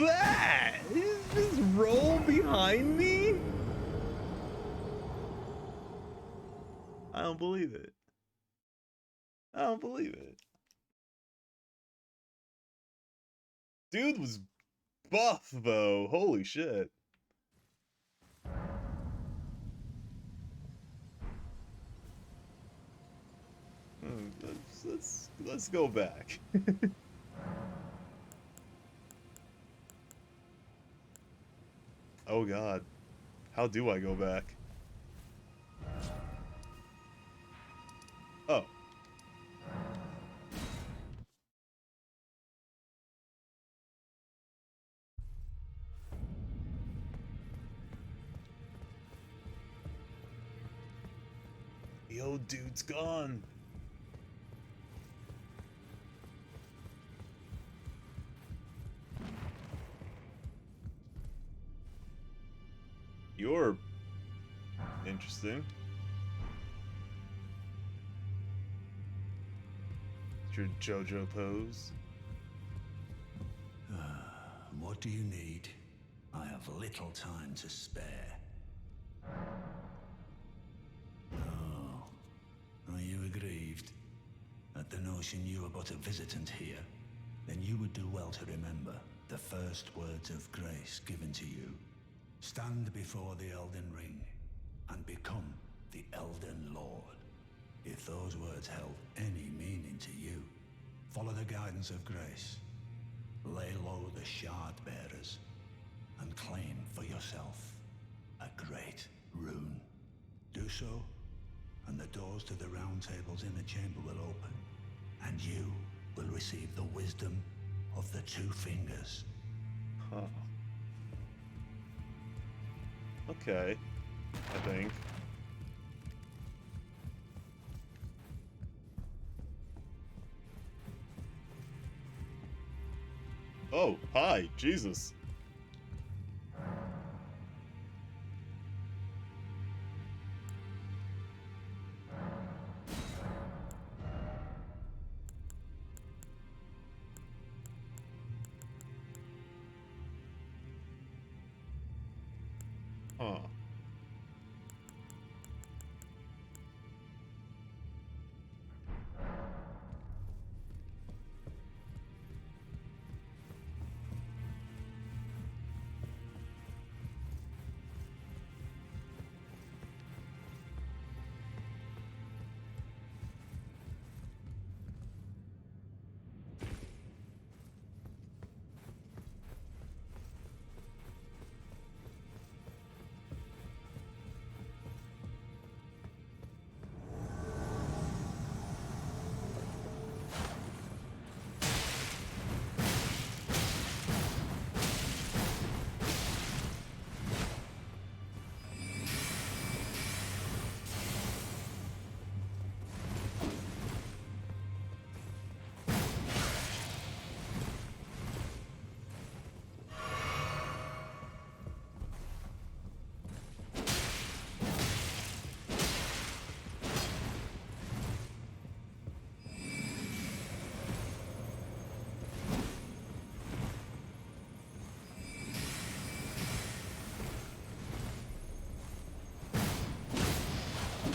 that? Is this roll behind me? I don't believe it. I don't believe it. Dude was buff though. Holy shit. Let's go back. Oh god. How do I go back? Oh. The old dude's gone. You're interesting. It's your JoJo pose. What do you need? I have little time to spare. Oh, are you aggrieved at the notion you are but a visitant here? Then you would do well to remember the first words of grace given to you. Stand before the Elden Ring and become the Elden Lord. If those words held any meaning to you, follow the guidance of grace. Lay low the shard bearers and claim for yourself a great rune. Do so, and the doors to the round tables in the chamber will open, and you will receive the wisdom of the two fingers. Huh. Okay, I think. Oh, hi, Jesus. Huh.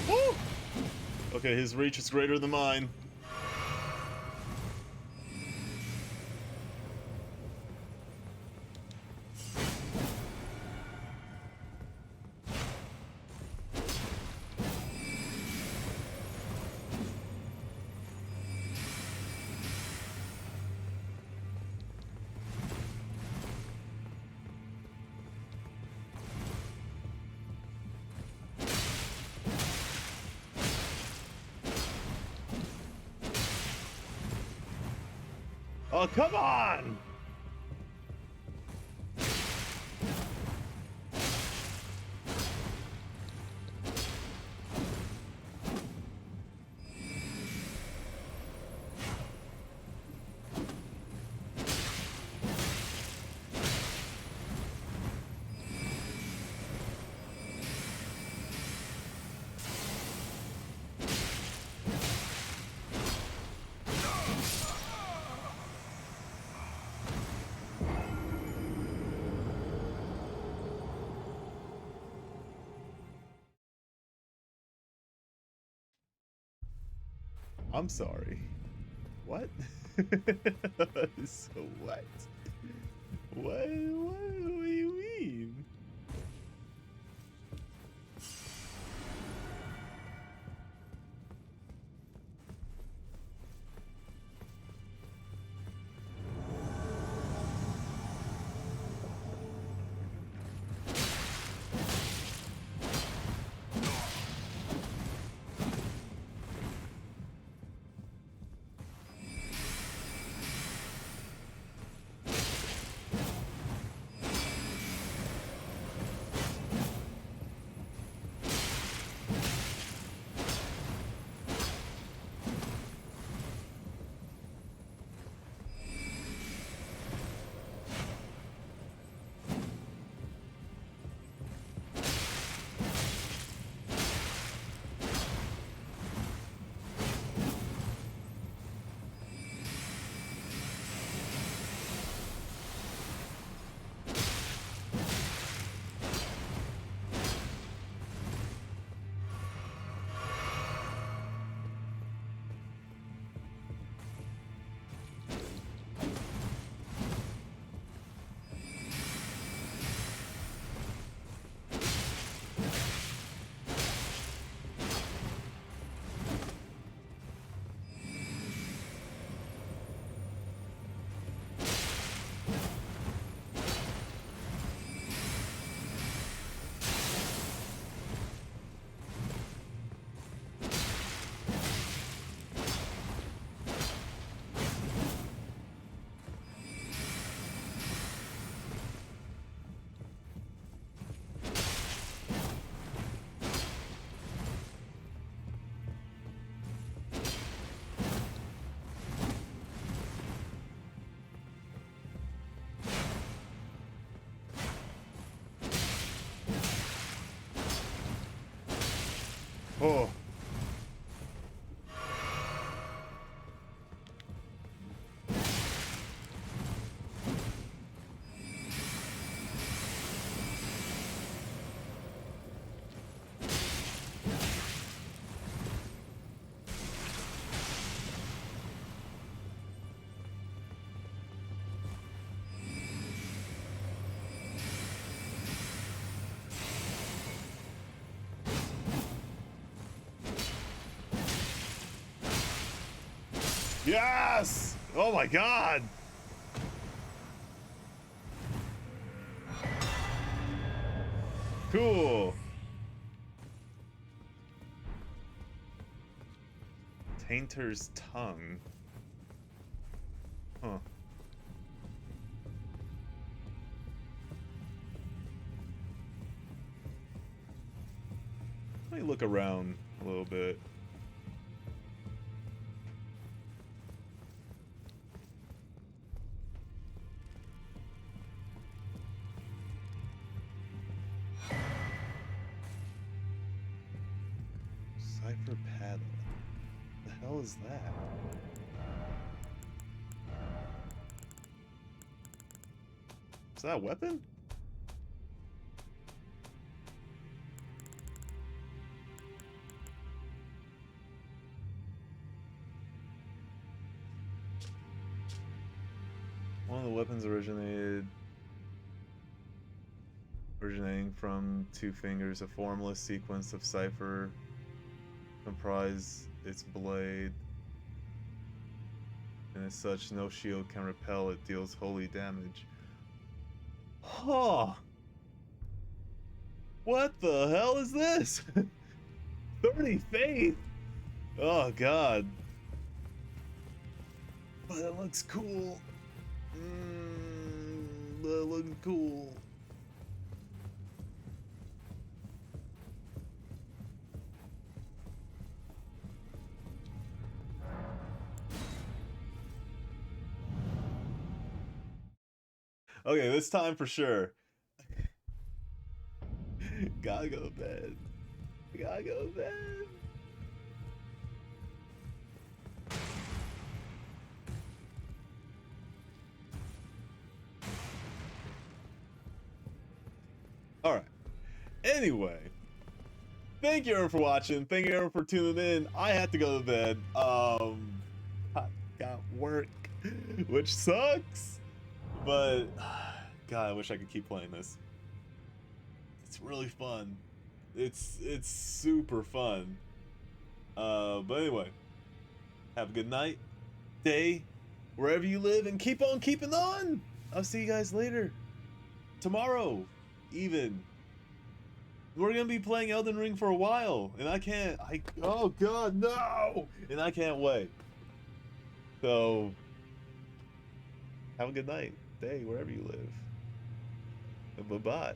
Woo! Okay, his reach is greater than mine. Oh, come on! I'm sorry. What? So what? What do you mean? Oh. Yes! Oh my god! Cool. Tainter's tongue. Huh. Let me look around a little bit. Cipher paddle. The hell is that? Is that a weapon? One of the weapons originating from two fingers, a formless sequence of cipher comprise its blade, and as such no shield can repel it, deals holy damage. Huh. What the hell is this? 30 faith. Oh god. But it looks cool. That looks cool. Okay, this time for sure. Gotta go to bed. Gotta go to bed. Alright. Anyway. thank you everyone for watching. Thank you everyone for tuning in. I have to go to bed. I got work, which sucks. But God, I wish I could keep playing this. It's really fun. It's super fun. But anyway, have a good night, day, wherever you live, and keep on keeping on. I'll see you guys later. Tomorrow, even. We're gonna be playing Elden Ring for a while, and oh God, no! And I can't wait. So, have a good night, day, wherever you live. Bye-bye.